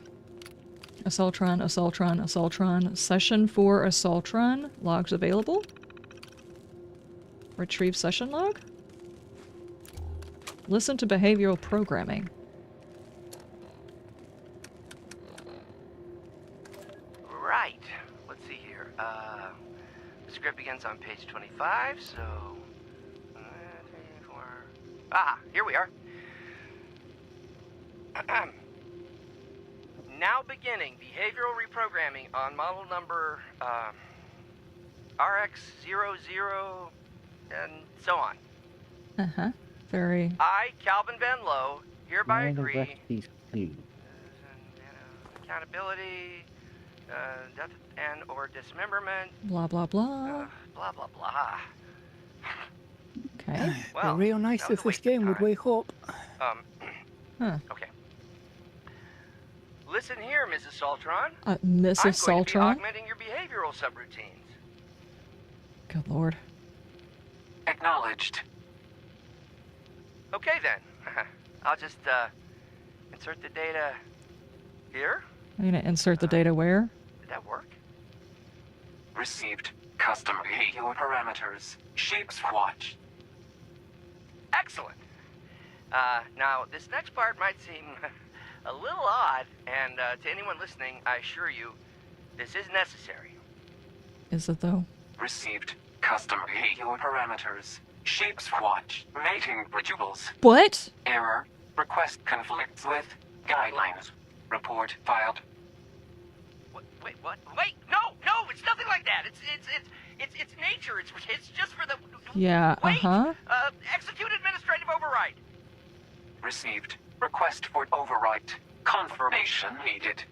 Assaultron, Assaultron, Assaultron. Session for Assaultron. Logs available. Retrieve session log. Listen to behavioral programming. Right. Let's see here. The script begins on page 25, so... 3, 4... Ah, here we are. Now beginning behavioral reprogramming on model number RX00 and so on. Uh-huh. Very... I, Calvin Van Lowe, hereby agree... These clues. Accountability, death and or dismemberment. Blah, blah, blah. Blah, blah, blah. Okay. Well, real nice if this game would wake up. Okay. Listen here, Mrs. Saltron. Mrs. I'm going to be Saltron? augmenting your behavioral subroutines. Good lord. Acknowledged. Okay then. I'll just insert the data here. I'm gonna insert the data where? Did that work? Received. Custom behavioral parameters. Shapes watch. Excellent. Now, this next part might seem a little odd, and to anyone listening, I assure you, this is necessary. Is it though? Received. Custom behavioral parameters. Shapes watch. Mating rituals. What? Error. Request conflicts with guidelines. Report filed. Wait, what? Wait, no, it's nothing like that. It's nature. It's just for the... Yeah, Wait, uh-huh. Execute administrative override. Received. Request for overwrite. Confirmation needed.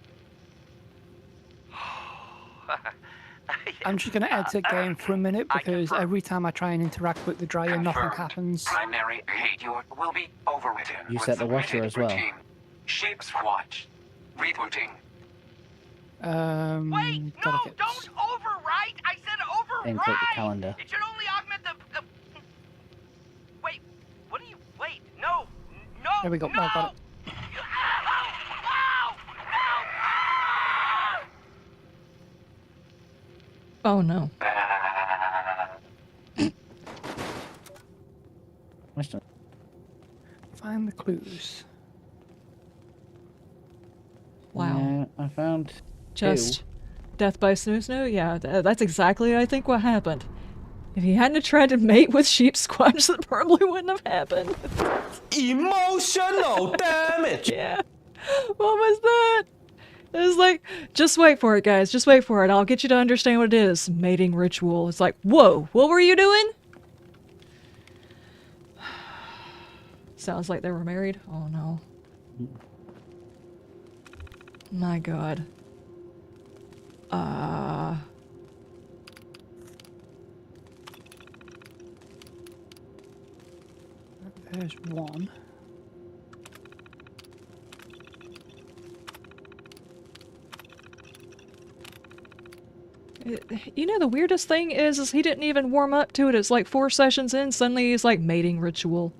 I'm just going to exit game for a minute because every time I try and interact with the dryer, nothing happens. Primary behavior will be overwritten. You set the washer as well. Shapes watch. Rebooting. Wait, no, don't overwrite. I said override. Then click the calendar. It should only augment the... Wait, what do you... Wait, no. There we go. I got it. Oh no. Find the clues. Wow. I found Just death by snoo snoo? Yeah, that's exactly I think what happened. If he hadn't tried to mate with sheep squatch, that probably wouldn't have happened. Emotional damage! Yeah. What was that? It was like, just wait for it, guys. Just wait for it. I'll get you to understand what it is. Mating ritual. It's like, whoa, what were you doing? Sounds like they were married. Oh no. My god. There's one. You know, the weirdest thing is he didn't even warm up to it. It's like 4 sessions in, suddenly he's like, mating ritual.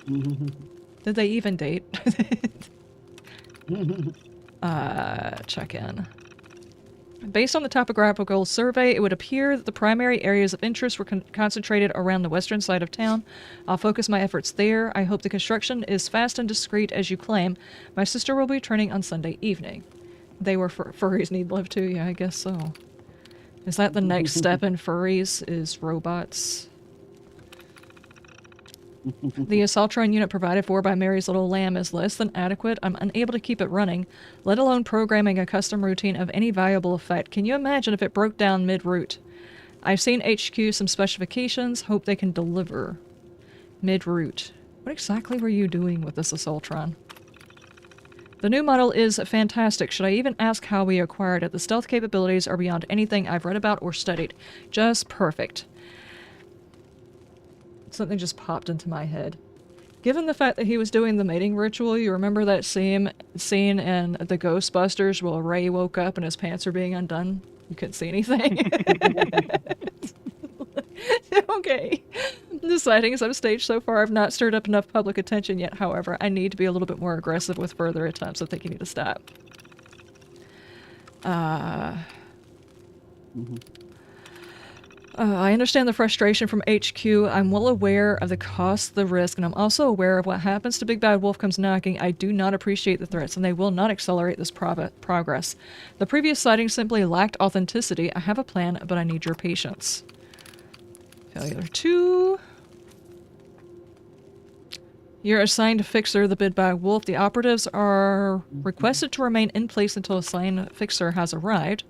Did they even date? Check in. Based on the topographical survey, it would appear that the primary areas of interest were concentrated around the western side of town. I'll focus my efforts there. I hope the construction is fast and discreet as you claim. My sister will be returning on Sunday evening. They were furries need love too? Yeah, I guess so. Is that the next step in furries, is robots? The Assaultron unit provided for by Mary's Little Lamb is less than adequate. I'm unable to keep it running, let alone programming a custom routine of any viable effect. Can you imagine if it broke down mid-route? I've seen HQ some specifications, hope they can deliver. Mid-route. What exactly were you doing with this Assaultron? The new model is fantastic. Should I even ask how we acquired it? The stealth capabilities are beyond anything I've read about or studied. Just perfect. Something just popped into my head. Given the fact that he was doing the mating ritual, you remember that scene in the Ghostbusters where Ray woke up and his pants were being undone? You couldn't see anything. Okay. Deciding as I've staged so far, I've not stirred up enough public attention yet, however. I need to be a little bit more aggressive with further attempts. I think you need to stop. I understand the frustration from HQ. I'm well aware of the cost, the risk, and I'm also aware of what happens to Big Bad Wolf comes knocking. I do not appreciate the threats, and they will not accelerate this progress. The previous sighting simply lacked authenticity. I have a plan, but I need your patience. Failure 2. You're assigned fixer, the Big Bad Wolf. The operatives are requested to remain in place until assigned fixer has arrived.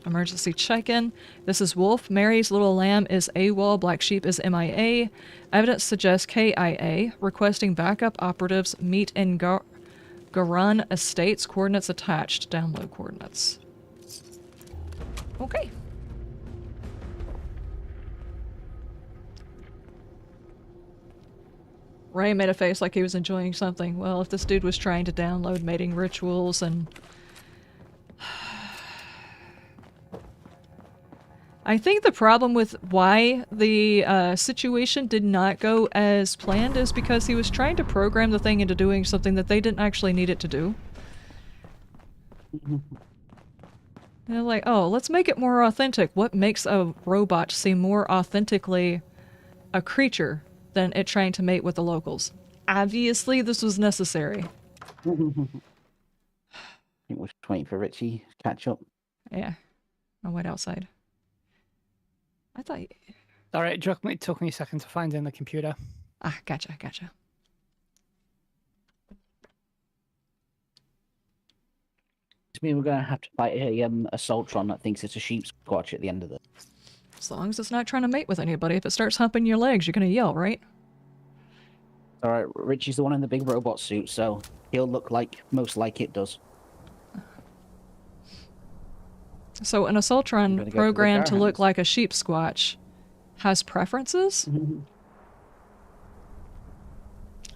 Emergency check-in. This is Wolf. Mary's Little Lamb is AWOL. Black Sheep is MIA. Evidence suggests KIA. Requesting backup operatives meet in Garan Estates. Coordinates attached. Download coordinates. Okay. Ray made a face like he was enjoying something. Well, if this dude was trying to download mating rituals and... I think the problem with why the situation did not go as planned is because he was trying to program the thing into doing something that they didn't actually need it to do. They're like, oh, let's make it more authentic. What makes a robot seem more authentically a creature than it trying to mate with the locals? Obviously, this was necessary. I think we're just waiting for Richie to catch up. Yeah. I'll wait outside. I thought... Alright, it took me a second to find in the computer. Ah, gotcha, gotcha. To me, we're going to have to fight a Assaultron that thinks it's a sheep squatch at the end of this. As long as it's not trying to mate with anybody. If it starts humping your legs, you're going to yell, right? Alright, Richie's the one in the big robot suit, so he'll look like most like it does. So an Assaultron programmed to look like a sheep squatch has preferences?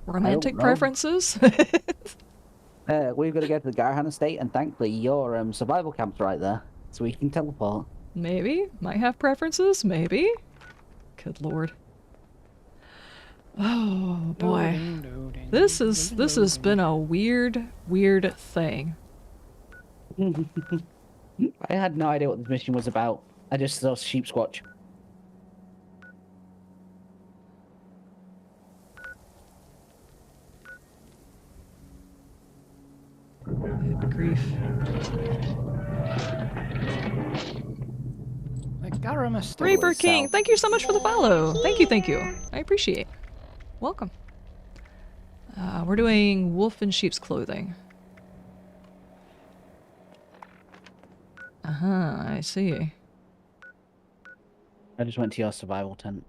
Romantic preferences? We've got to go to the Garhan estate, and thankfully your survival camp's right there, so we can teleport. Maybe. Might have preferences, maybe. Good lord. Oh boy. This has been a weird thing. I had no idea what this mission was about. I just saw sheep squatch. Good grief. Reaper King, thank you so much for the follow. Thank you, thank you. I appreciate. Welcome. We're doing wolf in sheep's clothing. I see. I just went to your survival tent.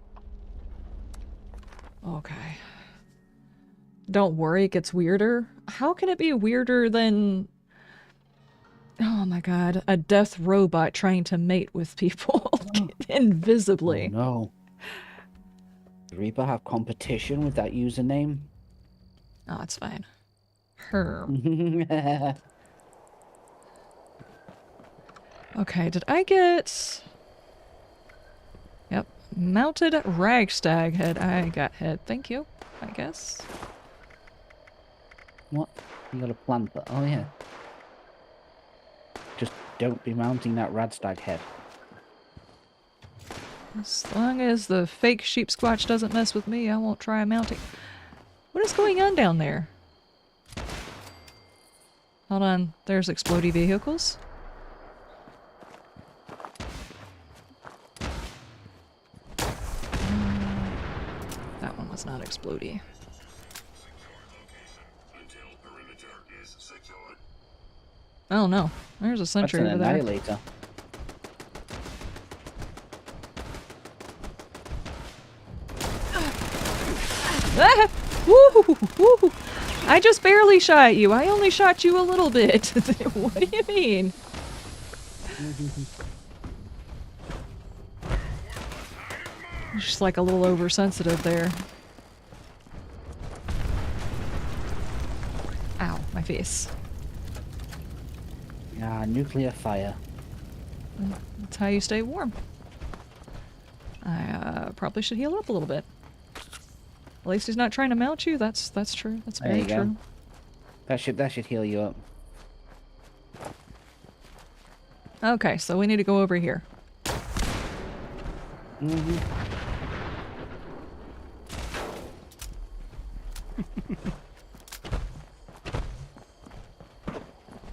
Okay. Don't worry, it gets weirder. How can it be weirder than... Oh my god, a death robot trying to mate with people invisibly. Oh no. Does Reaper have competition with that username? Oh, it's fine. Her. Okay, did I get... Yep. Mounted ragstag head. I got head. Thank you, I guess. What? You got a plant that... Oh yeah. Just don't be mounting that radstag head. As long as the fake sheep squatch doesn't mess with me, I won't try mounting. What is going on down there? Hold on, there's explodey vehicles. That one was not explodey. Oh no, there's a sentry over there. That's an annihilator. Ah! Woo! Woo! I just barely shot you. I only shot you a little bit. What do you mean? Just like a little oversensitive there. Ow, my face. Yeah, nuclear fire. That's how you stay warm. I probably should heal up a little bit. At least he's not trying to mount you. That's true. That's very true. That should heal you up. Okay, so we need to go over here.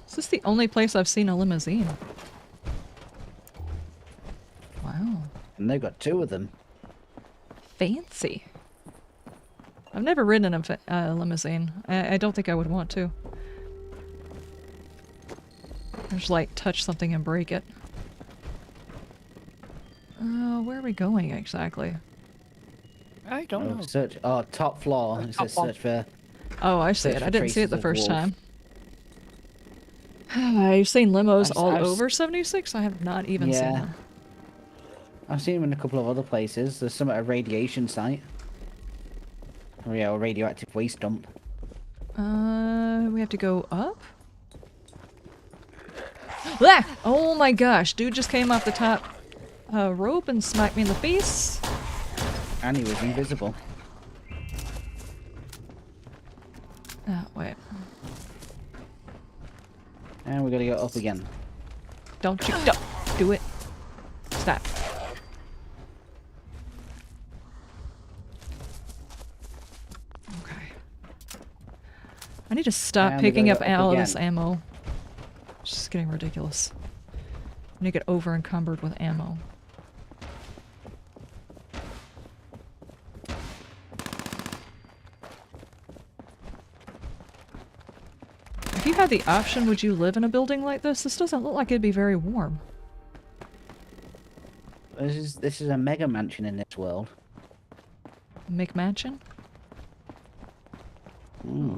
Is this the only place I've seen a limousine? Wow. And they've got two of them. Fancy. I've never ridden in a limousine. I don't think I would want to. Just like touch something and break it. Where are we going exactly? I don't know. Search. Oh, top floor. It says search for. Oh, I see it. I didn't see it the first wolf. time. I've seen limos all over 76. I have not even seen them. I've seen them in a couple of other places. There's some at a radiation site. Or yeah, a radioactive waste dump. We have to go up? Ah! Oh my gosh, dude just came off the top rope and smacked me in the face. And he was invisible. Oh, wait. And we gotta go up again. Don't do it. Stop. Okay. I need to stop picking up all this ammo. It's just getting ridiculous. I need to get over encumbered with ammo. If you had the option, would you live in a building like this? This doesn't look like it'd be very warm. This is a mega mansion in this world. McMansion?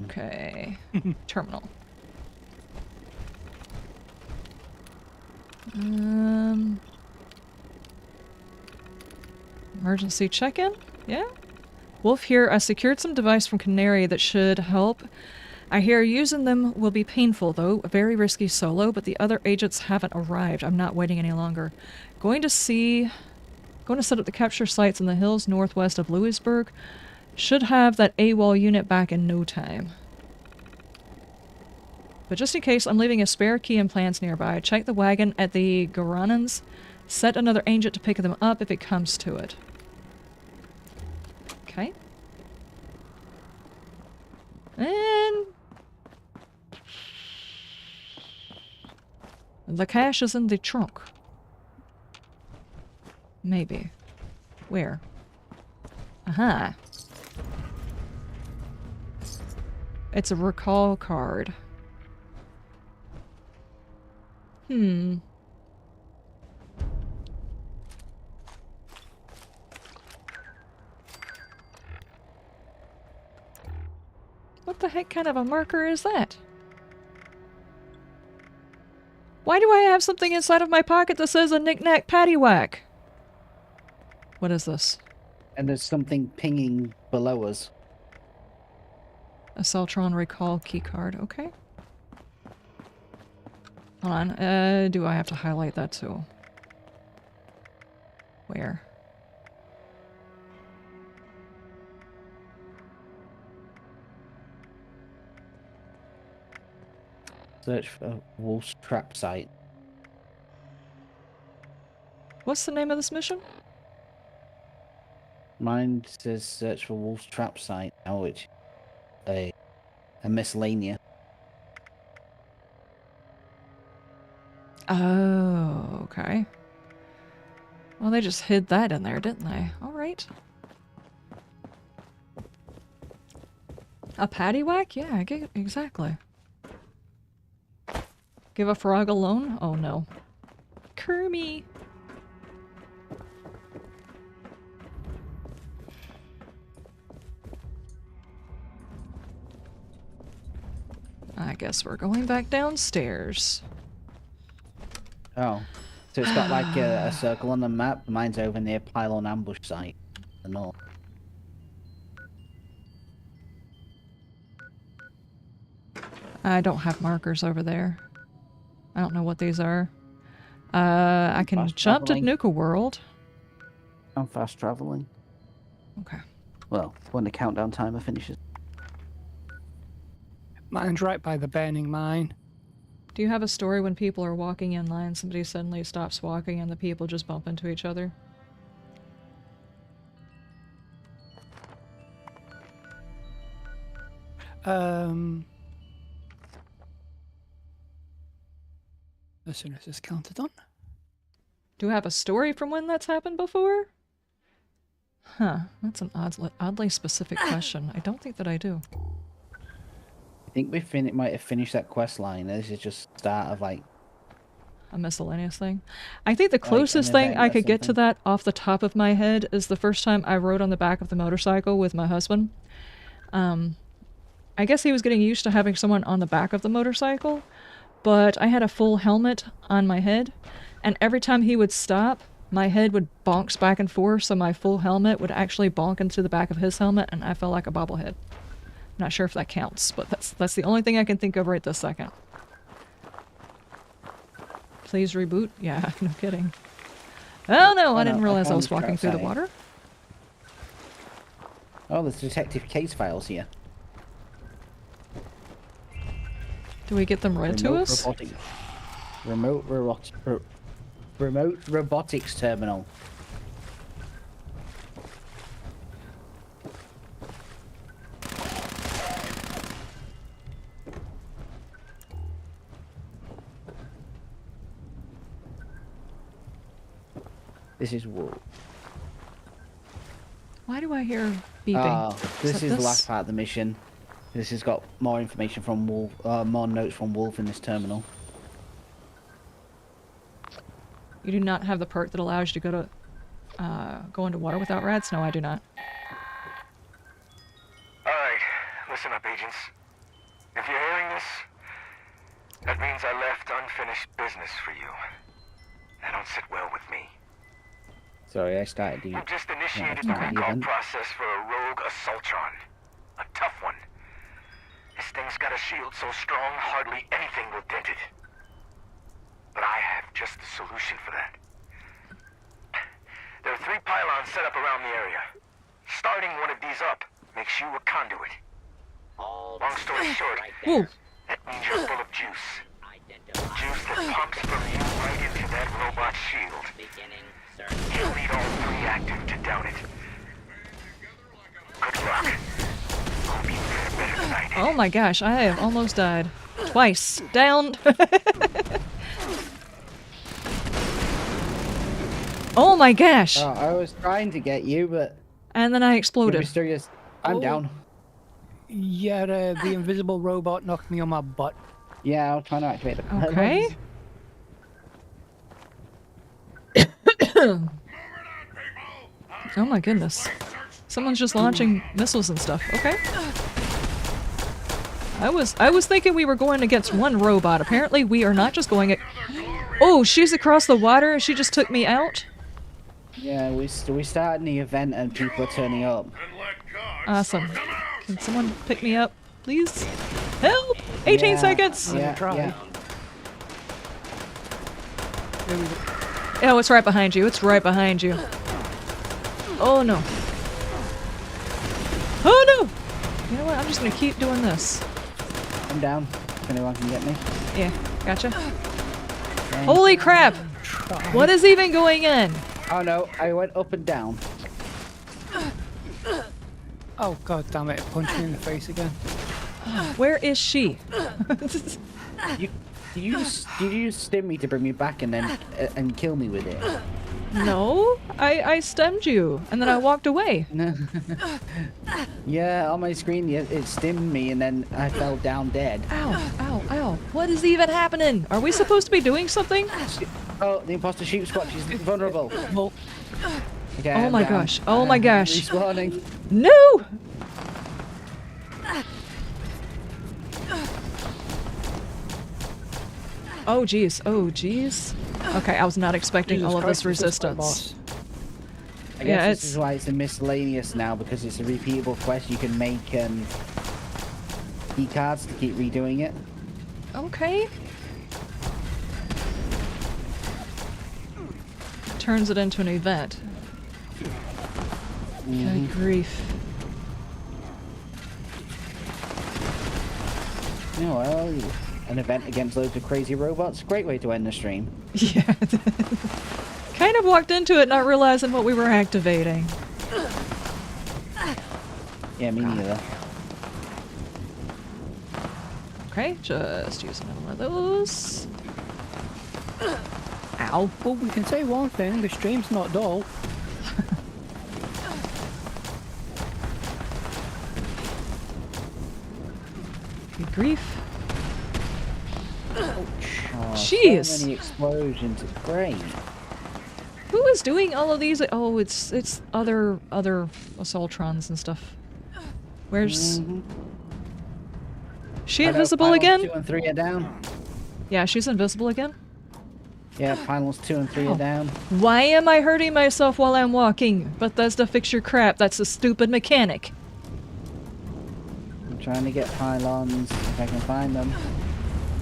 Okay. Terminal. Emergency check-in? Yeah? Wolf here. I secured some device from Canary that should help. I hear using them will be painful, though. Very risky solo, but the other agents haven't arrived. I'm not waiting any longer. Going to set up the capture sites in the hills northwest of Louisburg. Should have that AWOL unit back in no time. But just in case, I'm leaving a spare key and plans nearby. Check the wagon at the Garanans. Set another agent to pick them up if it comes to it. Okay. And the cash is in the trunk. Maybe. Where? Aha. It's a recall card. Hmm. What the heck kind of a marker is that? Why do I have something inside of my pocket that says a knick-knack paddywhack? What is this? And there's something pinging below us. A Celtron recall keycard. Okay. Hold on. Do I have to highlight that too? Where? Search for Wolf's Trap Site. What's the name of this mission? Mine says search for Wolf's Trap Site. Oh, it's a miscellanea. Oh, okay. Well, they just hid that in there, didn't they? Alright. A paddywhack? Yeah, exactly. Give a frog a loan? Oh no. Kermie! I guess we're going back downstairs. Oh. So it's got like a circle on the map. Mine's over near Pylon Ambush Site. The north. I don't have markers over there. I don't know what these are. I can jump to Nuka World. I'm fast traveling. Okay. Well, when the countdown timer finishes. Mine's right by the burning mine. Do you have a story when people are walking in line, somebody suddenly stops walking and the people just bump into each other? As soon as it's counted on. Do you have a story from when that's happened before? Huh, that's an oddly specific question. I don't think that I do. I think we might have finished that quest line. This is just start of like a miscellaneous thing. I think the closest thing I could get to that off the top of my head is the first time I rode on the back of the motorcycle with my husband. I guess he was getting used to having someone on the back of the motorcycle, but I had a full helmet on my head, and every time he would stop, my head would bounce back and forth, so my full helmet would actually bonk into the back of his helmet, and I felt like a bobblehead. Not sure if that counts, but that's the only thing I can think of right this second. Please reboot? Yeah, no kidding. Oh no, I didn't realize I was walking through the water. Oh, there's detective case files here. Do we get them read to us? Remote robotics terminal. This is wool. Why do I hear beeping? Oh, this is the last part of the mission. This has got more information from Wolf, more notes from Wolf in this terminal. You do not have the perk that allows you to go into water without rats? No, I do not. Alright, listen up, agents. If you're hearing this, that means I left unfinished business for you. That don't sit well with me. Sorry, I started the... We've just initiated the recall process for a rogue assaultron. A tough one. This thing's got a shield so strong, hardly anything will dent it. But I have just the solution for that. There are 3 pylons set up around the area. Starting one of these up makes you a conduit. Long story short, that means you're full of juice. Juice that pumps from you right into that robot shield. You'll need all 3 active to down it. Good luck. Hope you fare better than I did. Oh my gosh, I have almost died. Twice. Down. Oh my gosh! Oh, I was trying to get you, but... And then I exploded. Mysterious... I'm down. Yeah, the invisible robot knocked me on my butt. Yeah, I'll try to activate the Okay. Oh my goodness. Someone's just launching missiles and stuff. Okay. I was thinking we were going against one robot. Apparently we are not just going at... Oh, she's across the water and she just took me out? Yeah, we started the event and people are turning up. Awesome. Can someone pick me up, please? Help! 18 seconds! Yeah. Oh, it's right behind you. It's right behind you. Oh no. Oh no! You know what? I'm just gonna keep doing this. I'm down. If anyone can get me. Yeah, gotcha. Holy crap! What is even going on? Oh no, I went up and down. Oh god damn it, it punched me in the face again. Where is she? Did you stim me to bring me back and then and kill me with it? No, I stemmed you, and then I walked away. Yeah, on my screen it stimmed me and then I fell down dead. Ow, ow, ow. What is even happening? Are we supposed to be doing something? Oh, the imposter sheep squatch is vulnerable. Okay, oh my gosh, oh my gosh. Respawning. No! Oh jeez, oh jeez. Okay, I was not expecting all of this resistance. I guess this is why it's a miscellaneous now, because it's a repeatable quest. You can make key cards to keep redoing it. Okay. Turns it into an event. Good grief. Oh well, an event against loads of crazy robots. Great way to end the stream. Yeah. Kind of walked into it not realizing what we were activating. Yeah, me neither. Okay, just use another one of those. Ow. Well, we can say one thing, the stream's not dull. Good grief. Oh, jeez. So many explosions, it's great. Who is doing all of these? Oh, it's other Assaultrons and stuff. Where's... She invisible again? 2 and 3 are down. Yeah, she's invisible again? Yeah, finals 2 and 3 are down. Why am I hurting myself while I'm walking? Bethesda, fix your crap. That's a stupid mechanic. I'm trying to get pylons if I can find them.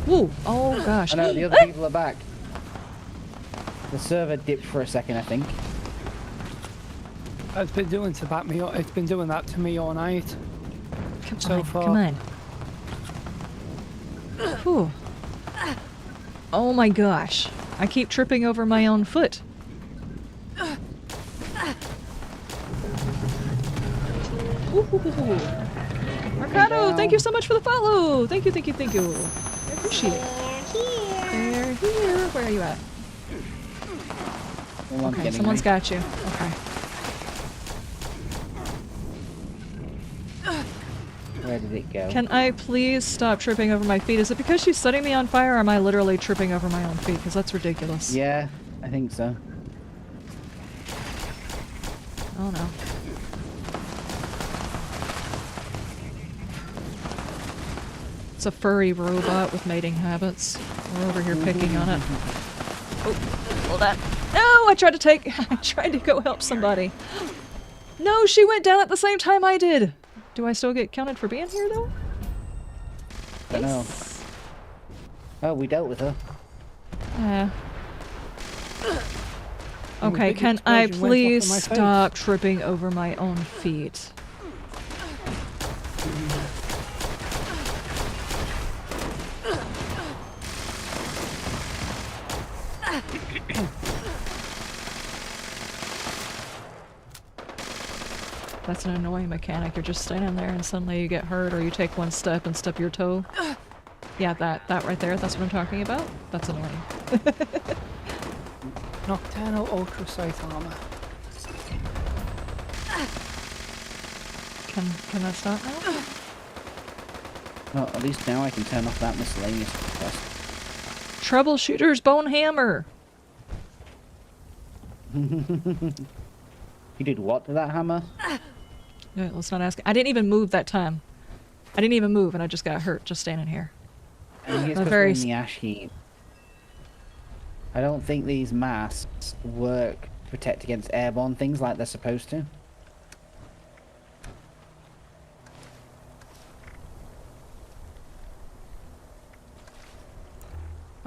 Ooh, oh gosh. I know, the other people are back. The server dipped for a second, I think. It's been doing to back me up. It's been doing that to me all night. Come on. Whew. Oh my gosh. I keep tripping over my own foot. Mercado, thank you so much for the follow. Thank you, thank you, thank you. I appreciate it. They're here. Where are you at? Okay, someone's got you. Okay. Where did it go? Can I please stop tripping over my feet? Is it because she's setting me on fire, or am I literally tripping over my own feet? Because that's ridiculous. Yeah, I think so. Oh no. It's a furry robot with mating habits. We're over here picking on it. Oh, hold that. No, I tried to go help somebody. No, she went down at the same time I did. Do I still get counted for being here though? I don't know. Oh, we dealt with her. Okay, can I please stop tripping over my own feet? That's an annoying mechanic. You're just standing there and suddenly you get hurt, or you take one step and stub your toe. Yeah, that right there. That's what I'm talking about. That's annoying. Nocturnal Ultra Sight Armor. Can I start now? Well, at least now I can turn off that miscellaneous quest. Troubleshooter's bone hammer. You did what to that hammer? Yeah, let's not ask. I didn't even move that time. I didn't even move, and I just got hurt just standing here. I think it's 'cause we're in the ash heap. I don't think these masks work to protect against airborne things like they're supposed to.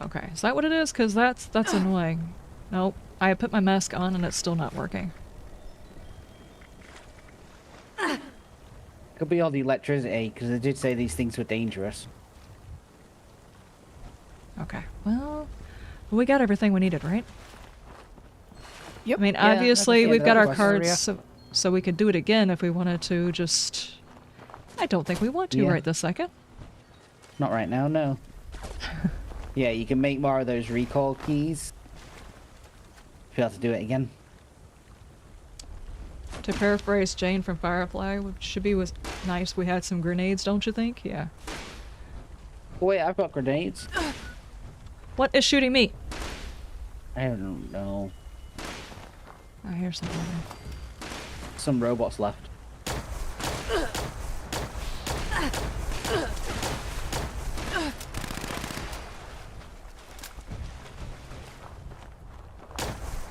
Okay, is that what it is? Because that's annoying. Nope, I put my mask on and it's still not working. Could be all the electricity, because they did say these things were dangerous. Okay, well, we got everything we needed, right? Yep. I mean, Yeah, obviously we've got our cards, area. so we could do it again if we wanted to, just... I don't think we want to right this second. Not right now, no. Yeah, you can make more of those recall keys. If you have to do it again. To paraphrase Jane from Firefly, what should be was nice we had some grenades, don't you think? Yeah. Oh, wait, I've got grenades. What is shooting me? I don't know. I hear something. Some robots left.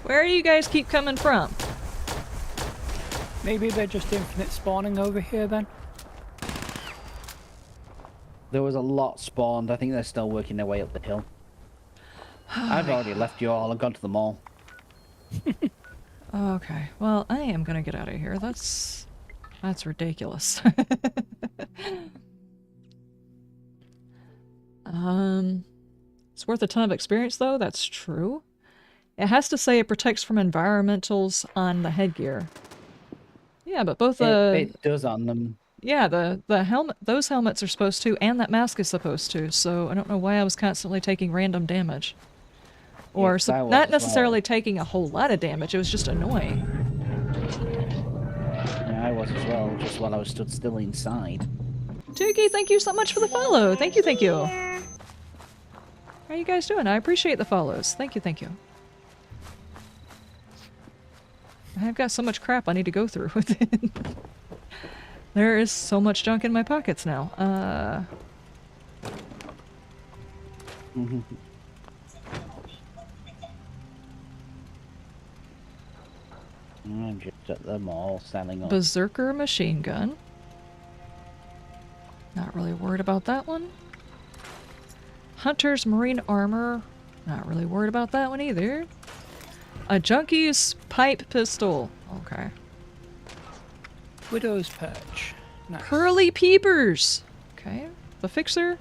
Where do you guys keep coming from? Maybe they're just infinite spawning over here then? There was a lot spawned. I think they're still working their way up the hill. I've already left you all. I've gone to the mall. Okay, well, I am gonna get out of here. That's ridiculous. It's worth a ton of experience, though. That's true. It has to say it protects from environmentals on the headgear. Yeah, but both it does on them. Yeah, the helmet, those helmets are supposed to, and that mask is supposed to. So I don't know why I was constantly taking random damage, or Yes, I was not as necessarily well. taking a whole lot of damage. It was just annoying. Yeah, I was as well, just while I was stood still inside. Tuki, thank you so much for the follow. Thank you, thank you. How are you guys doing? I appreciate the follows. Thank you, thank you. I've got so much crap I need to go through with it. There is so much junk in my pockets now. I'm just at the mall selling up. Berserker machine gun. Not really worried about that one. Hunter's marine armor. Not really worried about that one either. A junkie's pipe pistol. Okay. Widow's Perch. Nice. Curly peepers. Okay. The fixer.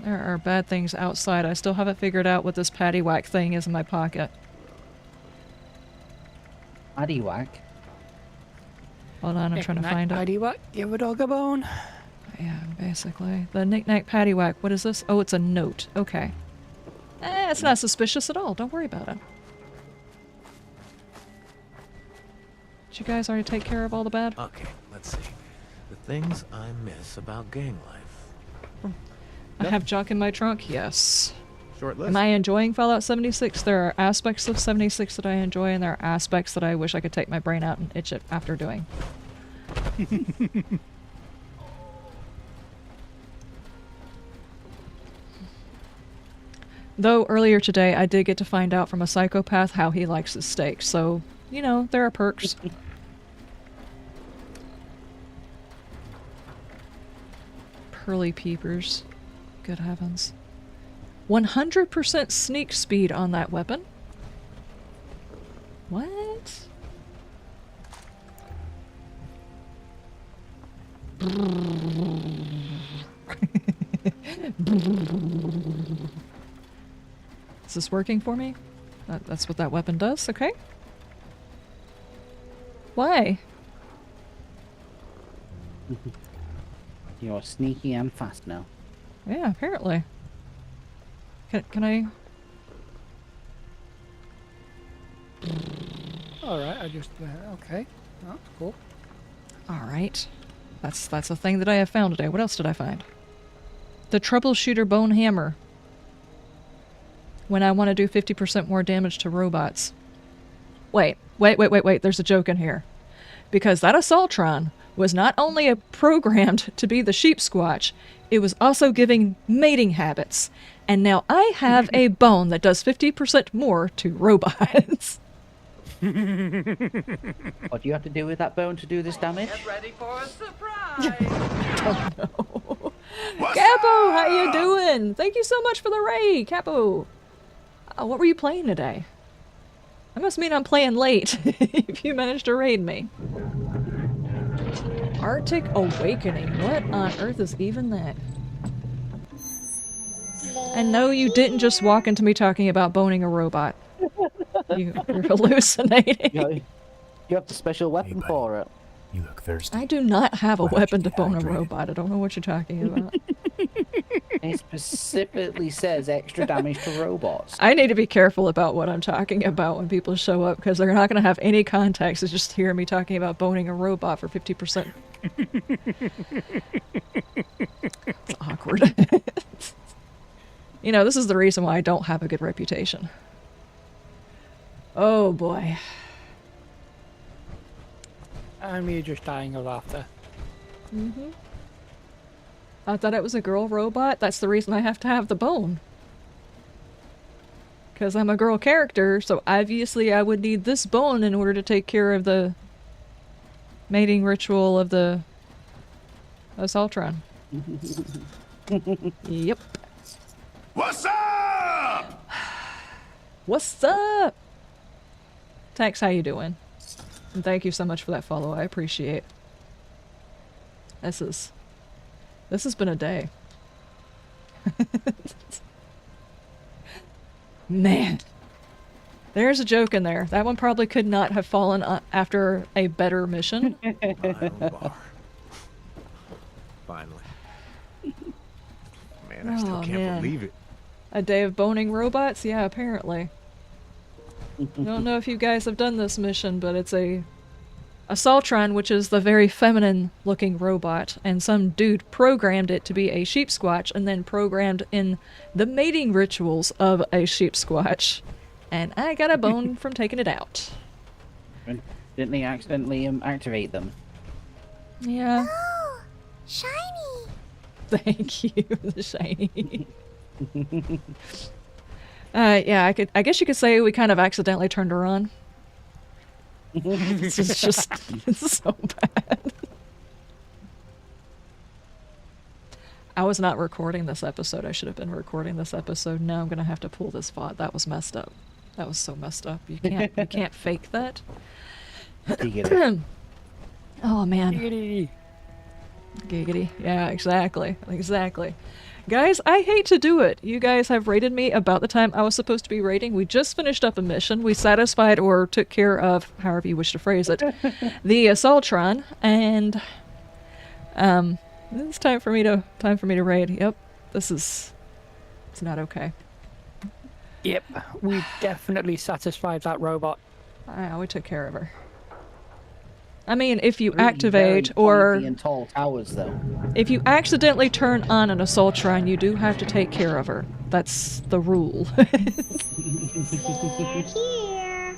There are bad things outside. I still haven't figured out what this paddywhack thing is in my pocket. Paddywhack? Hold on, I'm trying to find it. Paddywhack, give a dog a bone. Yeah, basically. The knick-knack paddywhack. What is this? Oh, it's a note. Okay. It's not suspicious at all. Don't worry about it. Did you guys already take care of all the bad? Okay, let's see. The things I miss about gang life. I have junk in my trunk? Yes. Short list. Am I enjoying Fallout 76? There are aspects of 76 that I enjoy, and there are aspects that I wish I could take my brain out and itch it after doing. Though earlier today I did get to find out from a psychopath how he likes his steak, so, you know, there are perks. Pearly peepers. Good heavens. 100% sneak speed on that weapon? What? Is this working for me? That's what that weapon does? Okay. Why? You're sneaky and fast now. Yeah, apparently. Can I Alright, I just... okay. That's cool. Alright. That's a thing that I have found today. What else did I find? The Troubleshooter Bone Hammer. When I want to do 50% more damage to robots. Wait. There's a joke in here. Because that Assaultron was not only programmed to be the sheep squatch, it was also giving mating habits. And now I have a bone that does 50% more to robots. What do you have to do with that bone to do this damage? Get ready for a surprise. I don't know. Capo, how you doing? Thank you so much for the raid, Capo. What were you playing today? That must mean I'm playing late, if you managed to raid me. Arctic Awakening. What on earth is even that? And no, you didn't just walk into me talking about boning a robot. You're hallucinating. You have the special weapon for it. You look thirsty. I do not have a weapon to bone a robot. I don't know what you're talking about. It specifically says extra damage to robots. I need to be careful about what I'm talking about when people show up, because they're not going to have any context. It's just hear me talking about boning a robot for 50%. It's awkward. You know, this is the reason why I don't have a good reputation. Oh boy. And me just dying of laughter. Mm-hmm. I thought it was a girl robot. That's the reason I have to have the bone. Because I'm a girl character, so obviously I would need this bone in order to take care of the mating ritual of the Assaultron. Yep. What's up? What's up? Tex, how you doing? And thank you so much for that follow. I appreciate. This has been a day. Man. There's a joke in there. That one probably could not have fallen after a better mission. Finally. Man, I still can't believe it. A day of boning robots? Yeah, apparently. I don't know if you guys have done this mission, but it's a Assaultron, which is the very feminine-looking robot, and some dude programmed it to be a sheep squatch, and then programmed in the mating rituals of a sheep squatch. And I got a bone from taking it out. Didn't they accidentally activate them? Yeah. Oh, shiny! Thank you, the shiny. Yeah, I guess you could say we kind of accidentally turned her on. This is just, it's so bad. I was not recording this episode. I should have been recording this episode. Now I'm gonna have to pull this VOD. That was messed up. That was so messed up. You can't fake that. Oh man. Giggity. Giggity. Yeah, exactly. Exactly. Guys, I hate to do it. You guys have rated me about the time I was supposed to be rating. We just finished up a mission. We satisfied or took care of, however you wish to phrase it, the Assaultron, and it's time for me to raid. Yep, it's not okay. Yep, we definitely satisfied that robot. We took care of her. I mean, if you activate or tall towers, though. If you accidentally turn on an Assaultron, you do have to take care of her. That's the rule. Here.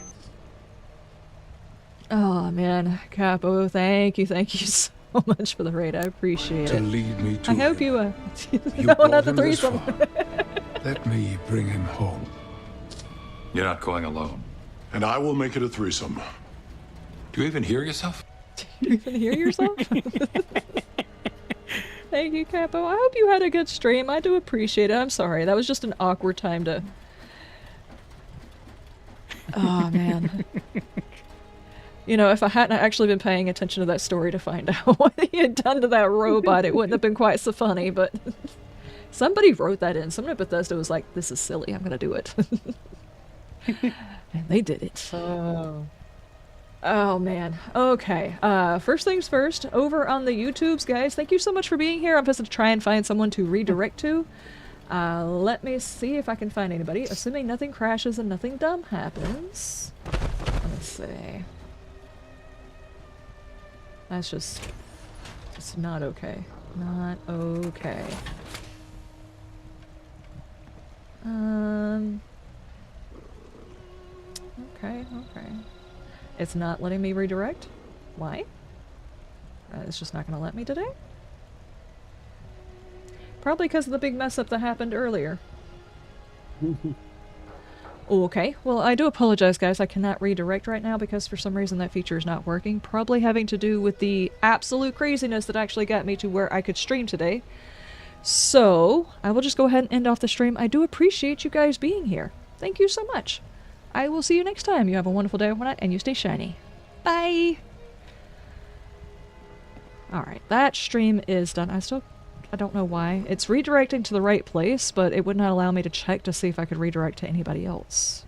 Oh man, Capo, thank you so much for the raid. I appreciate it. To lead me to I hope you You no, brought not the him this threesome. far. Let me bring him home. You're not going alone. And I will make it a threesome. Do you even hear yourself? Do you even hear yourself? Thank you, Capo. I hope you had a good stream. I do appreciate it. I'm sorry. That was just an awkward time to... Oh, man. You know, if I hadn't actually been paying attention to that story to find out what he had done to that robot, it wouldn't have been quite so funny, but... Somebody wrote that in. Someone at Bethesda was like, this is silly. I'm gonna do it. And they did it. Oh man. Okay. First things first, over on the YouTubes, guys, thank you so much for being here. I'm just gonna try and find someone to redirect to. Let me see if I can find anybody. Assuming nothing crashes and nothing dumb happens. I'm gonna Let's see. That's just... It's not okay. Not okay. Okay, okay. It's not letting me redirect? Why? It's just not gonna let me today? Probably because of the big mess up that happened earlier. Okay, well I do apologize guys, I cannot redirect right now because for some reason that feature is not working. Probably having to do with the absolute craziness that actually got me to where I could stream today. So, I will just go ahead and end off the stream. I do appreciate you guys being here. Thank you so much. I will see you next time. You have a wonderful day overnight and you stay shiny. Bye! Alright, that stream is done. I don't know why. It's redirecting to the right place, but it would not allow me to check to see if I could redirect to anybody else.